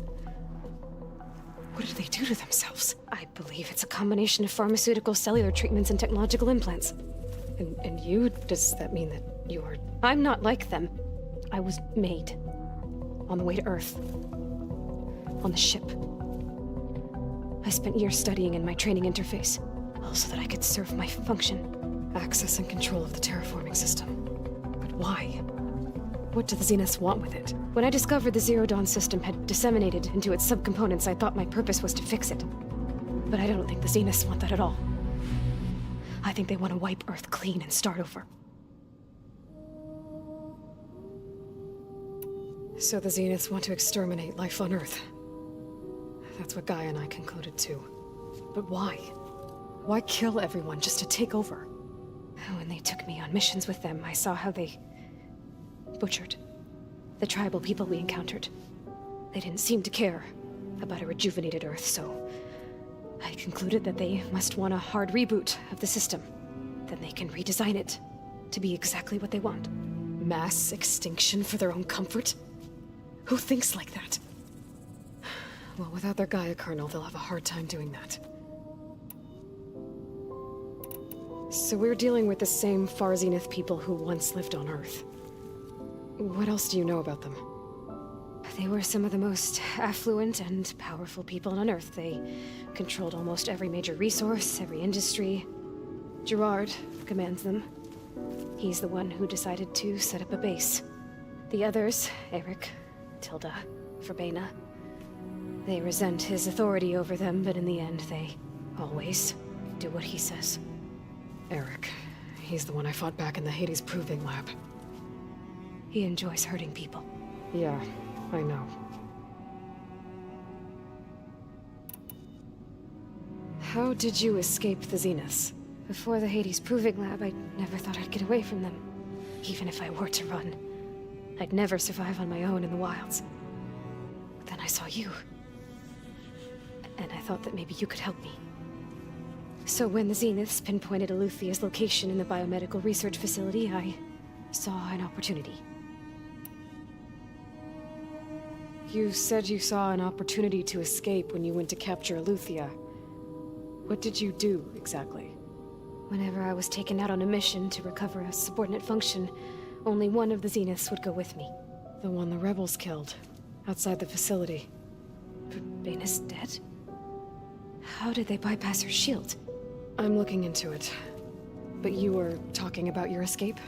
What did they do to themselves? I believe it's a combination of pharmaceutical, cellular treatments, and technological implants. And you? Does that mean that you're... I'm not like them. I was made. On the way to Earth. On the ship. I spent years studying in my training interface, all so that I could serve my function. Access and control of the terraforming system. But why? What do the Zeniths want with it? When I discovered the Zero Dawn system had disseminated into its subcomponents, I thought my purpose was to fix it. But I don't think the Zeniths want that at all. I think they want to wipe Earth clean and start over. So the Zeniths want to exterminate life on Earth. That's what Gaia and I concluded too. But why? Why kill everyone just to take over? When they took me on missions with them, I saw how they butchered the tribal people we encountered. They didn't seem to care about a rejuvenated Earth, so I concluded that they must want a hard reboot of the system. Then they can redesign it to be exactly what they want. Mass extinction for their own comfort? Who thinks like that? Well, without their Gaia kernel, they'll have a hard time doing that. So we're dealing with the same Far Zenith people who once lived on Earth. What else do you know about them? They were some of the most affluent and powerful people on Earth. They controlled almost every major resource, every industry. Gerard commands them. He's the one who decided to set up a base. The others, Eric, Tilda, Verbena, they resent his authority over them, but in the end, they always do what he says. Eric. He's the one I fought back in the Hades Proving Lab. He enjoys hurting people. Yeah, I know. How did you escape the Zeniths? Before the Hades Proving Lab, I never thought I'd get away from them. Even if I were to run, I'd never survive on my own in the wilds. But then I saw you. And I thought that maybe you could help me. So when the Zeniths pinpointed Aluthia's location in the biomedical research facility, I saw an opportunity. You said you saw an opportunity to escape when you went to capture Aluthia. What did you do, exactly? Whenever I was taken out on a mission to recover a subordinate function, only one of the Zeniths would go with me. The one the rebels killed, outside the facility. Verbena's dead? How did they bypass her shield? I'm looking into it. But you were talking about your escape?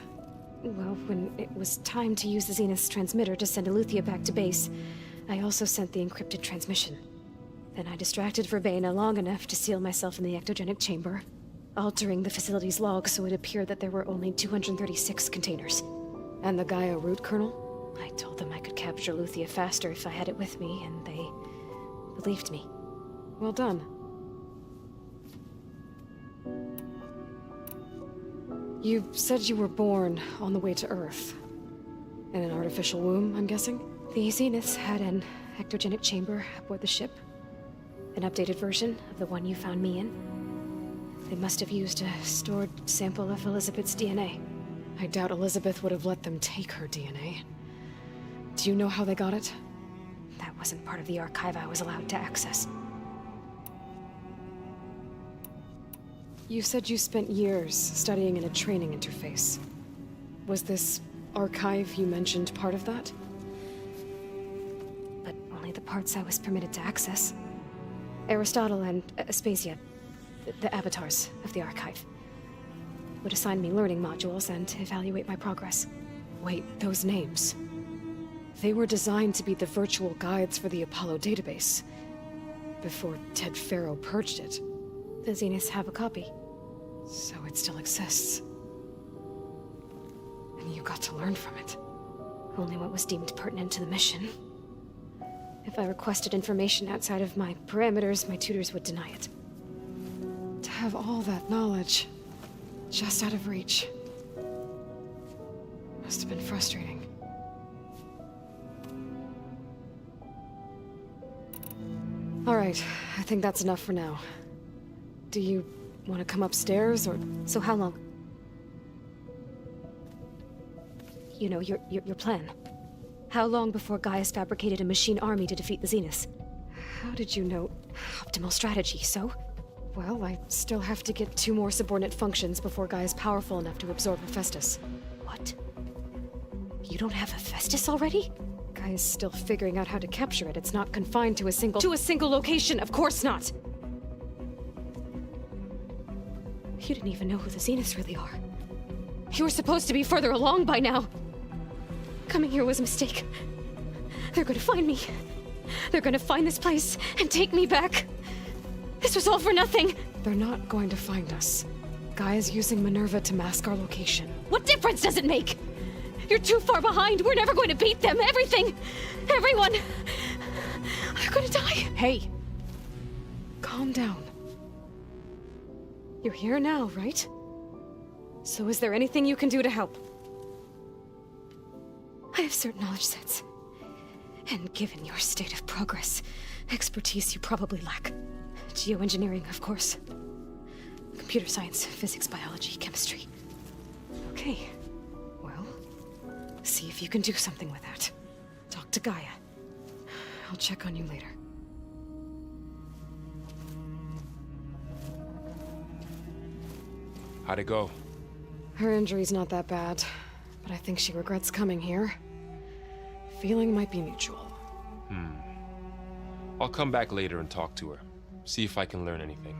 Well, when it was time to use the Zenith's transmitter to send Aluthia back to base, I also sent the encrypted transmission. Then I distracted Verbena long enough to seal myself in the ectogenic chamber, altering the facility's log so it appeared that there were only 236 containers. And the Gaia root kernel? I told them I could capture Luthia faster if I had it with me, and they believed me. Well done. You said you were born on the way to Earth. In an artificial womb, I'm guessing? The Zeniths had an ectogenic chamber aboard the ship. An updated version of the one you found me in. They must have used a stored sample of Elizabeth's DNA. I doubt Elizabeth would have let them take her DNA. Do you know how they got it? That wasn't part of the archive I was allowed to access. You said you spent years studying in a training interface. Was this archive you mentioned part of that? But only the parts I was permitted to access. Aristotle and Aspasia, the avatars of the archive, would assign me learning modules and evaluate my progress. Wait, those names. They were designed to be the virtual guides for the Apollo database, before Ted Faro purged it. The Zeniths have a copy. So it still exists. And you got to learn from it. Only what was deemed pertinent to the mission. If I requested information outside of my parameters, my tutors would deny it. To have all that knowledge, just out of reach, must have been frustrating. All right, I think that's enough for now. Do you want to come upstairs, or...? So how long? You know, your plan. How long before Gaius fabricated a machine army to defeat the Zeniths? How did you know? Optimal strategy, so? Well, I still have to get 2 more subordinate functions before Gaia's powerful enough to absorb Hephaestus. What? You don't have Hephaestus already? Gaia's still figuring out how to capture it. It's not confined to a single location, of course not! You didn't even know who the Zeniths really are. You were supposed to be further along by now. Coming here was a mistake. They're gonna find me. They're gonna find this place and take me back. This was all for nothing. They're not going to find us. Gaia's using Minerva to mask our location. What difference does it make? You're too far behind. We're never going to beat them. Everything, everyone, they're gonna die. Hey, calm down. You're here now, right? So is there anything you can do to help? I have certain knowledge sets. And given your state of progress, expertise you probably lack. Geoengineering, of course. Computer science, physics, biology, chemistry. Okay. Well, see if you can do something with that. Talk to Gaia. I'll check on you later. How'd it go? Her injury's not that bad, but I think she regrets coming here. Feeling might be mutual. I'll come back later and talk to her. See if I can learn anything.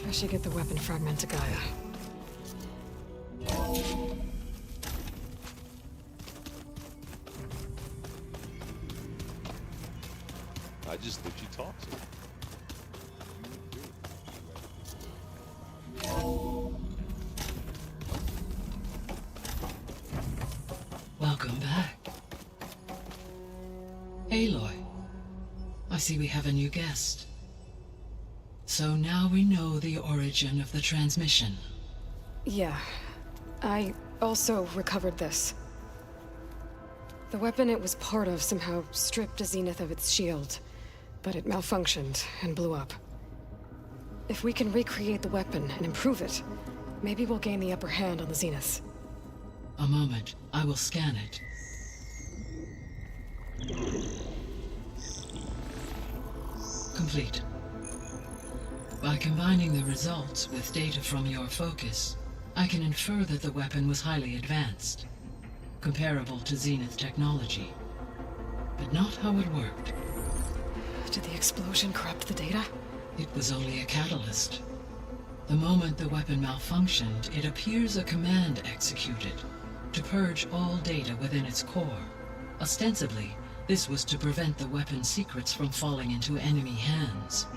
I should get the weapon fragment to Gaia. I just thought you talked to her. Welcome back. Aloy, I see we have a new guest. So now we know the origin of the transmission. Yeah. I also recovered this. The weapon it was part of somehow stripped a Zenith of its shield, but it malfunctioned and blew up. If we can recreate the weapon and improve it, maybe we'll gain the upper hand on the Zeniths. A moment, I will scan it. Complete. By combining the results with data from your focus, I can infer that the weapon was highly advanced, comparable to Zenith technology, but not how it worked. Did the explosion corrupt the data? It was only a catalyst. The moment the weapon malfunctioned, it appears a command executed to purge all data within its core, ostensibly This was to prevent the weapon's secrets from falling into enemy hands.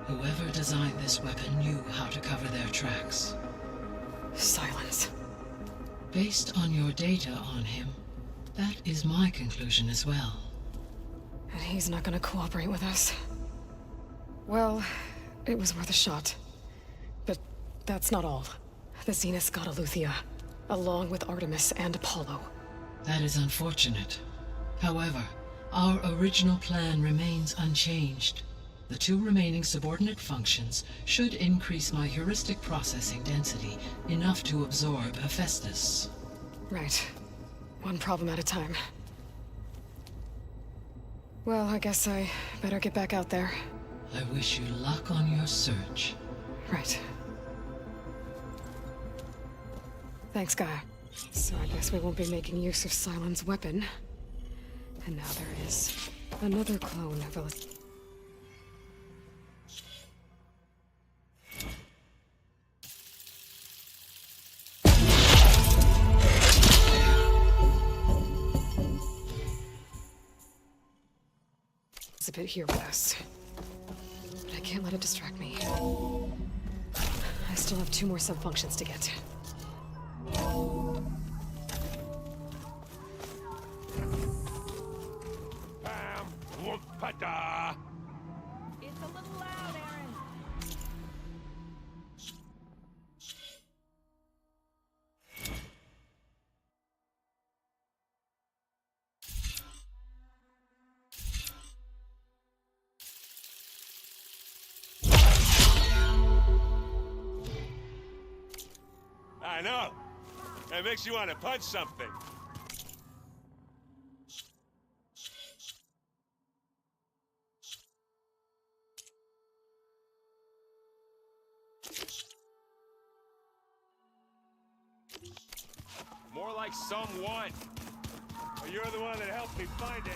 Whoever designed this weapon knew how to cover their tracks. Silence. Based on your data on him, that is my conclusion as well. And he's not gonna cooperate with us. Well, it was worth a shot. But that's not all. The Zeniths got Aletheia, along with Artemis and Apollo. That is unfortunate. However, our original plan remains unchanged. The 2 remaining subordinate functions should increase my heuristic processing density enough to absorb Hephaestus. Right. One problem at a time. Well, I guess I better get back out there. I wish you luck on your search. Right. Thanks, Gaia. So I guess we won't be making use of Cylon's weapon. And now there is another clone of Aletheia. It's a bit here with us. But I can't let it distract me. I still have 2 more sub-functions to get. Bam! Whoop-a-da! It's a little loud, Aaron. I know. That makes you want to punch something. More like someone. Well, you're the one that helped me find it.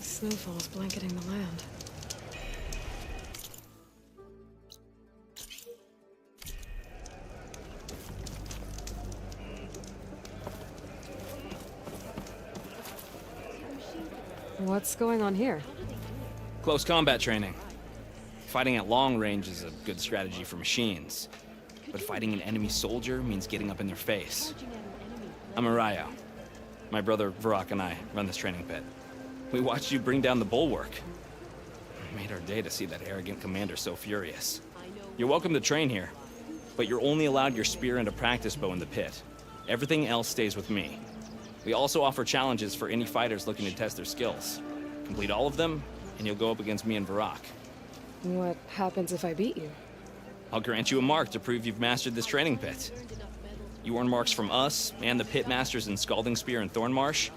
Snowfall's blanketing the land. What's going on here? Close combat training. Fighting at long range is a good strategy for machines, but fighting an enemy soldier means getting up in their face. I'm Arayo. My brother Varrock and I run this training pit. We watched you bring down the bulwark. It made our day to see that arrogant commander so furious. You're welcome to train here, but you're only allowed your spear and a practice bow in the pit. Everything else stays with me. We also offer challenges for any fighters looking to test their skills. Complete all of them, and you'll go up against me and Varrock. What happens if I beat you? I'll grant you a mark to prove you've mastered this training pit. You earn marks from us and the pit masters in Scalding Spear and Thornmarsh.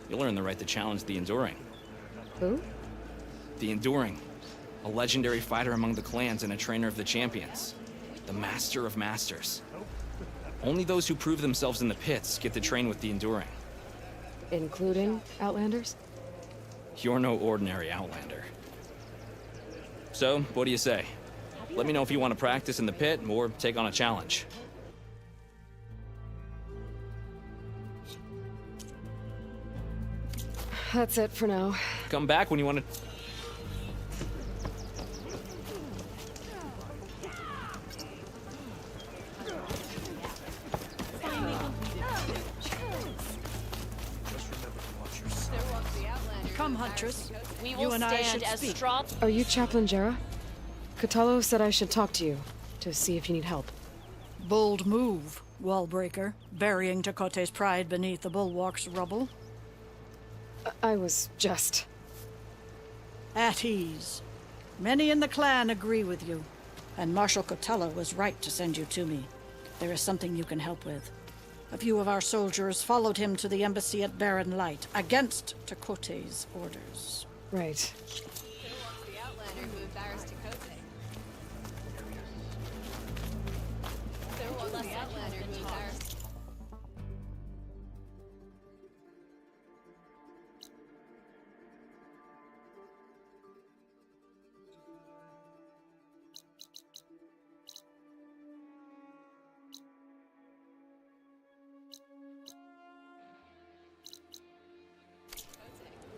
You'll earn the right to challenge the Enduring. Who? The Enduring. A legendary fighter among the clans and a trainer of the champions. The Master of Masters. Only those who prove themselves in the pits get to train with the Enduring. Including Outlanders? You're no ordinary Outlander. So, what do you say? Let me know if you want to practice in the pit or take on a challenge. That's it for now. Come back when you want to... Come, Huntress. We You will and I stand should as speak. strong. Are you Chaplain Jera? Katalo said I should talk to you, to see if you need help. Bold move, Wallbreaker, burying Tekote's pride beneath the bulwark's rubble. I was just... At ease. Many in the clan agree with you, and Marshal Cotella was right to send you to me. There is something you can help with. A few of our soldiers followed him to the embassy at Barren Light, against Tekote's orders. Right. The Outlander who embarrassed Tekote. There was the Outlander who embarrassed...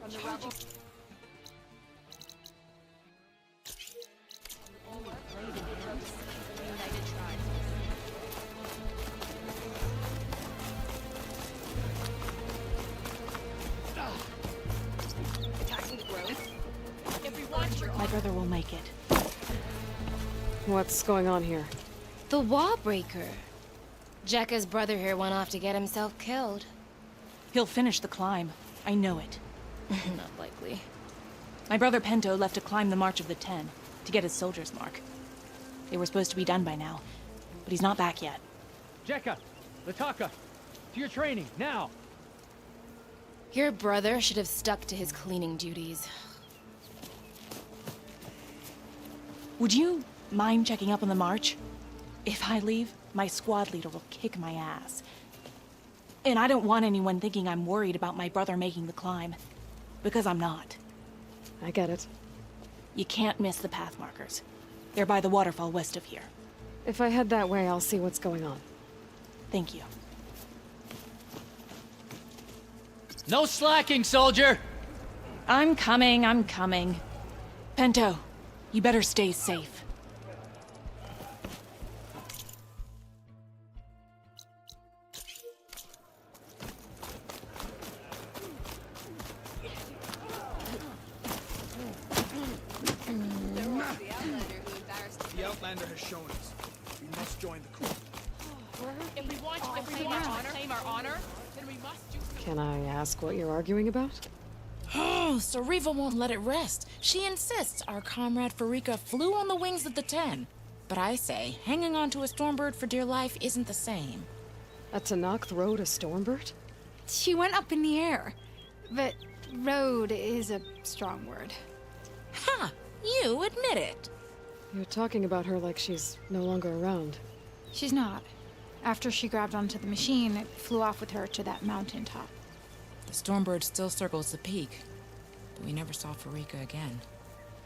From the rebels. My brother will make it. What's going on here? The wall breaker. Jekka's brother here went off to get himself killed. He'll finish the climb. I know it. Not likely. My brother Pento left to climb the March of the Ten, to get his soldier's mark. They were supposed to be done by now, but he's not back yet. Jekka! Lataka! To your training, now! Your brother should have stuck to his cleaning duties. Would you mind checking up on the march? If I leave, my squad leader will kick my ass. And I don't want anyone thinking I'm worried about my brother making the climb. Because I'm not. I get it. You can't miss the path markers. They're by the waterfall west of here. If I head that way, I'll see what's going on. Thank you. No slacking, soldier! I'm coming. Pento, you better stay safe. The Outlander has shown us. We must join the crew. If we want to claim our honor, then we must do... Can I ask what you're arguing about? Oh, Sariva won't let it rest. She insists our comrade Farika flew on the wings of the Ten. But I say, hanging on to a Stormbird for dear life isn't the same. A Tanakh rode a Stormbird? She went up in the air. But rode is a strong word. Ha! You admit it. You're talking about her like she's no longer around. She's not. After she grabbed onto the machine, it flew off with her to that mountaintop. The Stormbird still circles the peak, but we never saw Farika again.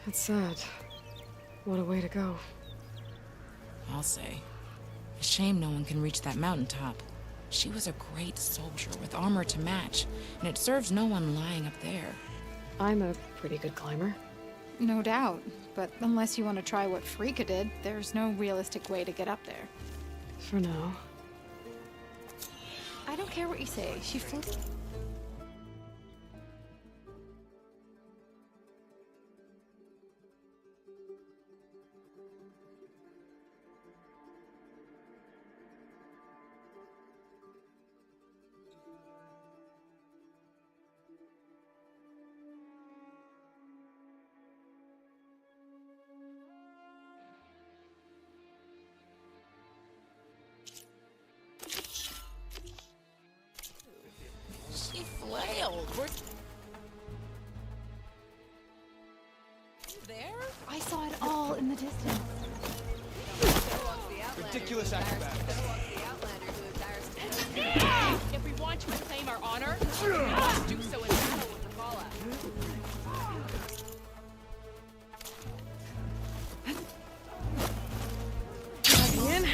That's sad. What a way to go. I'll say. A shame no one can reach that mountaintop. She was a great soldier with armor to match, and it serves no one lying up there. I'm a pretty good climber. No doubt, but unless you want to try what Farika did, there's no realistic way to get up there. For now. I don't care what you say. She flew... She flailed. We're... There? I saw it all in the distance. Ridiculous acrobatics. If we want to reclaim our honor, we must do so in battle with the fallout. In.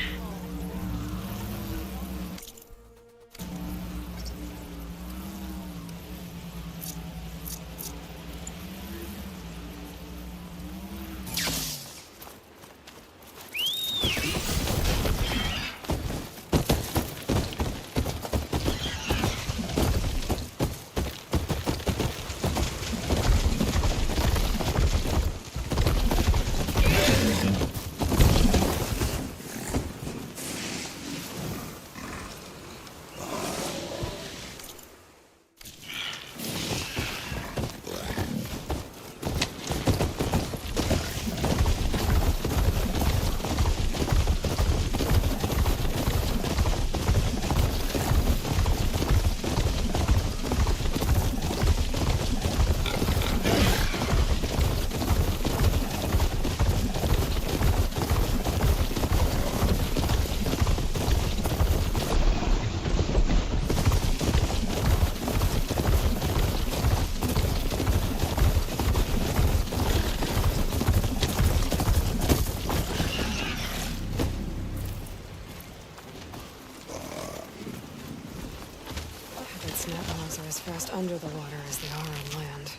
snap hogs are as fast under the water as they are on land.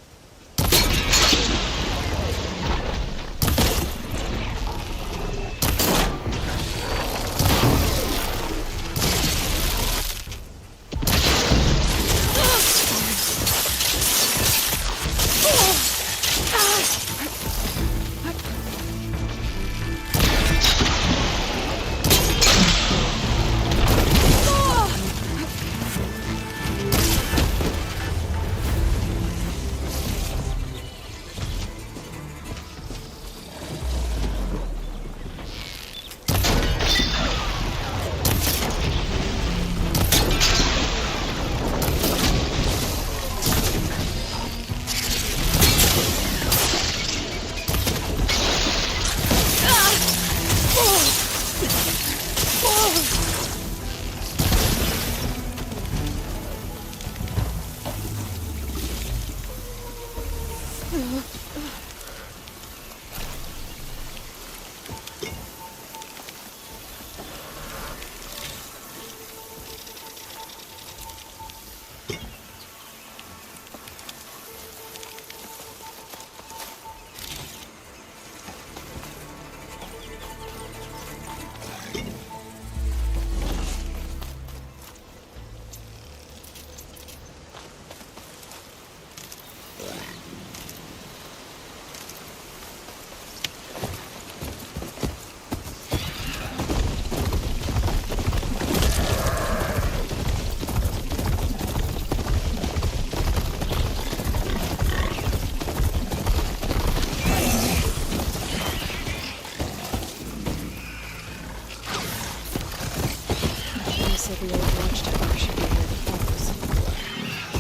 The old watchtower should be near the falls.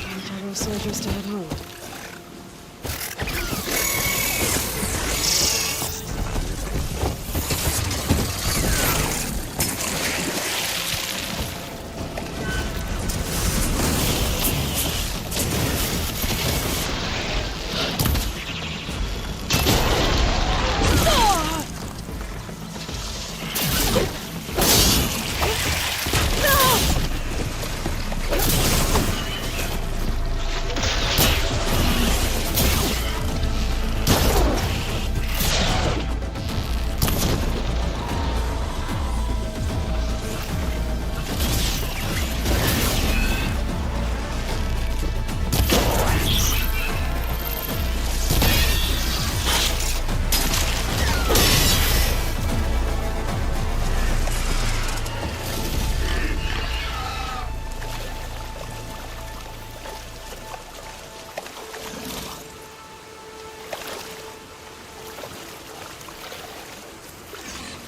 Time for those soldiers to head home.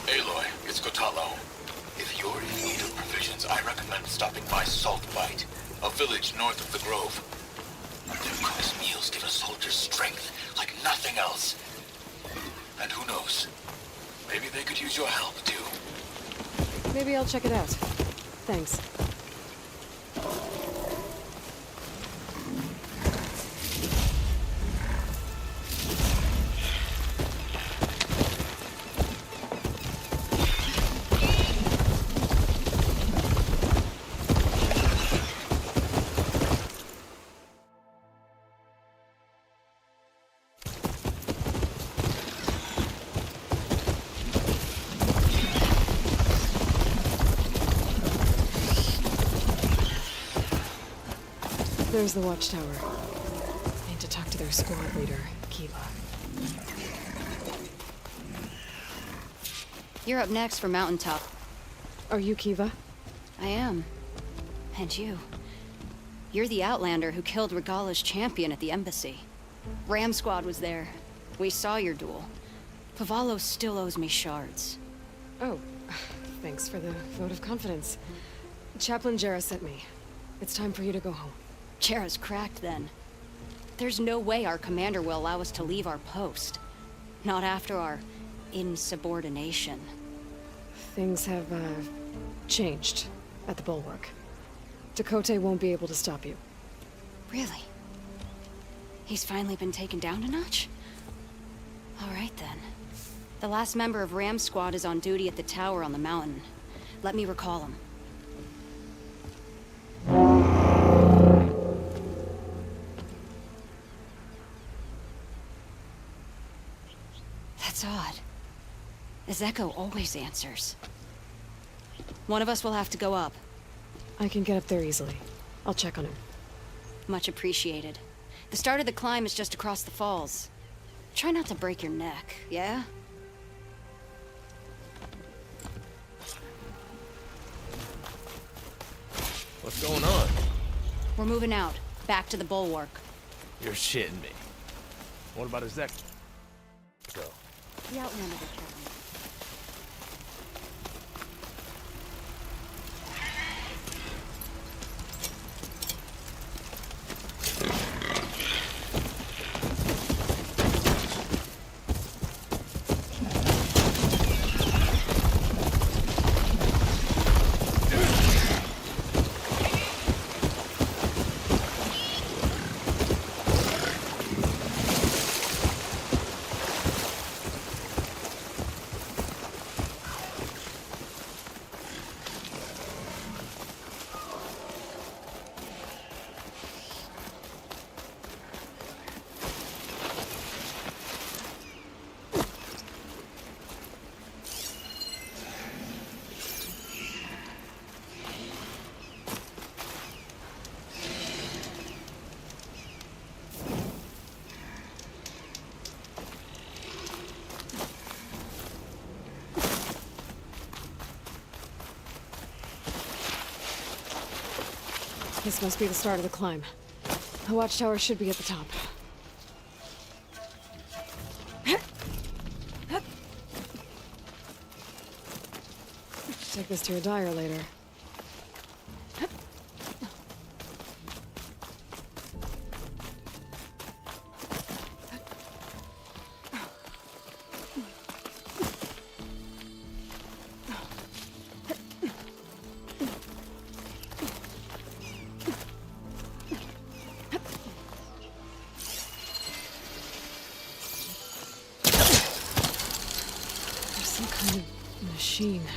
Aloy, it's Kotalo. If you're in need of provisions, I recommend stopping by Salt Bite, a village north of the Grove. Their cook's meals give a soldier strength like nothing else. And who knows, maybe they could use your help, too. Maybe I'll check it out. Thanks. There's the watchtower. Need to talk to their squad leader, Kiva. You're up next for Mountaintop. Are you Kiva? I am. And you. You're the Outlander who killed Regala's champion at the embassy. Ram Squad was there. We saw your duel. Pavalo still owes me shards. Oh, thanks for the vote of confidence. Chaplain Jera sent me. It's time for you to go home. Jera's cracked then. There's no way our commander will allow us to leave our post. Not after our insubordination. Things have, changed at the Bulwark. Dakota won't be able to stop you. Really? He's finally been taken down a notch? All right then. The last member of Ram Squad is on duty at the tower on the mountain. Let me recall him. That's odd. Ezeko always answers. One of us will have to go up. I can get up there easily. I'll check on him. Much appreciated. The start of the climb is just across the falls. Try not to break your neck, yeah? What's going on? We're moving out. Back to the bulwark. You're shitting me. What about Ezeko? The Outlander will kill him. This must be the start of the climb. The watchtower should be at the top. Take this to your dyer later.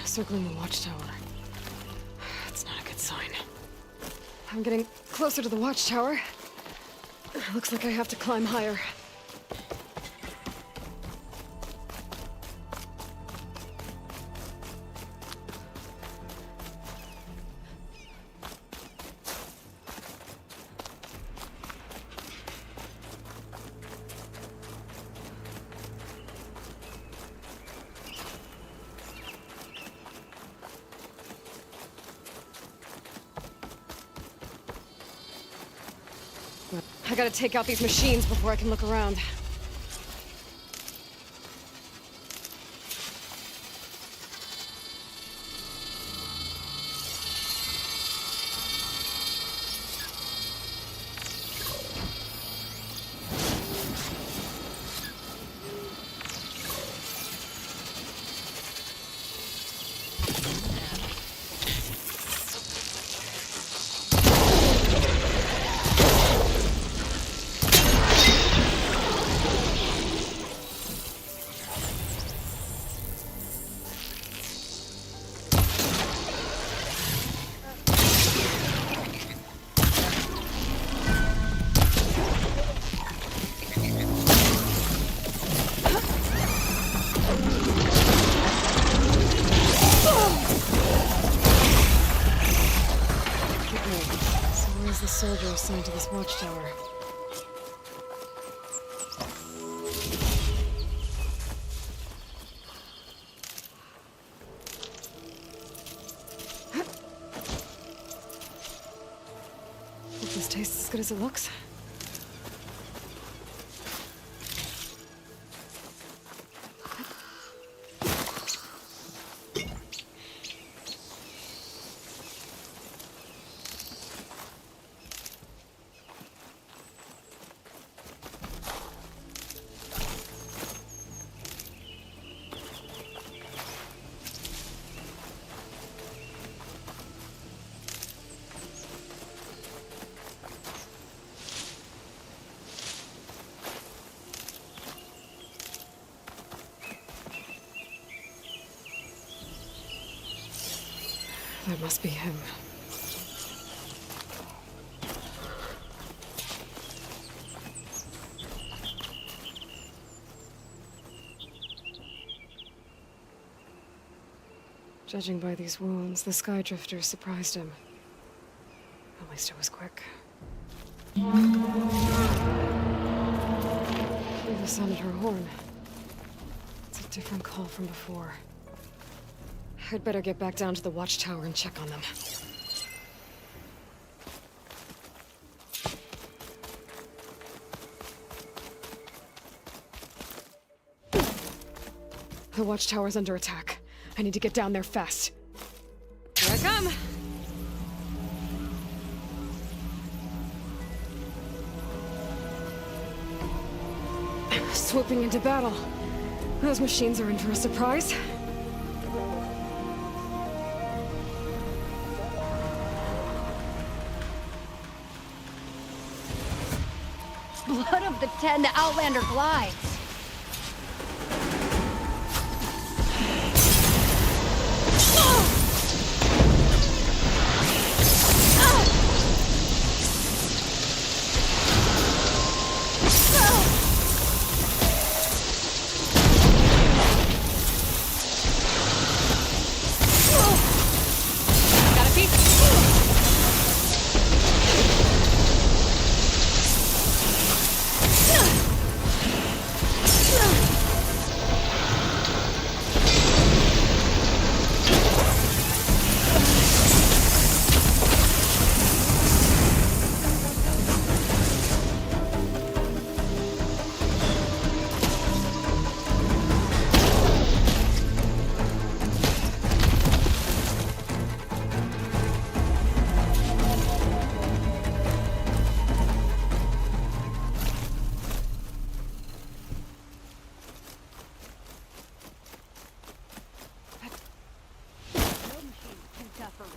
Circling the watchtower. That's not a good sign. I'm getting closer to the watchtower. Looks like I have to climb higher. I gotta take out these machines before I can look around. Soldier assigned to this watchtower. Hope this tastes as good as it looks. That must be him. Judging by these wounds, the Skydrifter surprised him. At least it was quick. Eva sounded her horn. It's a different call from before. I'd better get back down to the watchtower and check on them. The watchtower's under attack. I need to get down there fast. Here I come! Swooping into battle. Those machines are in for a surprise. Blood of the Ten, the Outlander glides.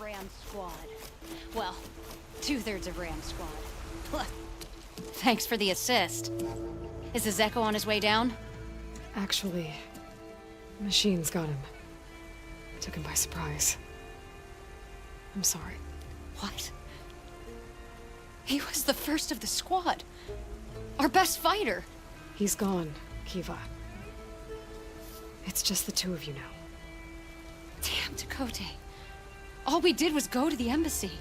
Ram Squad. Well, 2/3 of Ram Squad. Thanks for the assist. Is the Zeko on his way down? Actually, machines got him. Took him by surprise. I'm sorry. What? He was the first of the squad. Our best fighter. He's gone, Kiva. It's just the two of you now. Damn, Dakota. All we did was go to the embassy.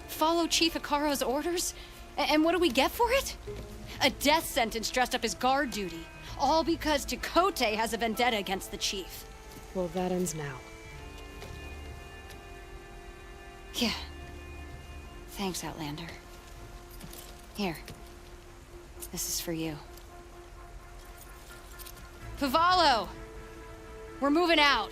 Follow Chief Hikaru's orders? And what do we get for it? A death sentence dressed up as guard duty. All because Takote has a vendetta against the chief. Well, that ends now. Yeah. Thanks, Outlander. Here. This is for you. Pavalo! We're moving out.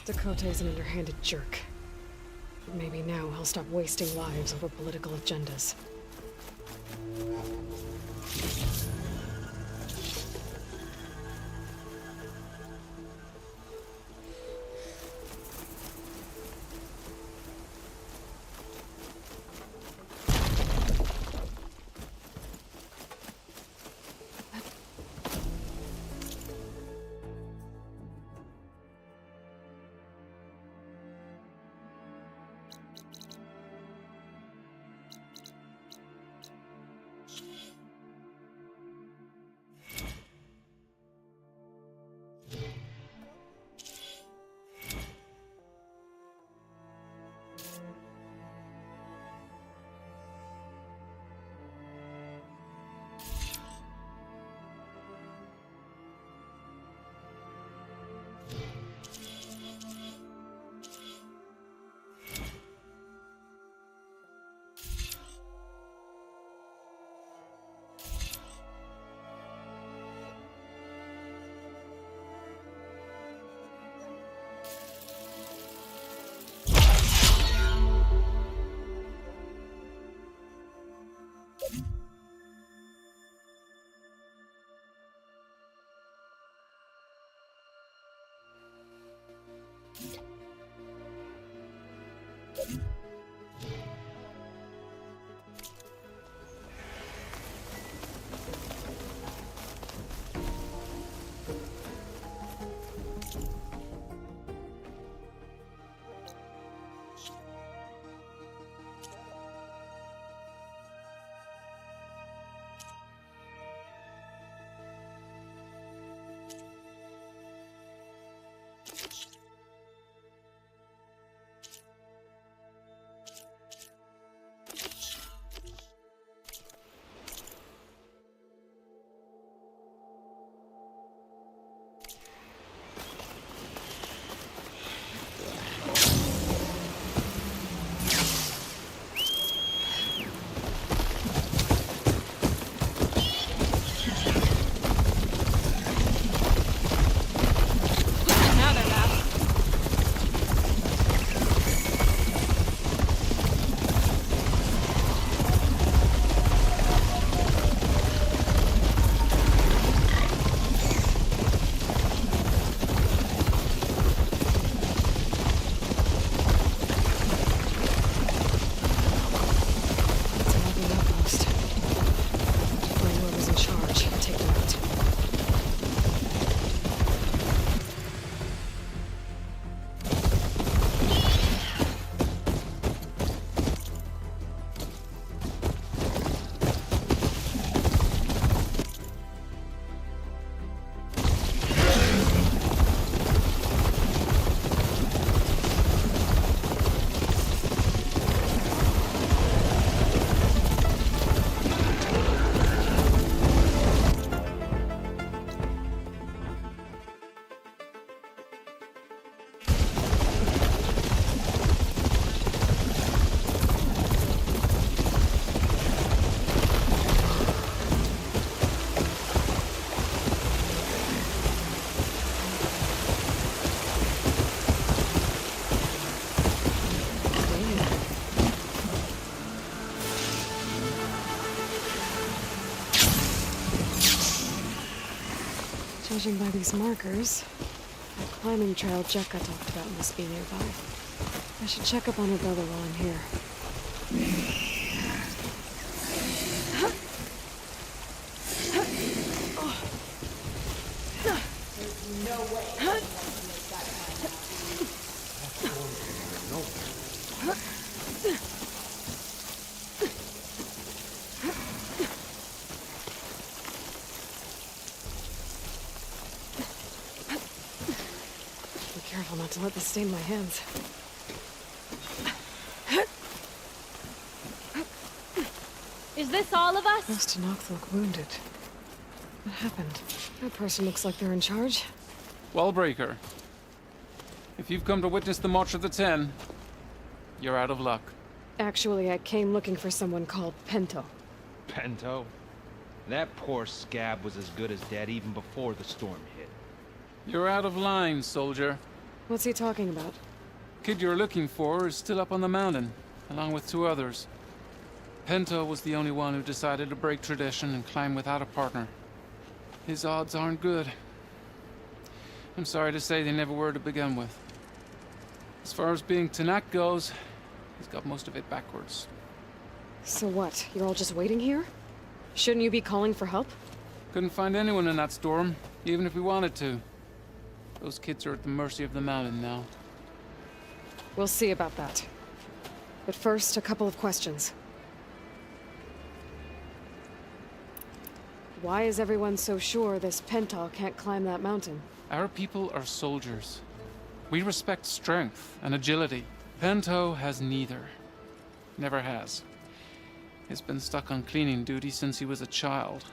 Dakota's an underhanded jerk. But maybe now he'll stop wasting lives over political agendas. Judging by these markers, the climbing trail Jekka talked about must be nearby. I should check up on her brother while I'm here. Be careful not to let this stain my hands. Is this all of us? Most Tenakth look wounded. What happened? That person looks like they're in charge. Wallbreaker. If you've come to witness the March of the Ten, you're out of luck. Actually, I came looking for someone called Pento. Pento? That poor scab was as good as dead even before the storm hit. You're out of line, soldier. What's he talking about? Kid you're looking for is still up on the mountain, along with 2 others. Pento was the only one who decided to break tradition and climb without a partner. His odds aren't good. I'm sorry to say they never were to begin with. As far as being Tenakth goes, he's got most of it backwards. So what? You're all just waiting here? Shouldn't you be calling for help? Couldn't find anyone in that storm, even if we wanted to. Those kids are at the mercy of the mountain now. We'll see about that. But first, a couple of questions. Why is everyone so sure this Pento can't climb that mountain? Our people are soldiers. We respect strength and agility. Pento has neither. Never has. He's been stuck on cleaning duty since he was a child.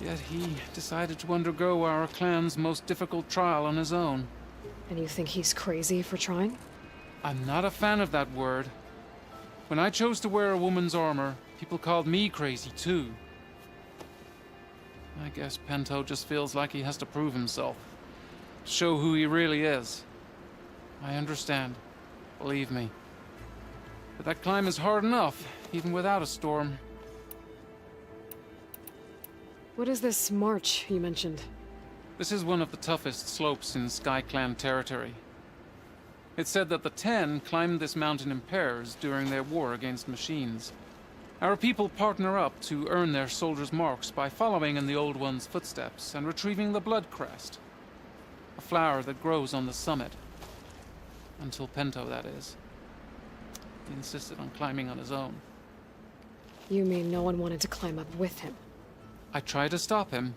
Yet he decided to undergo our clan's most difficult trial on his own. And you think he's crazy for trying? I'm not a fan of that word. When I chose to wear a woman's armor, people called me crazy too. I guess Pento just feels like he has to prove himself. Show who he really is. I understand. Believe me. But that climb is hard enough, even without a storm. What is this march you mentioned? This is one of the toughest slopes in Sky Clan territory. It's said that the Ten climbed this mountain in pairs during their war against machines. Our people partner up to earn their soldiers' marks by following in the Old One's footsteps and retrieving the Blood Crest, a flower that grows on the summit. Until Pento, that is. He insisted on climbing on his own. You mean no one wanted to climb up with him? I tried to stop him,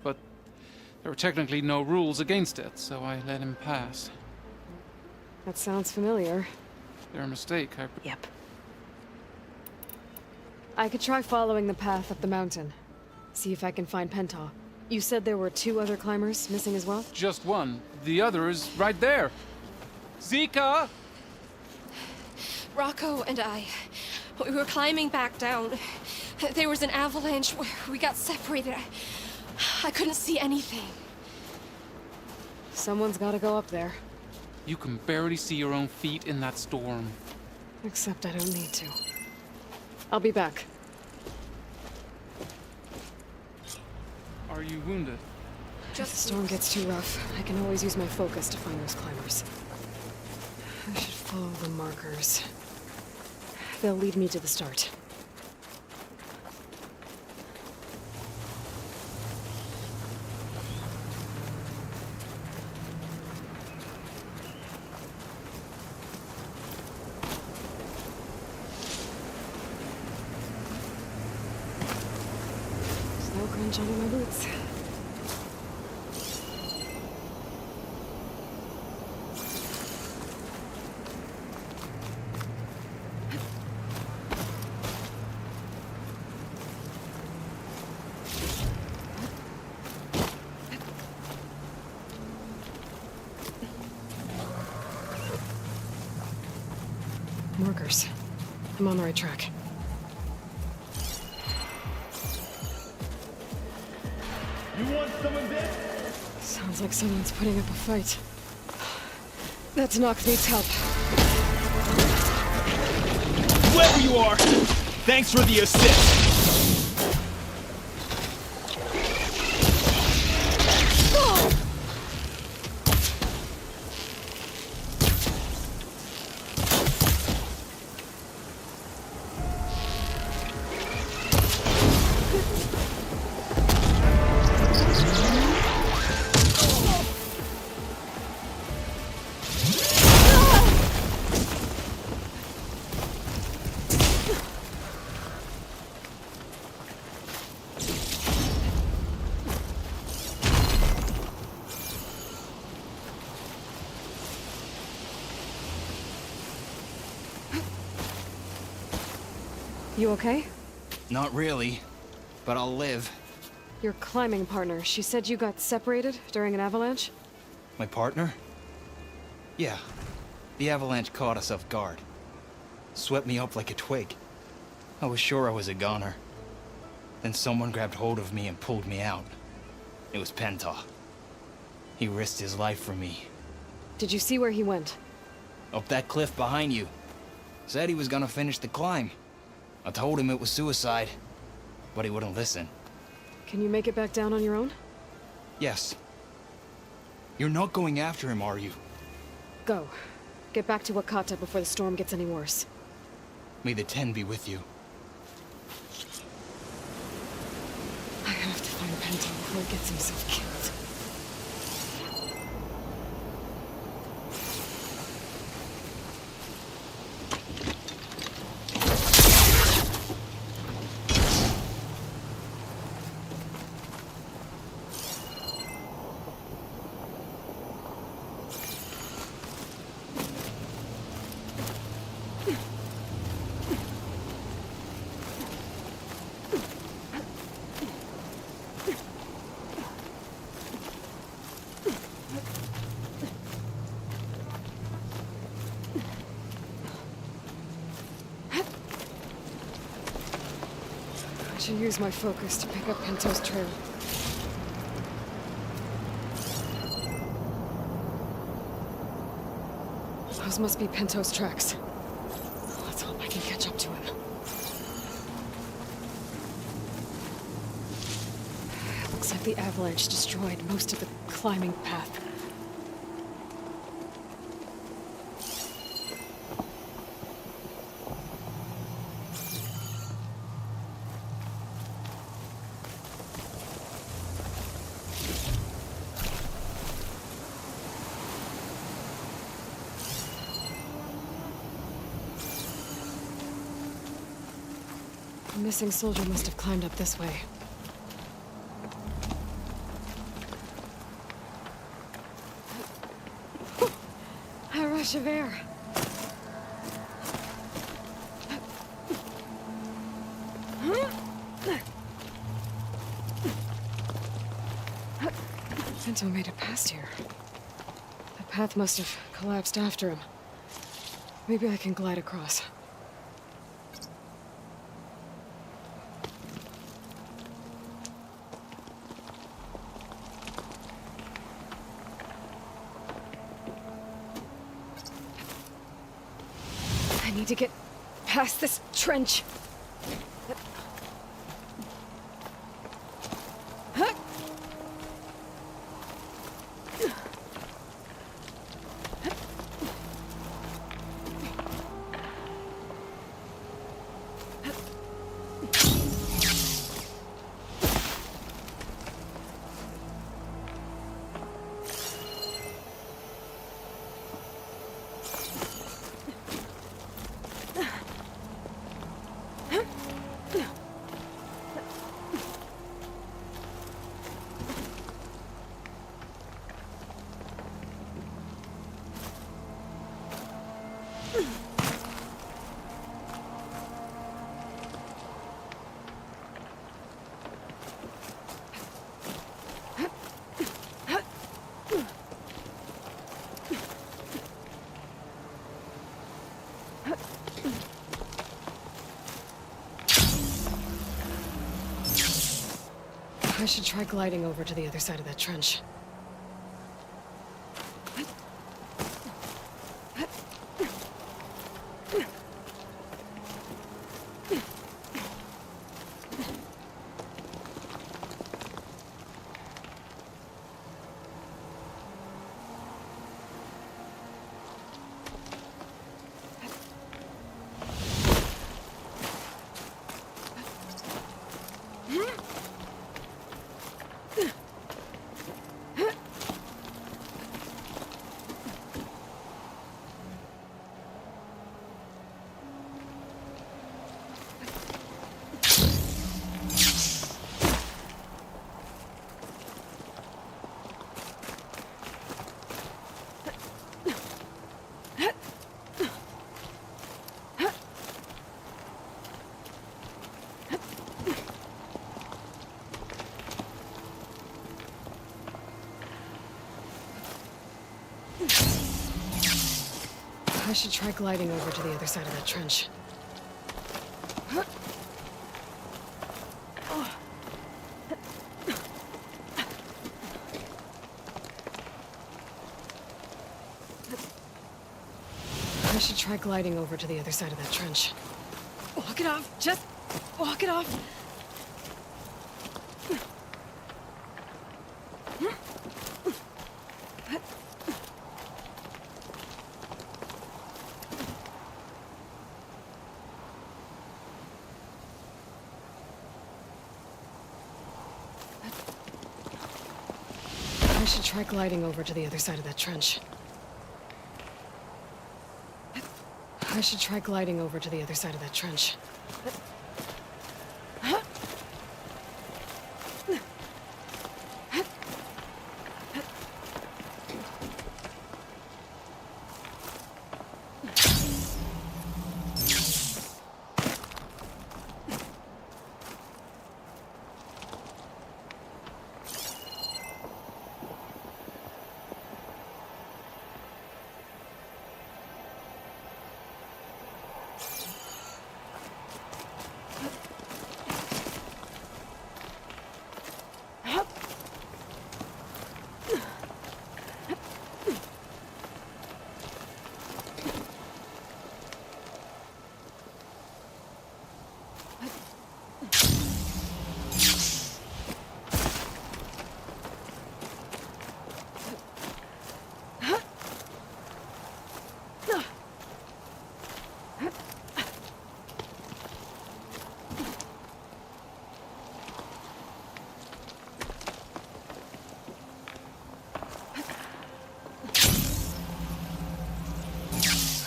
but there were technically no rules against it, so I let him pass. That sounds familiar. Their mistake, Yep. I could try following the path up the mountain. See if I can find Pento. You said there were 2 other climbers missing as well? Just one. The other is right there. Zika! Rocco and I, we were climbing back down. There was an avalanche. We got separated. I couldn't see anything. Someone's gotta go up there. You can barely see your own feet in that storm. Except I don't need to. I'll be back. Are you wounded? If the storm gets too rough, I can always use my focus to find those climbers. I should follow the markers. They'll lead me to the start. Snow crunch under my boots. Markers. I'm on the right track. You want some of this? Sounds like someone's putting up a fight. That Tenakth needs help. Whoever you are, thanks for the assist. Oh! You okay? Not really, but I'll live. Your climbing partner, she said you got separated during an avalanche? My partner? Yeah. The avalanche caught us off guard. Swept me up like a twig. I was sure I was a goner. Then someone grabbed hold of me and pulled me out. It was Penta. He risked his life for me. Did you see where he went? Up that cliff behind you. Said he was gonna finish the climb. I told him it was suicide, but he wouldn't listen. Can you make it back down on your own? Yes. You're not going after him, are you? Go. Get back to Wakata before the storm gets any worse. May the Ten be with you. I have to find Penta before he gets himself killed. I should use my focus to pick up Pento's trail. Those must be Pento's tracks. Let's hope I can catch up to him. Looks like the avalanche destroyed most of the climbing path. The missing soldier must have climbed up this way. A rush of air. Pento made it past here. The path must have collapsed after him. Maybe I can glide across. I need to get past this trench. I should try gliding over to the other side of that trench. I should try gliding over to the other side of that trench. I should try gliding over to the other side of that trench. Walk it off! Just walk it off! I should try gliding over to the other side of that trench. I should try gliding over to the other side of that trench.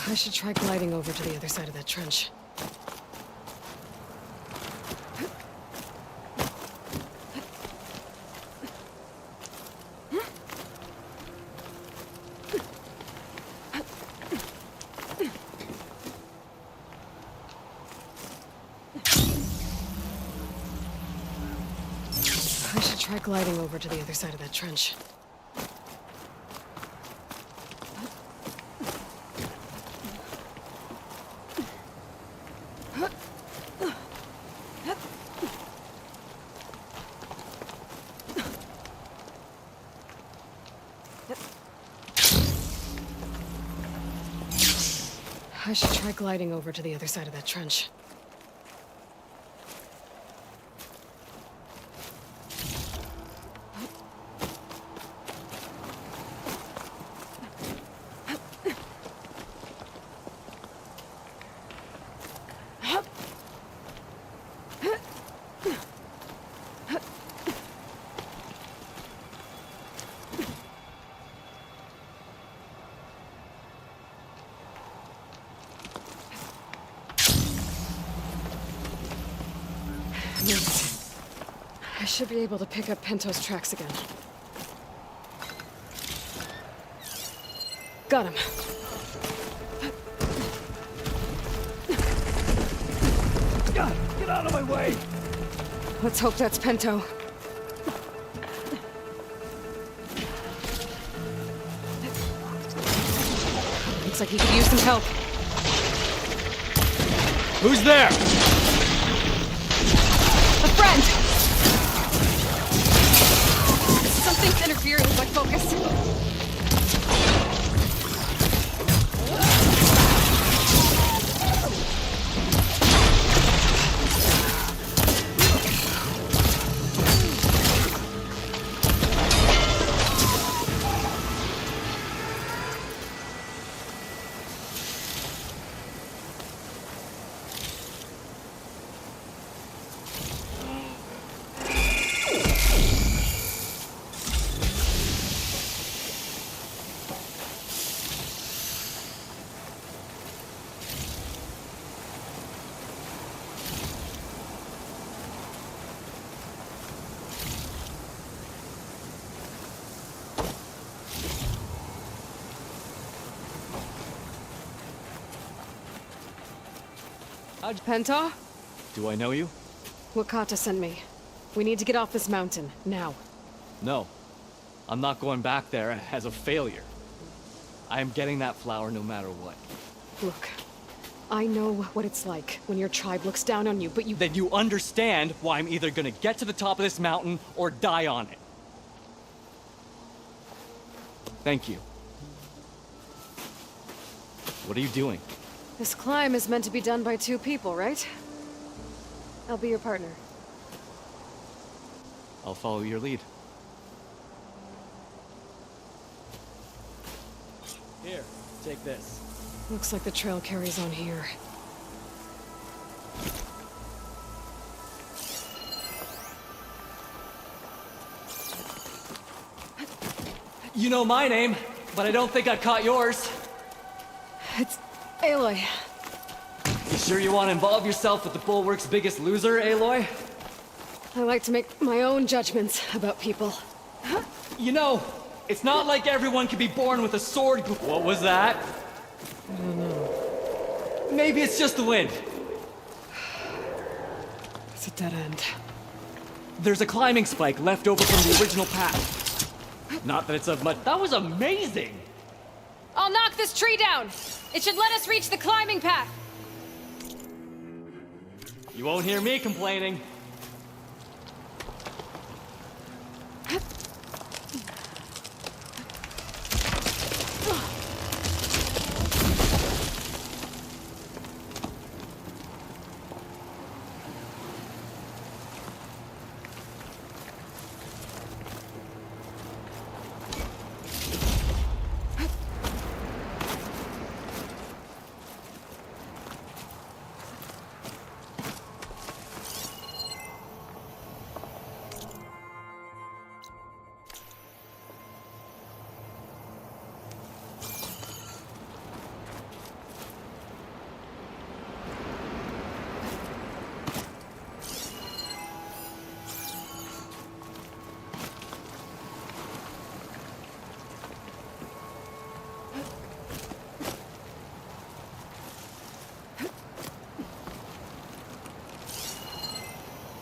I should try gliding over to the other side of that trench. I should try gliding over to the other side of that trench. I should try gliding over to the other side of that trench. I should be able to pick up Pento's tracks again. Got him. Get out of my way! Let's hope that's Pento. Looks like he could use some help. Who's there? A friend! Something's interfering with my focus. Penta? Do I know you? Wakata sent me. We need to get off this mountain, now. No. I'm not going back there as a failure. I am getting that flower no matter what. Look, I know what it's like when your tribe looks down on you, but you... Then you understand why I'm either gonna get to the top of this mountain or die on it. Thank you. What are you doing? This climb is meant to be done by 2 people, right? I'll be your partner. I'll follow your lead. Here, take this. Looks like the trail carries on here. You know my name, but I don't think I caught yours. It's Aloy. You sure you want to involve yourself with the Bulwark's biggest loser, Aloy? I like to make my own judgments about people. You know, it's not like everyone can be born with a sword. What was that? I don't know. Maybe it's just the wind. It's a dead end. There's a climbing spike left over from the original path. Not that it's of much. That was amazing! I'll knock this tree down! It should let us reach the climbing path! You won't hear me complaining.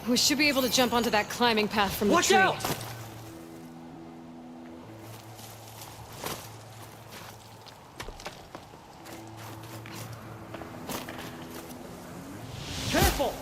We should be able to jump onto that climbing path from the tree. Watch out! Careful!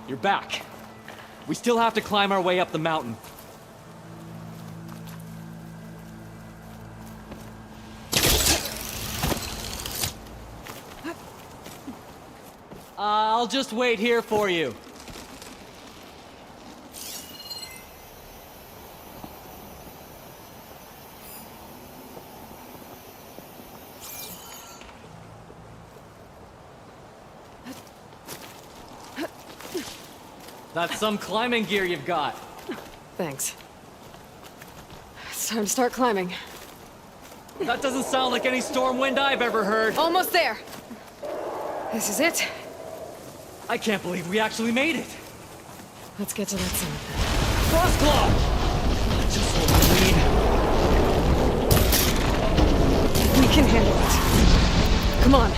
You're back. We still have to climb our way up the mountain. I'll just wait here for you. That's some climbing gear you've got. Thanks. It's time to start climbing. That doesn't sound like any storm wind I've ever heard. Almost there. This is it. I can't believe we actually made it. Let's get to that summit. Frostclaw! Just what we need. We can handle it. Come on.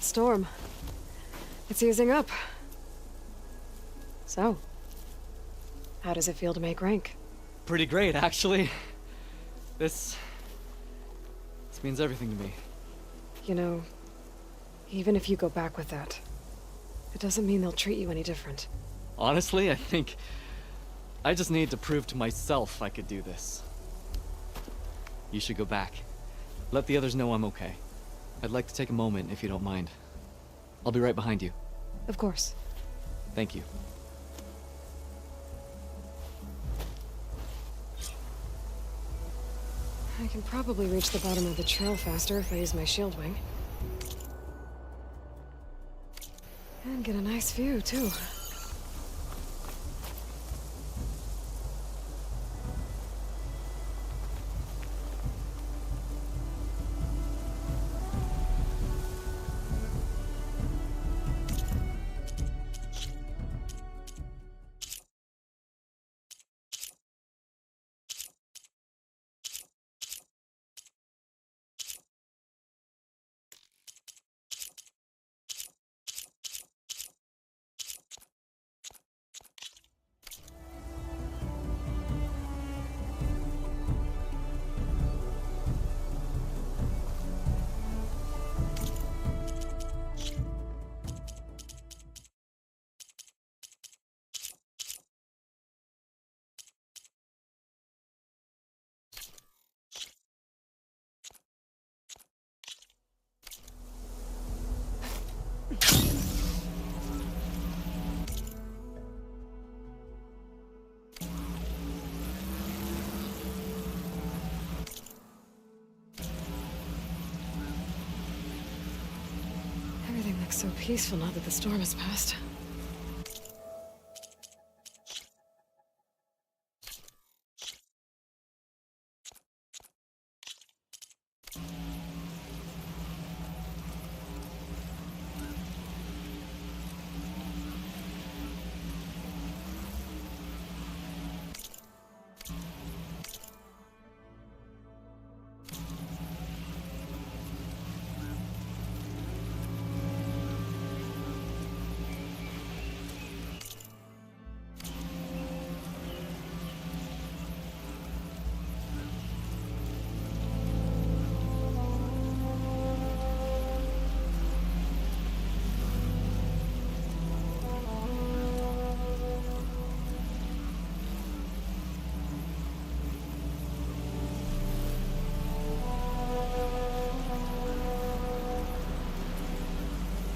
Storm. It's easing up. So, how does it feel to make rank? Pretty great, actually. This means everything to me. You know, even if you go back with that, it doesn't mean they'll treat you any different. Honestly, I think I just need to prove to myself I could do this. You should go back. Let the others know I'm okay. I'd like to take a moment, if you don't mind. I'll be right behind you. Of course. Thank you. I can probably reach the bottom of the trail faster if I use my shield wing. And get a nice view, too. Everything looks so peaceful now that the storm has passed.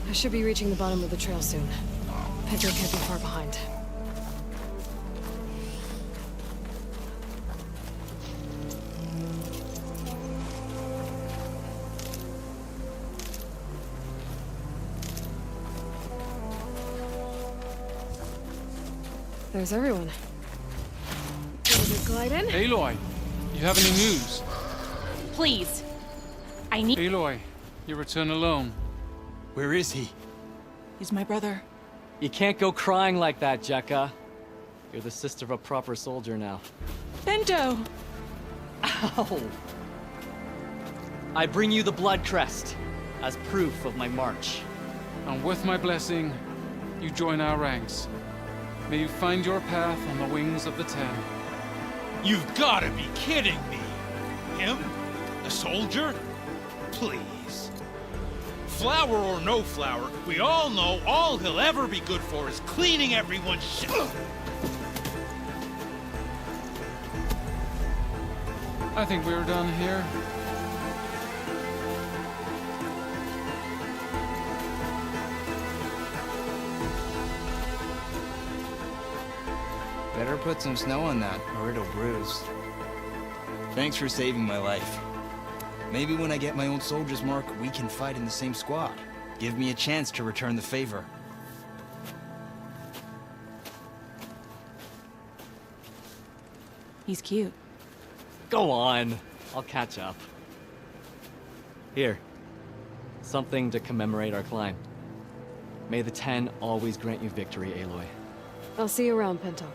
I should be reaching the bottom of the trail soon. Pedro can't be far behind. There's everyone. Ready to glide in? Aloy, you have any news? Please. I need... Aloy, you return alone. Where is he? He's my brother. You can't go crying like that, Jekka. You're the sister of a proper soldier now. Bento! Ow! I bring you the blood crest as proof of my march. And with my blessing, you join our ranks. May you find your path on the wings of the Ten. You've got to be kidding me! Him? A soldier? Please. Flower or no flower, we all know all he'll ever be good for is cleaning everyone's shit. I think we're done here. Better put some snow on that, or it'll bruise. Thanks for saving my life. Maybe when I get my old soldier's mark, we can fight in the same squad. Give me a chance to return the favor. He's cute. Go on. I'll catch up. Here. Something to commemorate our climb. May the Ten always grant you victory, Aloy. I'll see you around, Pinto.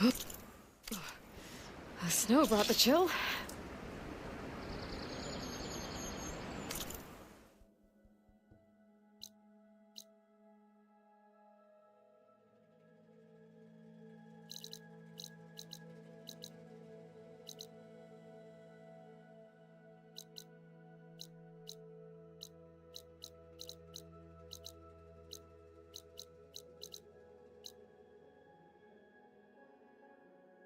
The snow brought the chill.